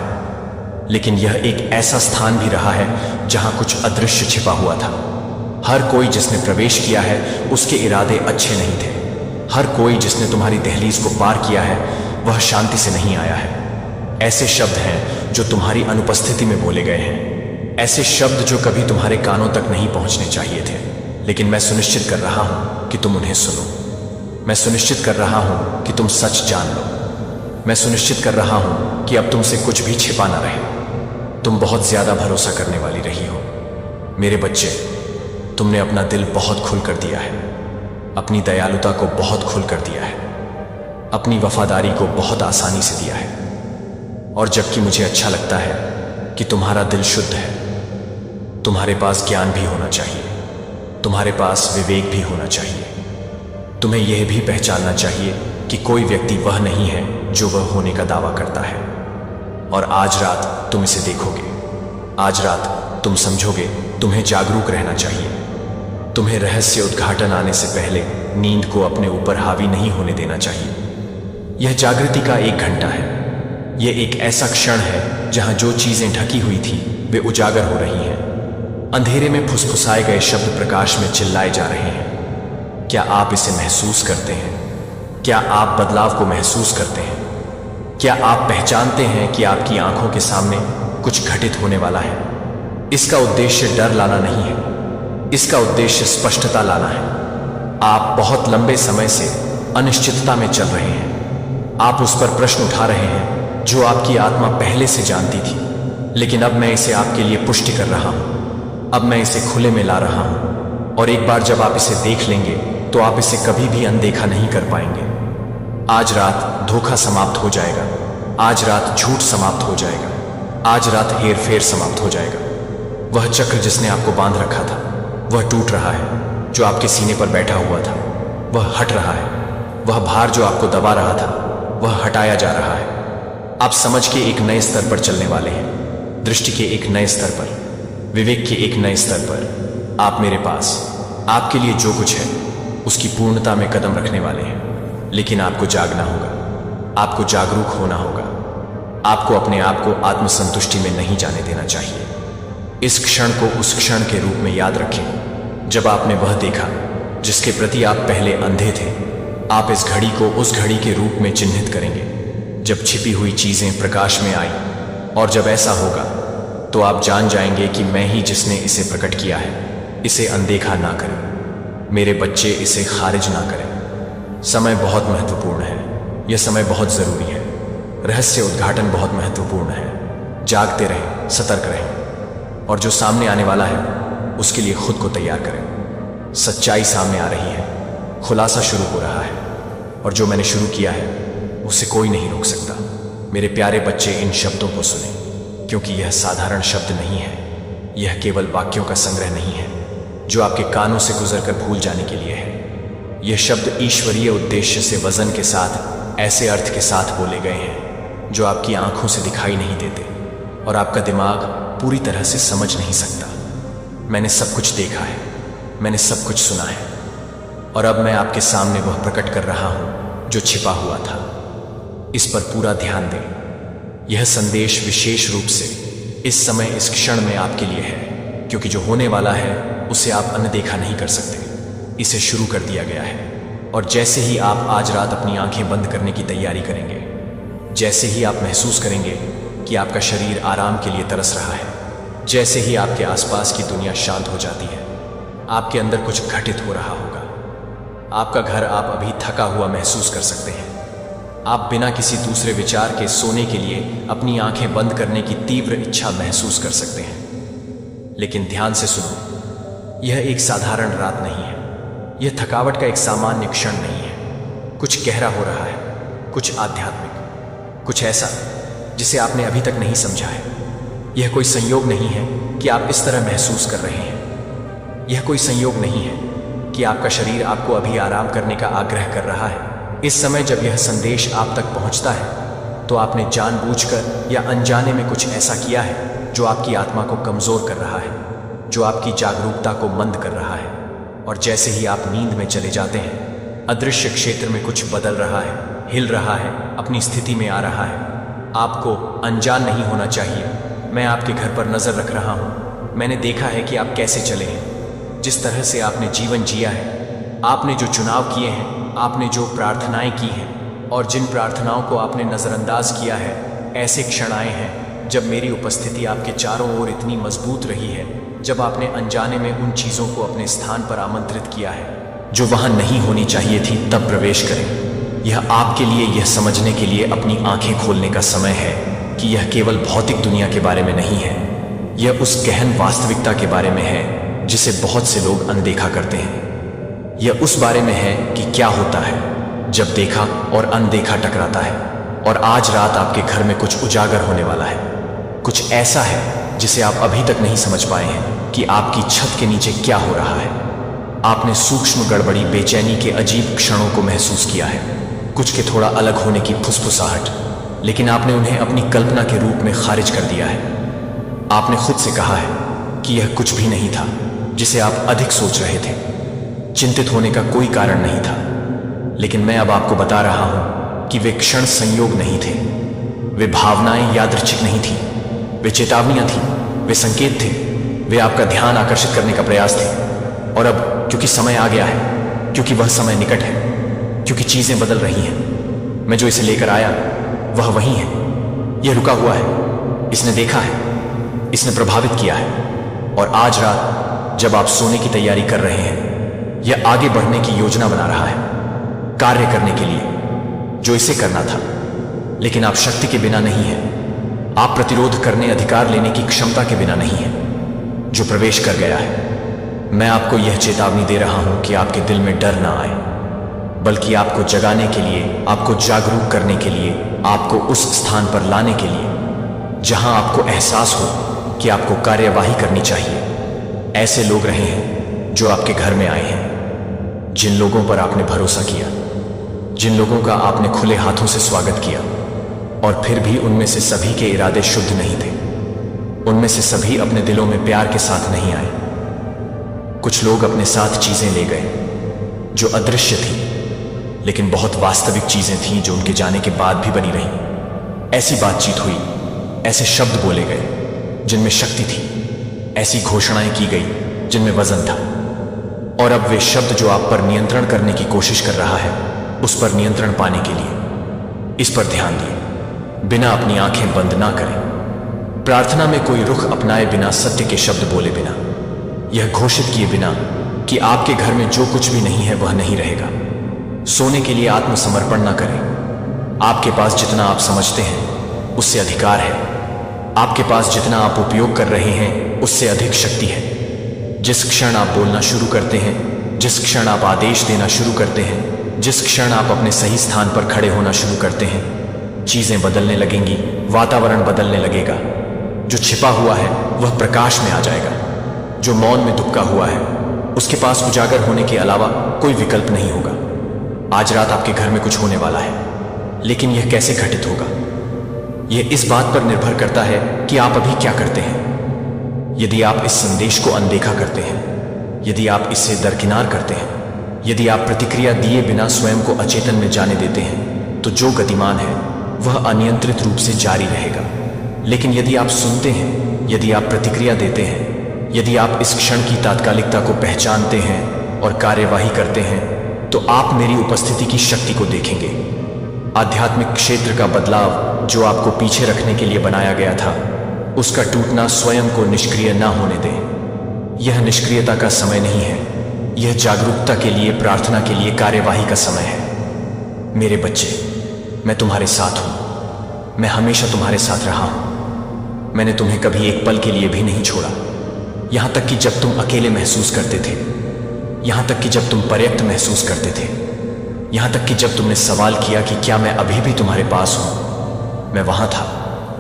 लेकिन यह एक ऐसा स्थान भी रहा है जहां कुछ अदृश्य छिपा हुआ था। हर कोई जिसने प्रवेश किया है उसके इरादे अच्छे नहीं थे। हर कोई जिसने तुम्हारी दहलीज को पार किया है वह शांति से नहीं आया है। ऐसे शब्द हैं जो तुम्हारी अनुपस्थिति में बोले गए हैं, ऐसे शब्द जो कभी तुम्हारे कानों तक नहीं पहुंचने चाहिए थे, लेकिन मैं सुनिश्चित कर रहा हूं कि तुम उन्हें सुनो। मैं सुनिश्चित कर रहा हूं कि तुम सच जान लो। मैं सुनिश्चित कर रहा हूं कि अब तुमसे कुछ भी छिपा ना रहे। तुम बहुत ज्यादा भरोसा करने वाली रही हो मेरे बच्चे। तुमने अपना दिल बहुत खुल कर दिया है, अपनी दयालुता को बहुत खुल कर दिया है, अपनी वफादारी को बहुत आसानी से दिया है। और जबकि मुझे अच्छा लगता है कि तुम्हारा दिल शुद्ध है, तुम्हारे पास ज्ञान भी होना चाहिए, तुम्हारे पास विवेक भी होना चाहिए। तुम्हें यह भी पहचानना चाहिए कि कोई व्यक्ति वह नहीं है जो वह होने का दावा करता है। और आज रात तुम इसे देखोगे, आज रात तुम समझोगे तुम्हें जागरूक रहना चाहिए। तुम्हें रहस्य उद्घाटन आने से पहले नींद को अपने ऊपर हावी नहीं होने देना चाहिए। यह जागृति का एक घंटा है। यह एक ऐसा क्षण है जहां जो चीजें ढकी हुई थी वे उजागर हो रही हैं। अंधेरे में फुसफुसाए गए शब्द प्रकाश में चिल्लाए जा रहे हैं। क्या आप इसे महसूस करते हैं? क्या आप बदलाव को महसूस करते हैं? क्या आप पहचानते हैं कि आपकी आंखों के सामने कुछ घटित होने वाला है? इसका उद्देश्य डर लाना नहीं है, इसका उद्देश्य स्पष्टता लाना है। आप बहुत लंबे समय से अनिश्चितता में चल रहे हैं। आप उस पर प्रश्न उठा रहे हैं जो आपकी आत्मा पहले से जानती थी, लेकिन अब मैं इसे आपके लिए पुष्टि कर रहा हूं। अब मैं इसे खुले में ला रहा हूं, और एक बार जब आप इसे देख लेंगे तो आप इसे कभी भी अनदेखा नहीं कर पाएंगे। आज रात धोखा समाप्त हो जाएगा, आज रात झूठ समाप्त हो जाएगा, आज रात हेर फेर समाप्त हो जाएगा। वह चक्र जिसने आपको बांध रखा था वह टूट रहा है। जो आपके सीने पर बैठा हुआ था वह हट रहा है। वह भार जो आपको दबा रहा था वह हटाया जा रहा है। आप समझ के एक नए स्तर पर चलने वाले हैं, दृष्टि के एक नए स्तर पर, विवेक के एक नए स्तर पर। आप मेरे पास आपके लिए जो कुछ है उसकी पूर्णता में कदम रखने वाले हैं। लेकिन आपको जागना होगा, आपको जागरूक होना होगा। आपको अपने आप को आत्मसंतुष्टि में नहीं जाने देना चाहिए। इस क्षण को उस क्षण के रूप में याद रखें जब आपने वह देखा जिसके प्रति आप पहले अंधे थे। आप इस घड़ी को उस घड़ी के रूप में चिन्हित करेंगे जब छिपी हुई चीजें प्रकाश में आई। और जब ऐसा होगा तो आप जान जाएंगे कि मैं ही जिसने इसे प्रकट किया है। इसे अनदेखा ना करें मेरे बच्चे, इसे खारिज ना करें। समय बहुत महत्वपूर्ण है, यह समय बहुत जरूरी है। रहस्य उद्घाटन बहुत महत्वपूर्ण है। जागते रहें, सतर्क रहें, और जो सामने आने वाला है उसके लिए खुद को तैयार करें। सच्चाई सामने आ रही है, खुलासा शुरू हो रहा है, और जो मैंने शुरू किया है उसे कोई नहीं रोक सकता। मेरे प्यारे बच्चे, इन शब्दों को सुने, क्योंकि यह साधारण शब्द नहीं है। यह केवल वाक्यों का संग्रह नहीं है जो आपके कानों से गुजरकर भूल जाने के लिए है। यह शब्द ईश्वरीय उद्देश्य से वजन के साथ, ऐसे अर्थ के साथ बोले गए हैं जो आपकी आंखों से दिखाई नहीं देते और आपका दिमाग पूरी तरह से समझ नहीं सकता। मैंने सब कुछ देखा है, मैंने सब कुछ सुना है, और अब मैं आपके सामने वह प्रकट कर रहा हूं जो छिपा हुआ था। इस पर पूरा ध्यान दें। यह संदेश विशेष रूप से इस समय, इस क्षण में आपके लिए है, क्योंकि जो होने वाला है उसे आप अनदेखा नहीं कर सकते। इसे शुरू कर दिया गया है, और जैसे ही आप आज रात अपनी आंखें बंद करने की तैयारी करेंगे, जैसे ही आप महसूस करेंगे कि आपका शरीर आराम के लिए तरस रहा है, जैसे ही आपके आसपास की दुनिया शांत हो जाती है, आपके अंदर कुछ घटित हो रहा होगा। आपका घर आप अभी थका हुआ महसूस कर सकते हैं। आप बिना किसी दूसरे विचार के सोने के लिए अपनी आंखें बंद करने की तीव्र इच्छा महसूस कर सकते हैं। लेकिन ध्यान से सुनो, यह एक साधारण रात नहीं है। यह थकावट का एक सामान्य क्षण नहीं है। कुछ गहरा हो रहा है, कुछ आध्यात्मिक, कुछ ऐसा जिसे आपने अभी तक नहीं समझा है। यह कोई संयोग नहीं है कि आप इस तरह महसूस कर रहे हैं। यह कोई संयोग नहीं है कि आपका शरीर आपको अभी आराम करने का आग्रह कर रहा है। इस समय जब यह संदेश आप तक पहुंचता है तो आपने जानबूझकर या अनजाने में कुछ ऐसा किया है जो आपकी आत्मा को कमजोर कर रहा है, जो आपकी जागरूकता को मंद कर रहा है। और जैसे ही आप नींद में चले जाते हैं, अदृश्य क्षेत्र में कुछ बदल रहा है, हिल रहा है, अपनी स्थिति में आ रहा है। आपको अनजान नहीं होना चाहिए। मैं आपके घर पर नजर रख रहा हूं। मैंने देखा है कि आप कैसे चले हैं, जिस तरह से आपने जीवन जिया है, आपने जो चुनाव किए हैं, आपने जो प्रार्थनाएं की हैं और जिन प्रार्थनाओं को आपने नज़रअंदाज किया है, ऐसे क्षण आए हैं जब मेरी उपस्थिति आपके चारों ओर इतनी मजबूत रही है, जब आपने अनजाने में उन चीज़ों को अपने स्थान पर आमंत्रित किया है जो वहाँ नहीं होनी चाहिए थी, तब प्रवेश करें। यह आपके लिए यह समझने के लिए अपनी आंखें खोलने का समय है कि यह केवल भौतिक दुनिया के बारे में नहीं है, यह उस गहन वास्तविकता के बारे में है जिसे बहुत से लोग अनदेखा करते हैं। यह उस बारे में है कि क्या होता है जब देखा और अनदेखा टकराता है। और आज रात आपके घर में कुछ उजागर होने वाला है, कुछ ऐसा है जिसे आप अभी तक नहीं समझ पाए हैं कि आपकी छत के नीचे क्या हो रहा है। आपने सूक्ष्म गड़बड़ी, बेचैनी के अजीब क्षणों को महसूस किया है, कुछ के थोड़ा अलग होने की फुसफुसाहट, लेकिन आपने उन्हें अपनी कल्पना के रूप में खारिज कर दिया है। आपने खुद से कहा है कि यह कुछ भी नहीं था जिसे आप अधिक सोच रहे थे। चिंतित होने का कोई कारण नहीं था, लेकिन मैं अब आपको बता रहा हूं कि वे क्षण संयोग नहीं थे, वे भावनाएं यादृच्छिक नहीं थी, वे चेतावनियां थी, वे संकेत थे, वे आपका ध्यान आकर्षित करने का प्रयास थे। और अब क्योंकि समय आ गया है, क्योंकि वह समय निकट है, क्योंकि चीजें बदल रही हैं, मैं जो इसे लेकर आया वह वही है। यह रुका हुआ है, इसने देखा है, इसने प्रभावित किया है। और आज रात जब आप सोने की तैयारी कर रहे हैं, यह आगे बढ़ने की योजना बना रहा है, कार्य करने के लिए जो इसे करना था। लेकिन आप शक्ति के बिना नहीं हैं, आप प्रतिरोध करने, अधिकार लेने की क्षमता के बिना नहीं हैं, जो प्रवेश कर गया है। मैं आपको यह चेतावनी दे रहा हूं कि आपके दिल में डर ना आए, बल्कि आपको जगाने के लिए, आपको जागरूक करने के लिए, आपको उस स्थान पर लाने के लिए जहां आपको एहसास हो कि आपको कार्यवाही करनी चाहिए। ऐसे लोग रहे हैं जो आपके घर में आए हैं, जिन लोगों पर आपने भरोसा किया, जिन लोगों का आपने खुले हाथों से स्वागत किया, और फिर भी उनमें से सभी के इरादे शुद्ध नहीं थे, उनमें से सभी अपने दिलों में प्यार के साथ नहीं आए। कुछ लोग अपने साथ चीजें ले गए जो अदृश्य थी, लेकिन बहुत वास्तविक चीजें थीं जो उनके जाने के बाद भी बनी रहीं। ऐसी बातचीत हुई, ऐसे शब्द बोले गए जिनमें शक्ति थी, ऐसी घोषणाएं की गई जिनमें वजन था। और अब वे शब्द जो आप पर नियंत्रण करने की कोशिश कर रहा है, उस पर नियंत्रण पाने के लिए इस पर ध्यान दिए, बिना अपनी आंखें बंद ना करें, प्रार्थना में कोई रुख अपनाए बिना, सत्य के शब्द बोले बिना, यह घोषित किए बिना कि आपके घर में जो कुछ भी नहीं है वह नहीं रहेगा। सोने के लिए आत्मसमर्पण ना करें। आपके पास जितना आप समझते हैं उससे अधिकार है, आपके पास जितना आप उपयोग कर रहे हैं उससे अधिक शक्ति है। जिस क्षण आप बोलना शुरू करते हैं, जिस क्षण आप आदेश देना शुरू करते हैं, जिस क्षण आप अपने सही स्थान पर खड़े होना शुरू करते हैं, चीजें बदलने लगेंगी, वातावरण बदलने लगेगा। जो छिपा हुआ है वह प्रकाश में आ जाएगा, जो मौन में दुबका हुआ है उसके पास उजागर होने के अलावा कोई विकल्प नहीं होगा। आज रात आपके घर में कुछ होने वाला है, लेकिन यह कैसे घटित होगा, यह इस बात पर निर्भर करता है कि आप अभी क्या करते हैं। यदि आप इस संदेश को अनदेखा करते हैं, यदि आप इससे दरकिनार करते हैं, यदि आप प्रतिक्रिया दिए बिना स्वयं को अचेतन में जाने देते हैं, तो जो गतिमान है वह अनियंत्रित रूप से जारी रहेगा। लेकिन यदि आप सुनते हैं, यदि आप प्रतिक्रिया देते हैं, यदि आप इस क्षण की तात्कालिकता को पहचानते हैं और कार्यवाही करते हैं, तो आप मेरी उपस्थिति की शक्ति को देखेंगे। आध्यात्मिक क्षेत्र का बदलाव जो आपको पीछे रखने के लिए बनाया गया था, उसका टूटना स्वयं को निष्क्रिय ना होने दें। यह निष्क्रियता का समय नहीं है, यह जागरूकता के लिए, प्रार्थना के लिए कार्यवाही का समय है। मेरे बच्चे, मैं तुम्हारे साथ हूं, मैं हमेशा तुम्हारे साथ रहा हूं। मैंने तुम्हें कभी एक पल के लिए भी नहीं छोड़ा, यहां तक कि जब तुम अकेले महसूस करते थे, यहां तक कि जब तुम पर्याप्त महसूस करते थे, यहां तक कि जब तुमने सवाल किया कि क्या मैं अभी भी तुम्हारे पास हूं। मैं वहां था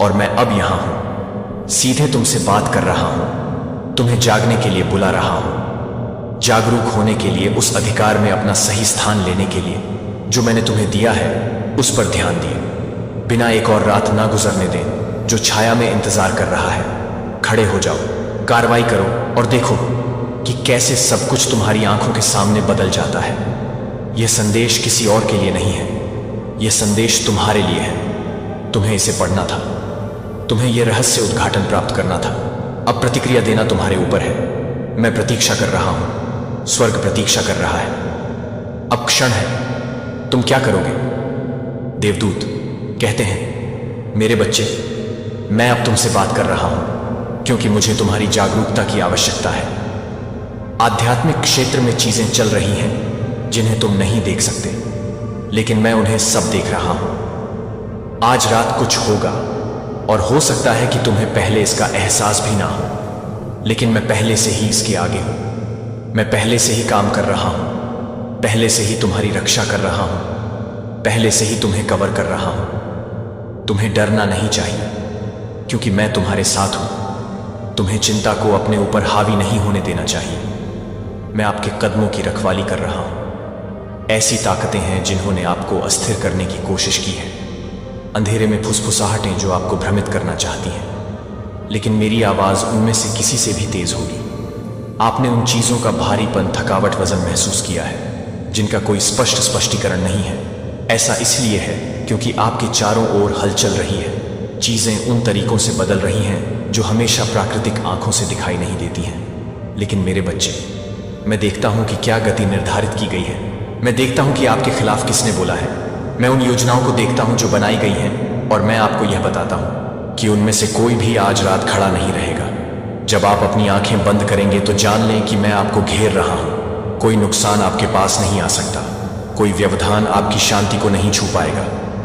और मैं अब यहां हूं, सीधे तुमसे बात कर रहा हूं, तुम्हें जागने के लिए बुला रहा हूं, जागरूक होने के लिए, उस अधिकार में अपना सही स्थान लेने के लिए जो मैंने तुम्हें दिया है, उस पर ध्यान दिए। बिना एक और रात ना गुजरने दें जो छाया में इंतजार कर रहा है। खड़े हो जाओ, कार्रवाई करो और देखो कि कैसे सब कुछ तुम्हारी आंखों के सामने बदल जाता है। यह संदेश किसी और के लिए नहीं है, यह संदेश तुम्हारे लिए है। तुम्हें इसे पढ़ना था, तुम्हें यह रहस्य उद्घाटन प्राप्त करना था। अब प्रतिक्रिया देना तुम्हारे ऊपर है। मैं प्रतीक्षा कर रहा हूं, स्वर्ग प्रतीक्षा कर रहा है। अब क्षण है तुम क्या करोगे? देवदूत कहते हैं, मेरे बच्चे, मैं अब तुमसे बात कर रहा हूं क्योंकि मुझे तुम्हारी जागरूकता की आवश्यकता है। आध्यात्मिक क्षेत्र में चीजें चल रही हैं जिन्हें तुम नहीं देख सकते, लेकिन मैं उन्हें सब देख रहा हूं। आज रात कुछ होगा और हो सकता है कि तुम्हें पहले इसका एहसास भी ना हो, लेकिन मैं पहले से ही इसके आगे हूं। मैं पहले से ही काम कर रहा हूं, पहले से ही तुम्हारी रक्षा कर रहा हूं, पहले से ही तुम्हें कवर कर रहा हूं। तुम्हें डरना नहीं चाहिए क्योंकि मैं तुम्हारे साथ हूं। तुम्हें चिंता को अपने ऊपर हावी नहीं होने देना चाहिए। मैं आपके कदमों की रखवाली कर रहा हूं। ऐसी ताकतें हैं जिन्होंने आपको अस्थिर करने की कोशिश की है, अंधेरे में फुसफुसाहटें जो आपको भ्रमित करना चाहती हैं, लेकिन मेरी आवाज उनमें से किसी से भी तेज होगी। आपने उन चीजों का भारीपन, थकावट, वजन महसूस किया है जिनका कोई स्पष्ट स्पष्टीकरण नहीं है। ऐसा इसलिए है क्योंकि आपके चारों ओर हलचल रही है। चीजें उन तरीकों से बदल रही हैं जो हमेशा प्राकृतिक आंखों से दिखाई नहीं देती हैं। लेकिन मेरे बच्चे, मैं देखता हूं कि क्या गति निर्धारित की गई है। मैं देखता हूं कि आपके खिलाफ किसने बोला है। मैं उन योजनाओं को देखता हूं जो बनाई गई हैं और मैं आपको यह बताता हूं कि उनमें से कोई भी आज रात खड़ा नहीं रहेगा। जब आप अपनी आंखें बंद करेंगे तो जान लें कि मैं आपको घेर रहा हूं। कोई नुकसान आपके पास नहीं आ सकता, कोई व्यवधान आपकी शांति को नहीं छू पाएगा,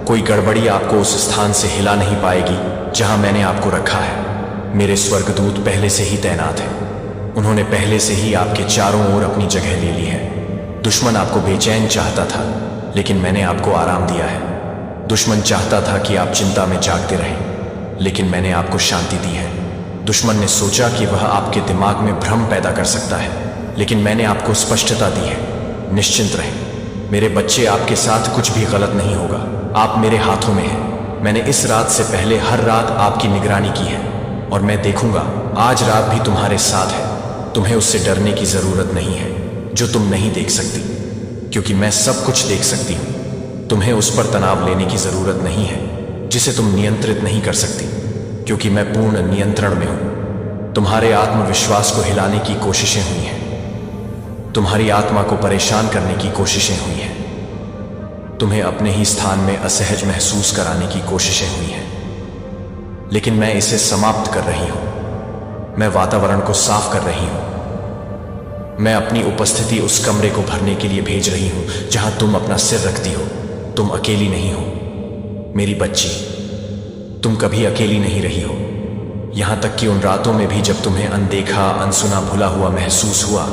कोई गड़बड़ी आपको उस स्थान से हिला नहीं पाएगी जहां मैंने आपको रखा है। मेरे स्वर्गदूत पहले से ही तैनात हैं। उन्होंने पहले से ही आपके चारों ओर अपनी जगह ले ली है। दुश्मन आपको बेचैन चाहता था, लेकिन मैंने आपको आराम दिया है। दुश्मन चाहता था कि आप चिंता में जागते रहें, लेकिन मैंने आपको शांति दी है। दुश्मन ने सोचा कि वह आपके दिमाग में भ्रम पैदा कर सकता है, लेकिन मैंने आपको स्पष्टता दी है। निश्चिंत रहें मेरे बच्चे, आपके साथ कुछ भी गलत नहीं होगा। आप मेरे हाथों में हैं। मैंने इस रात से पहले हर रात आपकी निगरानी की है और मैं देखूंगा आज रात भी तुम्हारे साथ है। तुम्हें उससे डरने की जरूरत नहीं है जो तुम नहीं देख सकती, क्योंकि मैं सब कुछ देख सकती हूं। तुम्हें उस पर तनाव लेने की जरूरत नहीं है जिसे तुम नियंत्रित नहीं कर सकती, क्योंकि मैं पूर्ण नियंत्रण में हूं। तुम्हारे आत्मविश्वास को हिलाने की कोशिशें हुई हैं, तुम्हारी आत्मा को परेशान करने की कोशिशें हुई हैं, तुम्हें अपने ही स्थान में असहज महसूस कराने की कोशिशें हुई हैं, लेकिन मैं इसे समाप्त कर रही हूं। मैं वातावरण को साफ कर रही हूं। मैं अपनी उपस्थिति उस कमरे को भरने के लिए भेज रही हूं जहां तुम अपना सिर रखती हो। तुम अकेली नहीं हो मेरी बच्ची, तुम कभी अकेली नहीं रही हो। यहां तक कि उन रातों में भी जब तुम्हें अनदेखा, अनसुना, भुला हुआ महसूस हुआ,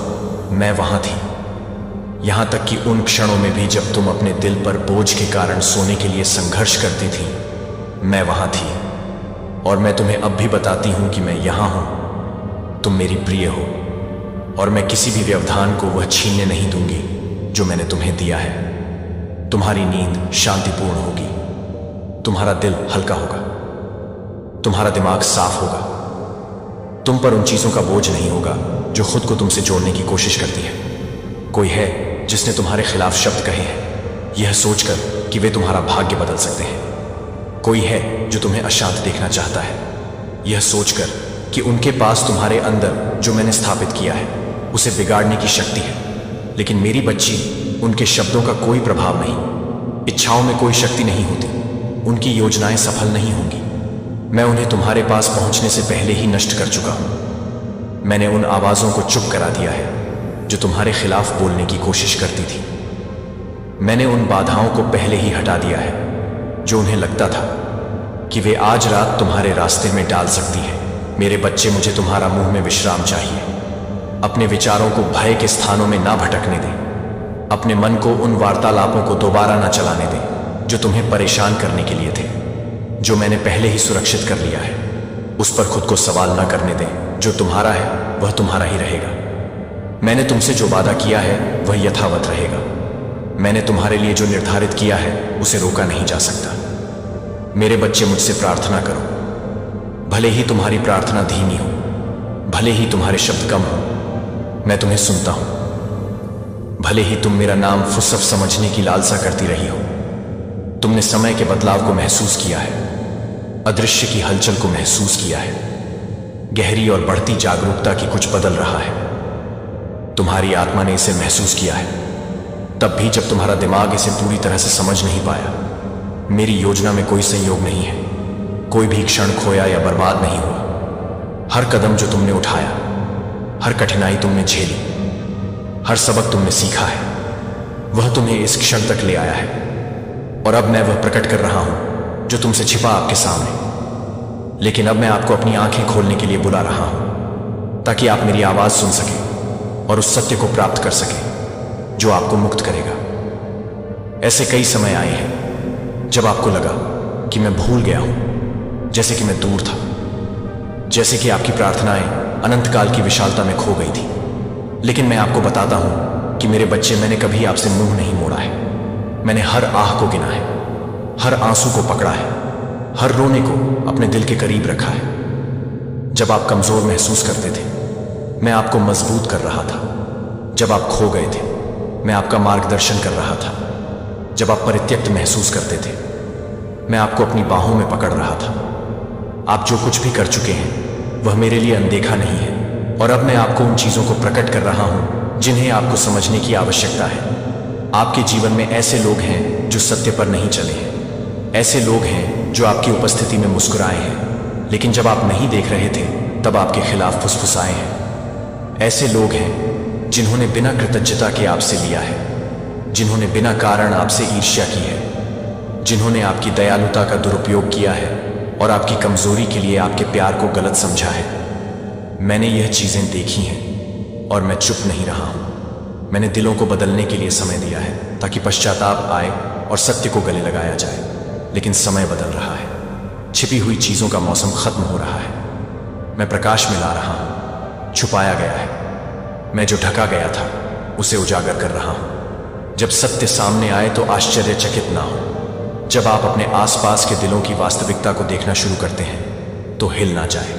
मैं वहां थी। यहां तक कि उन क्षणों में भी जब तुम अपने दिल पर बोझ के कारण सोने के लिए संघर्ष करती थी, मैं वहां थी। और मैं तुम्हें अब भी बताती हूं कि मैं यहां हूं। तुम मेरी प्रिय हो और मैं किसी भी व्यवधान को वह छीनने नहीं दूंगी जो मैंने तुम्हें दिया है। तुम्हारी नींद शांतिपूर्ण होगी, तुम्हारा दिल हल्का होगा, तुम्हारा दिमाग साफ होगा। तुम पर उन चीजों का बोझ नहीं होगा जो खुद को तुमसे जोड़ने की कोशिश करती है। कोई है जिसने तुम्हारे खिलाफ शब्द कहे हैं, यह सोचकर कि वे तुम्हारा भाग्य बदल सकते हैं। कोई है जो तुम्हें अशांत देखना चाहता है, यह सोचकर कि उनके पास तुम्हारे अंदर जो मैंने स्थापित किया है उसे बिगाड़ने की शक्ति है। लेकिन मेरी बच्ची, उनके शब्दों का कोई प्रभाव नहीं। इच्छाओं में कोई शक्ति नहीं होती, उनकी योजनाएं सफल नहीं होंगी। मैं उन्हें तुम्हारे पास पहुंचने से पहले ही नष्ट कर चुका हूं। मैंने उन आवाजों को चुप करा दिया है जो तुम्हारे खिलाफ बोलने की कोशिश करती थी। मैंने उन बाधाओं को पहले ही हटा दिया है जो उन्हें लगता था कि वे आज रात तुम्हारे रास्ते में डाल सकती हैं। मेरे बच्चे, मुझे तुम्हारा मुंह में विश्राम चाहिए। अपने विचारों को भय के स्थानों में ना भटकने दें। अपने मन को उन वार्तालापों को दोबारा ना चलाने दें जो तुम्हें परेशान करने के लिए थे। जो मैंने पहले ही सुरक्षित कर लिया है उस पर खुद को सवाल ना करने दें। जो तुम्हारा है वह तुम्हारा ही रहेगा। मैंने तुमसे जो वादा किया है वह यथावत रहेगा। मैंने तुम्हारे लिए जो निर्धारित किया है उसे रोका नहीं जा सकता। मेरे बच्चे, मुझसे प्रार्थना करो। भले ही तुम्हारी प्रार्थना धीमी हो, भले ही तुम्हारे शब्द कम हो, मैं तुम्हें सुनता हूं। भले ही तुम मेरा नाम फुसफ समझने की लालसा करती रही हो, तुमने समय के बदलाव को महसूस किया है, अदृश्य की हलचल को महसूस किया है। गहरी और बढ़ती जागरूकता की कुछ बदल रहा है। तुम्हारी आत्मा ने इसे महसूस किया है। तब भी जब तुम्हारा दिमाग इसे पूरी तरह से समझ नहीं पाया। मेरी योजना में कोई संयोग नहीं है, कोई भी क्षण खोया या बर्बाद नहीं हुआ। हर कदम जो तुमने उठाया, हर कठिनाई तुमने झेली, हर सबक तुमने सीखा है, वह तुम्हें इस क्षण तक ले आया है। और अब मैं वह प्रकट कर रहा हूं जो तुमसे छिपा आपके सामने। लेकिन अब मैं आपको अपनी आंखें खोलने के लिए बुला रहा हूं, ताकि आप मेरी आवाज सुन सकें और उस सत्य को प्राप्त कर सकें जो आपको मुक्त करेगा। ऐसे कई समय आए हैं जब आपको लगा कि मैं भूल गया हूं, जैसे कि मैं दूर था, जैसे कि आपकी प्रार्थनाएं अनंत काल की विशालता में खो गई थी। लेकिन मैं आपको बताता हूं कि मेरे बच्चे, मैंने कभी आपसे मुंह नहीं मोड़ा है। मैंने हर आह को गिना है, हर आंसू को पकड़ा है, हर रोने को अपने दिल के करीब रखा है। जब आप कमजोर महसूस करते थे, मैं आपको मजबूत कर रहा था। जब आप खो गए थे, मैं आपका मार्गदर्शन कर रहा था। जब आप परित्यक्त महसूस करते थे, मैं आपको अपनी बाहों में पकड़ रहा था। आप जो कुछ भी कर चुके हैं वह मेरे लिए अनदेखा नहीं है, और अब मैं आपको उन चीजों को प्रकट कर रहा हूं जिन्हें आपको समझने की आवश्यकता है। आपके जीवन में ऐसे लोग हैं जो सत्य पर नहीं चले हैं, ऐसे लोग हैं जो आपकी उपस्थिति में मुस्कुराए हैं, लेकिन जब आप नहीं देख रहे थे तब आपके खिलाफ फुसफुसाए हैं। ऐसे लोग हैं जिन्होंने बिना कृतज्ञता के आपसे लिया है, जिन्होंने बिना कारण आपसे ईर्ष्या की है, जिन्होंने आपकी दयालुता का दुरुपयोग किया है और आपकी कमजोरी के लिए आपके प्यार को गलत समझा है। मैंने यह चीजें देखी हैं और मैं चुप नहीं रहा हूं। मैंने दिलों को बदलने के लिए समय दिया है ताकि पश्चाताप आए और सत्य को गले लगाया जाए। लेकिन समय बदल रहा है, छिपी हुई चीजों का मौसम खत्म हो रहा है। मैं प्रकाश में ला रहा हूं, छुपाया गया है। मैं जो ढका गया था उसे उजागर कर रहा हूं। जब सत्य सामने आए तो आश्चर्यचकित ना हो। जब आप अपने आसपास के दिलों की वास्तविकता को देखना शुरू करते हैं तो हिल ना जाए।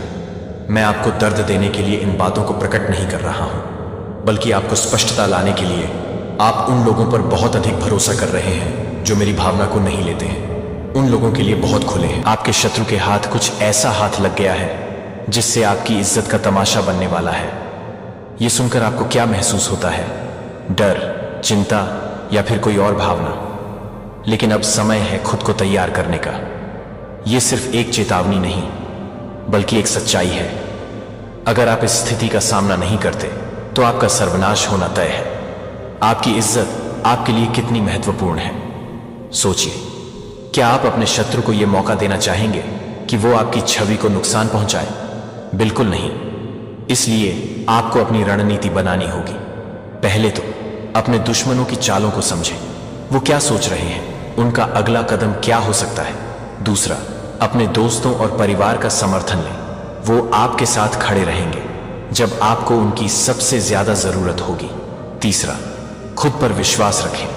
मैं आपको दर्द देने के लिए इन बातों को प्रकट नहीं कर रहा हूं, बल्कि आपको स्पष्टता लाने के लिए। आप उन लोगों पर बहुत अधिक भरोसा कर रहे हैं जो मेरी भावना को नहीं लेते हैं। उन लोगों के लिए बहुत खुले हैं। आपके शत्रु के हाथ कुछ ऐसा हाथ लग गया है जिससे आपकी इज्जत का तमाशा बनने वाला है। यह सुनकर आपको क्या महसूस होता है? डर, चिंता या फिर कोई और भावना? लेकिन अब समय है खुद को तैयार करने का। यह सिर्फ एक चेतावनी नहीं, बल्कि एक सच्चाई है। अगर आप इस स्थिति का सामना नहीं करते तो आपका सर्वनाश होना तय है। आपकी इज्जत आपके लिए कितनी महत्वपूर्ण है, सोचिए। क्या आप अपने शत्रु को यह मौका देना चाहेंगे कि वो आपकी छवि को नुकसान पहुंचाए? बिल्कुल नहीं। इसलिए आपको अपनी रणनीति बनानी होगी। पहले तो अपने दुश्मनों की चालों को समझें। वो क्या सोच रहे हैं, उनका अगला कदम क्या हो सकता है। दूसरा, अपने दोस्तों और परिवार का समर्थन लें। वो आपके साथ खड़े रहेंगे जब आपको उनकी सबसे ज्यादा जरूरत होगी। तीसरा, खुद पर विश्वास रखें।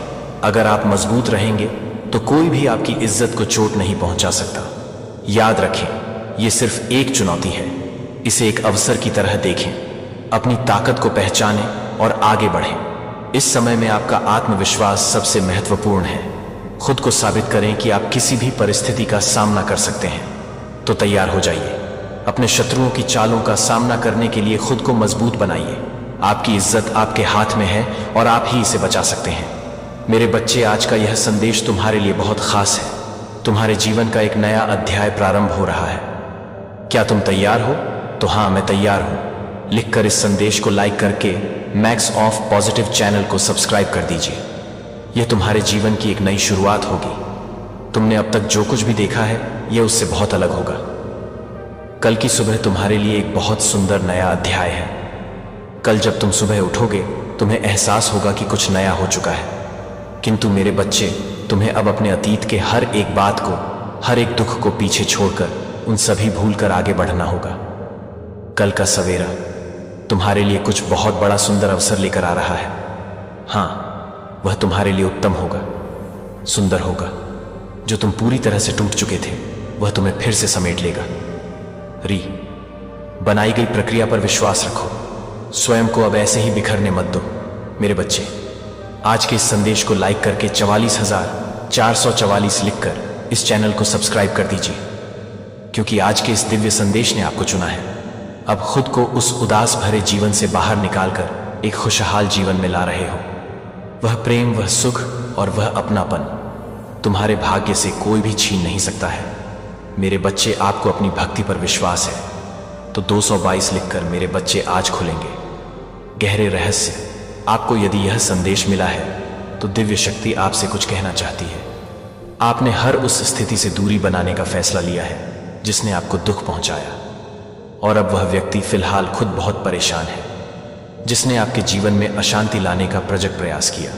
अगर आप मजबूत रहेंगे तो कोई भी आपकी इज्जत को चोट नहीं पहुंचा सकता। याद रखें, यह सिर्फ एक चुनौती है। इसे एक अवसर की तरह देखें। अपनी ताकत को पहचानें और आगे बढ़ें। इस समय में आपका आत्मविश्वास सबसे महत्वपूर्ण है। खुद को साबित करें कि आप किसी भी परिस्थिति का सामना कर सकते हैं। तो तैयार हो जाइए। अपने शत्रुओं की चालों का सामना करने के लिए खुद को मजबूत बनाइए। आपकी इज्जत आपके हाथ में है और आप ही इसे बचा सकते हैं। मेरे बच्चे, आज का यह संदेश तुम्हारे लिए बहुत खास है। तुम्हारे जीवन का एक नया अध्याय प्रारंभ हो रहा है। क्या तुम तैयार हो? तो हाँ, मैं तैयार हूं। लिखकर इस संदेश को लाइक करके मैक्स ऑफ पॉजिटिव चैनल को सब्सक्राइब कर दीजिए। यह तुम्हारे जीवन की एक नई शुरुआत होगी। तुमने अब तक जो कुछ भी देखा है यह उससे बहुत अलग होगा। कल की सुबह तुम्हारे लिए एक बहुत सुंदर नया अध्याय है। कल जब तुम सुबह उठोगे तुम्हें एहसास होगा कि कुछ नया हो चुका है। किंतु मेरे बच्चे, तुम्हें अब अपने अतीत के हर एक बात को, हर एक दुख को पीछे छोड़कर उन सभी भूलकर आगे बढ़ना होगा। कल का सवेरा तुम्हारे लिए कुछ बहुत बड़ा सुंदर अवसर लेकर आ रहा है। हाँ, वह तुम्हारे लिए उत्तम होगा, सुंदर होगा। जो तुम पूरी तरह से टूट चुके थे वह तुम्हें फिर से समेट लेगा। बनाई गई प्रक्रिया पर विश्वास रखो। स्वयं को अब ऐसे ही बिखरने मत दो। मेरे बच्चे, आज के इस संदेश को लाइक करके 44,444 लिखकर इस चैनल को सब्सक्राइब कर दीजिए, क्योंकि आज के इस दिव्य संदेश ने आपको चुना है। अब खुद को उस उदास भरे जीवन से बाहर निकालकर एक खुशहाल जीवन में ला रहे हो। वह प्रेम, वह सुख और वह अपनापन तुम्हारे भाग्य से कोई भी छीन नहीं सकता है। मेरे बच्चे, आपको अपनी भक्ति पर विश्वास है तो 222 लिखकर मेरे बच्चे आज खुलेंगे गहरे रहस्य। आपको यदि यह संदेश मिला है तो दिव्य शक्ति आपसे कुछ कहना चाहती है। आपने हर उस स्थिति से दूरी बनाने का फैसला लिया है जिसने आपको दुख पहुंचाया, और अब वह व्यक्ति फिलहाल खुद बहुत परेशान है जिसने आपके जीवन में अशांति लाने का प्रजग प्रयास किया,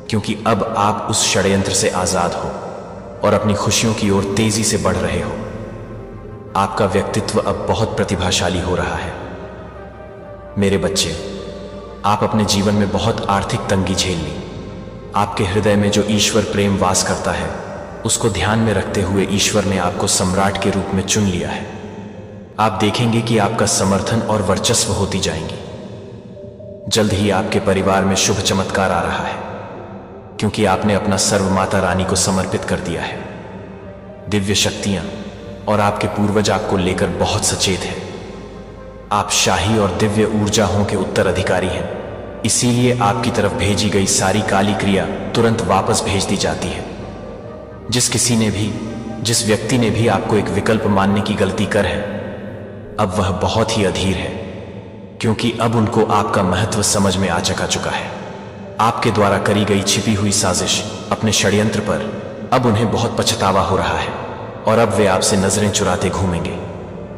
क्योंकि अब आप उस षड्यंत्र से आजाद हो और अपनी खुशियों की ओर तेजी से बढ़ रहे हो। आपका व्यक्तित्व अब बहुत प्रतिभाशाली हो रहा है। मेरे बच्चे, आप अपने जीवन में बहुत आर्थिक तंगी झेल ली। आपके हृदय में जो ईश्वर प्रेम वास करता है, उसको ध्यान में रखते हुए ईश्वर ने आपको सम्राट के रूप में चुन लिया है। आप देखेंगे कि आपका समर्थन और वर्चस्व होती जाएंगी। जल्द ही आपके परिवार में शुभ चमत्कार आ रहा है, क्योंकि आपने अपना सर्व माता रानी को समर्पित कर दिया है। दिव्य शक्तियां और आपके पूर्वज आपको लेकर बहुत सचेत हैं। आप शाही और दिव्य ऊर्जाओं के उत्तराधिकारी हैं, इसीलिए आपकी तरफ भेजी गई सारी काली क्रिया तुरंत वापस भेज दी जाती है। जिस व्यक्ति ने भी आपको एक विकल्प मानने की गलती कर है, अब वह बहुत ही अधीर है, क्योंकि अब उनको आपका महत्व समझ में आ चुका है। आपके द्वारा करी गई छिपी हुई साजिश, अपने षड्यंत्र पर अब उन्हें बहुत पछतावा हो रहा है, और अब वे आपसे नजरें चुराते घूमेंगे।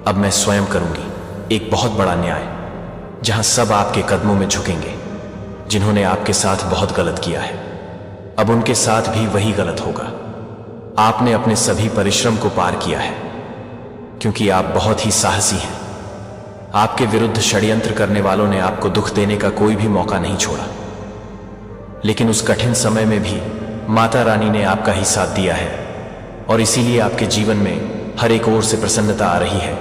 अब मैं स्वयं करूंगी एक बहुत बड़ा न्याय, जहां सब आपके कदमों में झुकेंगे। जिन्होंने आपके साथ बहुत गलत किया है, अब उनके साथ भी वही गलत होगा। आपने अपने सभी परिश्रम को पार किया है, क्योंकि आप बहुत ही साहसी हैं। आपके विरुद्ध षड्यंत्र करने वालों ने आपको दुख देने का कोई भी मौका नहीं छोड़ा, लेकिन उस कठिन समय में भी माता रानी ने आपका ही साथ दिया है, और इसीलिए आपके जीवन में हर एक ओर से प्रसन्नता आ रही है।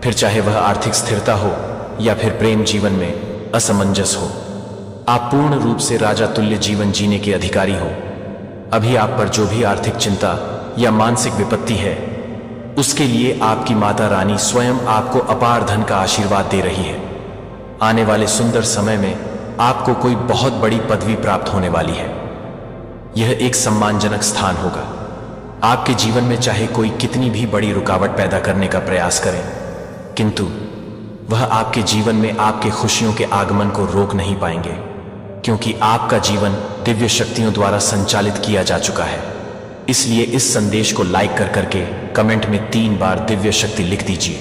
फिर चाहे वह आर्थिक स्थिरता हो या फिर प्रेम जीवन में असमंजस हो, आप पूर्ण रूप से राजा तुल्य जीवन जीने के अधिकारी हो। अभी आप पर जो भी आर्थिक चिंता या मानसिक विपत्ति है, उसके लिए आपकी माता रानी स्वयं आपको अपार धन का आशीर्वाद दे रही है। आने वाले सुंदर समय में आपको कोई बहुत बड़ी पदवी प्राप्त होने वाली है। यह एक सम्मानजनक स्थान होगा। आपके जीवन में चाहे कोई कितनी भी बड़ी रुकावट पैदा करने का प्रयास करे, किंतु वह आपके जीवन में आपके खुशियों के आगमन को रोक नहीं पाएंगे, क्योंकि आपका जीवन दिव्य शक्तियों द्वारा संचालित किया जा चुका है। इसलिए इस संदेश को लाइक करके कमेंट में 3 बार दिव्य शक्ति लिख दीजिए।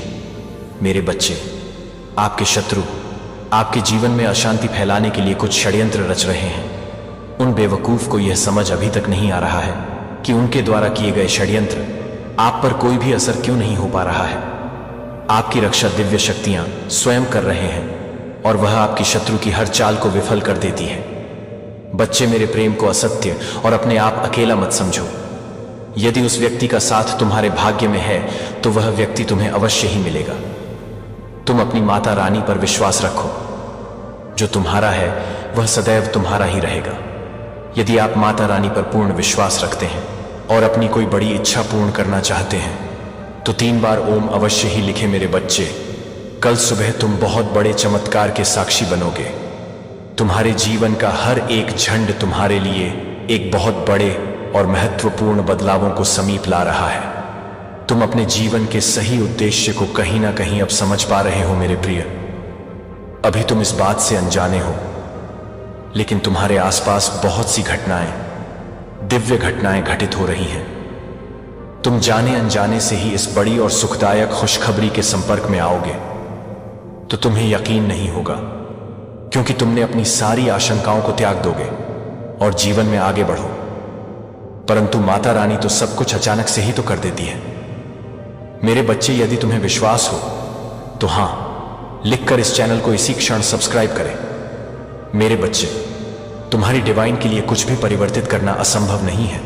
मेरे बच्चे, आपके शत्रु आपके जीवन में अशांति फैलाने के लिए कुछ षड्यंत्र रच रहे हैं। उन बेवकूफ को यह समझ अभी तक नहीं आ रहा है कि उनके द्वारा किए गए षड्यंत्र आप पर कोई भी असर क्यों नहीं हो पा रहा है। आपकी रक्षा दिव्य शक्तियां स्वयं कर रहे हैं, और वह आपकी शत्रु की हर चाल को विफल कर देती है। बच्चे, मेरे प्रेम को असत्य और अपने आप अकेला मत समझो। यदि उस व्यक्ति का साथ तुम्हारे भाग्य में है, तो वह व्यक्ति तुम्हें अवश्य ही मिलेगा। तुम अपनी माता रानी पर विश्वास रखो। जो तुम्हारा है वह सदैव तुम्हारा ही रहेगा। यदि आप माता रानी पर पूर्ण विश्वास रखते हैं और अपनी कोई बड़ी इच्छा पूर्ण करना चाहते हैं, तो 3 बार ओम अवश्य ही लिखें। मेरे बच्चे, कल सुबह तुम बहुत बड़े चमत्कार के साक्षी बनोगे। तुम्हारे जीवन का हर एक झंड तुम्हारे लिए एक बहुत बड़े और महत्वपूर्ण बदलावों को समीप ला रहा है। तुम अपने जीवन के सही उद्देश्य को कहीं ना कहीं अब समझ पा रहे हो मेरे प्रिय। अभी तुम इस बात से अनजाने हो, लेकिन तुम्हारे आसपास बहुत सी घटनाएं, दिव्य घटनाएं घटित हो रही हैं। तुम जाने अनजाने से ही इस बड़ी और सुखदायक खुशखबरी के संपर्क में आओगे, तो तुम्हें यकीन नहीं होगा, क्योंकि तुमने अपनी सारी आशंकाओं को त्याग दोगे और जीवन में आगे बढ़ो। परंतु माता रानी तो सब कुछ अचानक से ही तो कर देती है। मेरे बच्चे, यदि तुम्हें विश्वास हो तो हां लिखकर इस चैनल को इसी क्षण सब्सक्राइब करें। मेरे बच्चे, तुम्हारी डिवाइन के लिए कुछ भी परिवर्तित करना असंभव नहीं है।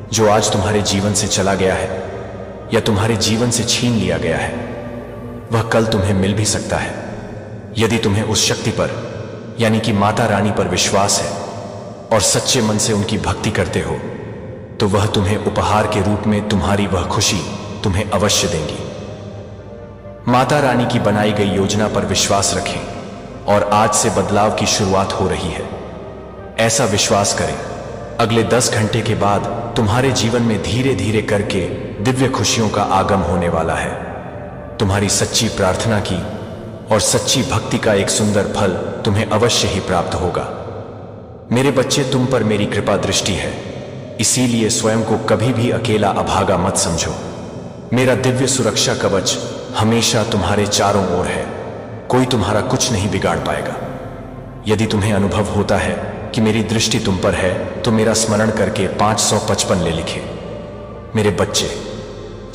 जो आज तुम्हारे जीवन से चला गया है या तुम्हारे जीवन से छीन लिया गया है, वह कल तुम्हें मिल भी सकता है। यदि तुम्हें उस शक्ति पर यानी कि माता रानी पर विश्वास है और सच्चे मन से उनकी भक्ति करते हो, तो वह तुम्हें उपहार के रूप में तुम्हारी वह खुशी तुम्हें अवश्य देंगी। माता रानी की बनाई गई योजना पर विश्वास रखें और आज से बदलाव की शुरुआत हो रही है। ऐसा विश्वास करें, अगले 10 घंटे के बाद तुम्हारे जीवन में धीरे धीरे करके दिव्य खुशियों का आगम होने वाला है। तुम्हारी सच्ची प्रार्थना की और सच्ची भक्ति का एक सुंदर फल तुम्हें अवश्य ही प्राप्त होगा। मेरे बच्चे, तुम पर मेरी कृपा दृष्टि है, इसीलिए स्वयं को कभी भी अकेला अभागा मत समझो। मेरा दिव्य सुरक्षा कवच हमेशा तुम्हारे चारों ओर है, कोई तुम्हारा कुछ नहीं बिगाड़ पाएगा। यदि तुम्हें अनुभव होता है कि मेरी दृष्टि तुम पर है तो मेरा स्मरण करके 555 ले लिखे। मेरे बच्चे,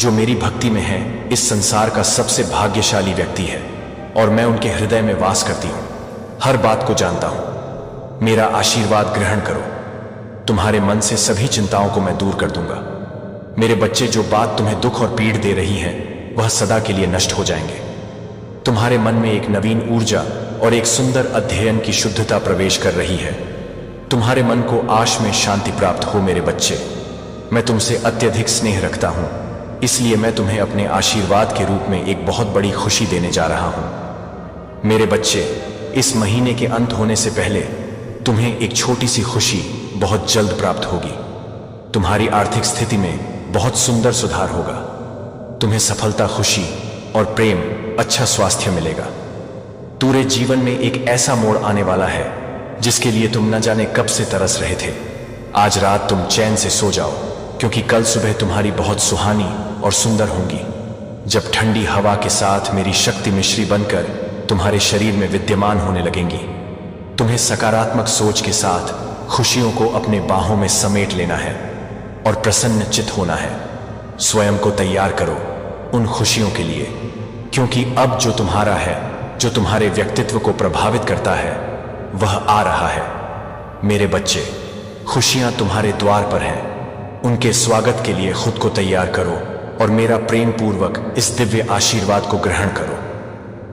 जो मेरी भक्ति में है इस संसार का सबसे भाग्यशाली व्यक्ति है और मैं उनके हृदय में वास करती हूं, हर बात को जानता हूं। मेरा आशीर्वाद ग्रहण करो, तुम्हारे मन से सभी चिंताओं को मैं दूर कर दूंगा। मेरे बच्चे, जो बात तुम्हें दुख और पीड़ दे रही है वह सदा के लिए नष्ट हो जाएंगे। तुम्हारे मन में एक नवीन ऊर्जा और एक सुंदर अध्ययन की शुद्धता प्रवेश कर रही है। तुम्हारे मन को आश में शांति प्राप्त हो। मेरे बच्चे, मैं तुमसे अत्यधिक स्नेह रखता हूं, इसलिए मैं तुम्हें अपने आशीर्वाद के रूप में एक बहुत बड़ी खुशी देने जा रहा हूं। मेरे बच्चे, इस महीने के अंत होने से पहले तुम्हें एक छोटी सी खुशी बहुत जल्द प्राप्त होगी। तुम्हारी आर्थिक स्थिति में बहुत सुंदर सुधार होगा। तुम्हें सफलता, खुशी और प्रेम, अच्छा स्वास्थ्य मिलेगा। पूरे जीवन में एक ऐसा मोड़ आने वाला है जिसके लिए तुम न जाने कब से तरस रहे थे। आज रात तुम चैन से सो जाओ, क्योंकि कल सुबह तुम्हारी बहुत सुहानी और सुंदर होंगी, जब ठंडी हवा के साथ मेरी शक्ति मिश्री बनकर तुम्हारे शरीर में विद्यमान होने लगेंगी। तुम्हें सकारात्मक सोच के साथ खुशियों को अपने बाहों में समेट लेना है और प्रसन्नचित होना है। स्वयं को तैयार करो उन खुशियों के लिए, क्योंकि अब जो तुम्हारा है, जो तुम्हारे व्यक्तित्व को प्रभावित करता है, वह आ रहा है। मेरे बच्चे, खुशियां तुम्हारे द्वार पर हैं, उनके स्वागत के लिए खुद को तैयार करो और मेरा प्रेम पूर्वक इस दिव्य आशीर्वाद को ग्रहण करो।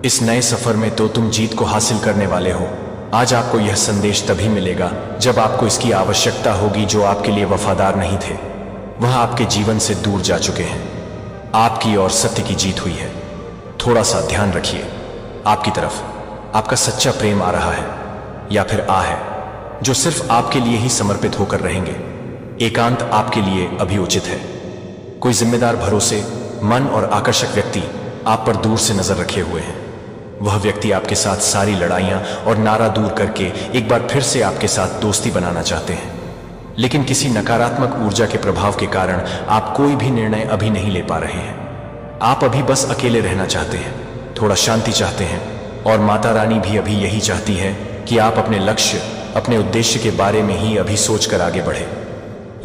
इस नए सफर में तो तुम जीत को हासिल करने वाले हो। आज आपको यह संदेश तभी मिलेगा जब आपको इसकी आवश्यकता होगी। जो आपके लिए वफादार नहीं थे वह आपके जीवन से दूर जा चुके हैं। आपकी और सत्य की जीत हुई है। थोड़ा सा ध्यान रखिए, आपकी तरफ आपका सच्चा प्रेम आ रहा है या फिर है, जो सिर्फ आपके लिए ही समर्पित होकर रहेंगे। एकांत आपके लिए अभी उचित है। कोई जिम्मेदार, भरोसे मन और आकर्षक व्यक्ति आप पर दूर से नजर रखे हुए हैं। वह व्यक्ति आपके साथ सारी लड़ाइयां और नारा दूर करके एक बार फिर से आपके साथ दोस्ती बनाना चाहते हैं, लेकिन किसी नकारात्मक ऊर्जा के प्रभाव के कारण आप कोई भी निर्णय अभी नहीं ले पा रहे हैं। आप अभी बस अकेले रहना चाहते हैं, थोड़ा शांति चाहते हैं, और माता रानी भी अभी यही चाहती है कि आप अपने लक्ष्य, अपने उद्देश्य के बारे में ही अभी सोचकर आगे बढ़े।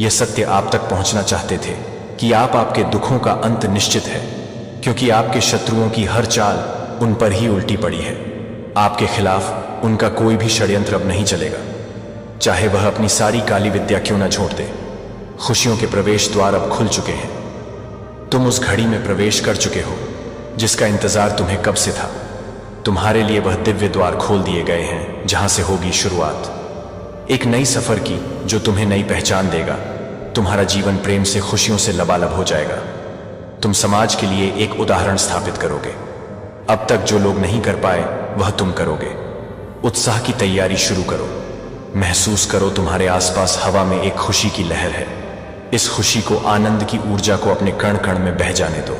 यह सत्य आप तक पहुंचना चाहते थे कि आपके दुखों का अंत निश्चित है, क्योंकि आपके शत्रुओं की हर चाल उन पर ही उल्टी पड़ी है। आपके खिलाफ उनका कोई भी षड्यंत्र अब नहीं चलेगा, चाहे वह अपनी सारी काली विद्या क्यों न झोंक दे। खुशियों के प्रवेश द्वार अब खुल चुके हैं। तुम उस घड़ी में प्रवेश कर चुके हो जिसका इंतजार तुम्हें कब से था। तुम्हारे लिए वह दिव्य द्वार खोल दिए गए हैं जहां से होगी शुरुआत एक नई सफर की, जो तुम्हें नई पहचान देगा। तुम्हारा जीवन प्रेम से, खुशियों से लबालब हो जाएगा। तुम समाज के लिए एक उदाहरण स्थापित करोगे। अब तक जो लोग नहीं कर पाए वह तुम करोगे। उत्साह की तैयारी शुरू करो। महसूस करो तुम्हारे आसपास हवा में एक खुशी की लहर है। इस खुशी को, आनंद की ऊर्जा को अपने कण कण में बह जाने दो।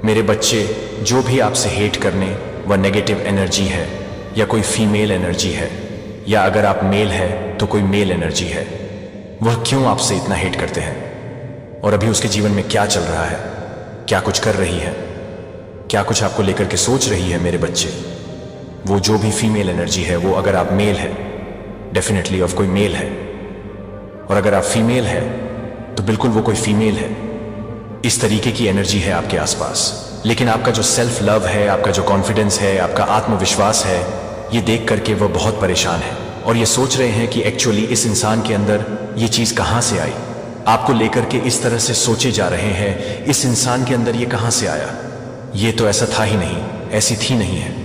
मेरे बच्चे, जो भी आपसे हेट करने वह नेगेटिव एनर्जी है, या कोई फीमेल एनर्जी है, या अगर आप मेल है तो कोई मेल एनर्जी है, वह क्यों आपसे इतना हेट करते हैं? और अभी उसके जीवन में क्या चल रहा है? क्या कुछ कर रही है? क्या कुछ आपको लेकर के सोच रही है? मेरे बच्चे, वो जो भी फीमेल एनर्जी है, वो अगर आप मेल है, डेफिनेटली ऑफ कोई मेल है, और अगर आप फीमेल है तो बिल्कुल वो कोई फीमेल है। इस तरीके की एनर्जी है आपके आसपास। लेकिन आपका जो सेल्फ लव है, आपका जो कॉन्फिडेंस है, आपका आत्मविश्वास है, ये देख करके वह बहुत परेशान है और ये सोच रहे हैं कि एक्चुअली इस इंसान के अंदर ये चीज कहां से आई। आपको लेकर के इस तरह से सोचे जा रहे हैं, इस इंसान के अंदर ये कहां से आया, ये तो ऐसा था ही नहीं, ऐसी थी नहीं है।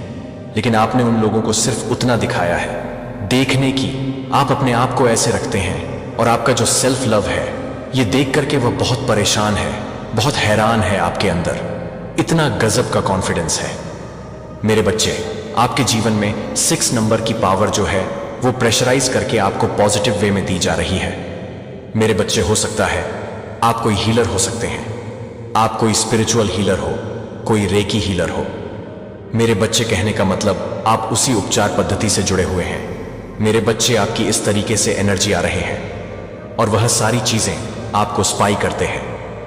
लेकिन आपने उन लोगों को सिर्फ उतना दिखाया है देखने की। आप अपने आप को ऐसे रखते हैं और आपका जो सेल्फ लव है, ये देख करके वह बहुत परेशान है, बहुत हैरान है। आपके अंदर इतना गजब का कॉन्फिडेंस है। मेरे बच्चे, आपके जीवन में 6 नंबर की पावर जो है वो प्रेशराइज करके आपको पॉजिटिव वे में दी जा रही है। मेरे बच्चे, हो सकता है आप कोई हीलर हो सकते हैं, आप कोई स्पिरिचुअल हीलर हो, कोई रेकी हीलर हो। मेरे बच्चे, कहने का मतलब आप उसी उपचार पद्धति से जुड़े हुए हैं। मेरे बच्चे, आपकी इस तरीके से एनर्जी आ रहे हैं और वह सारी चीजें आपको स्पाई करते हैं।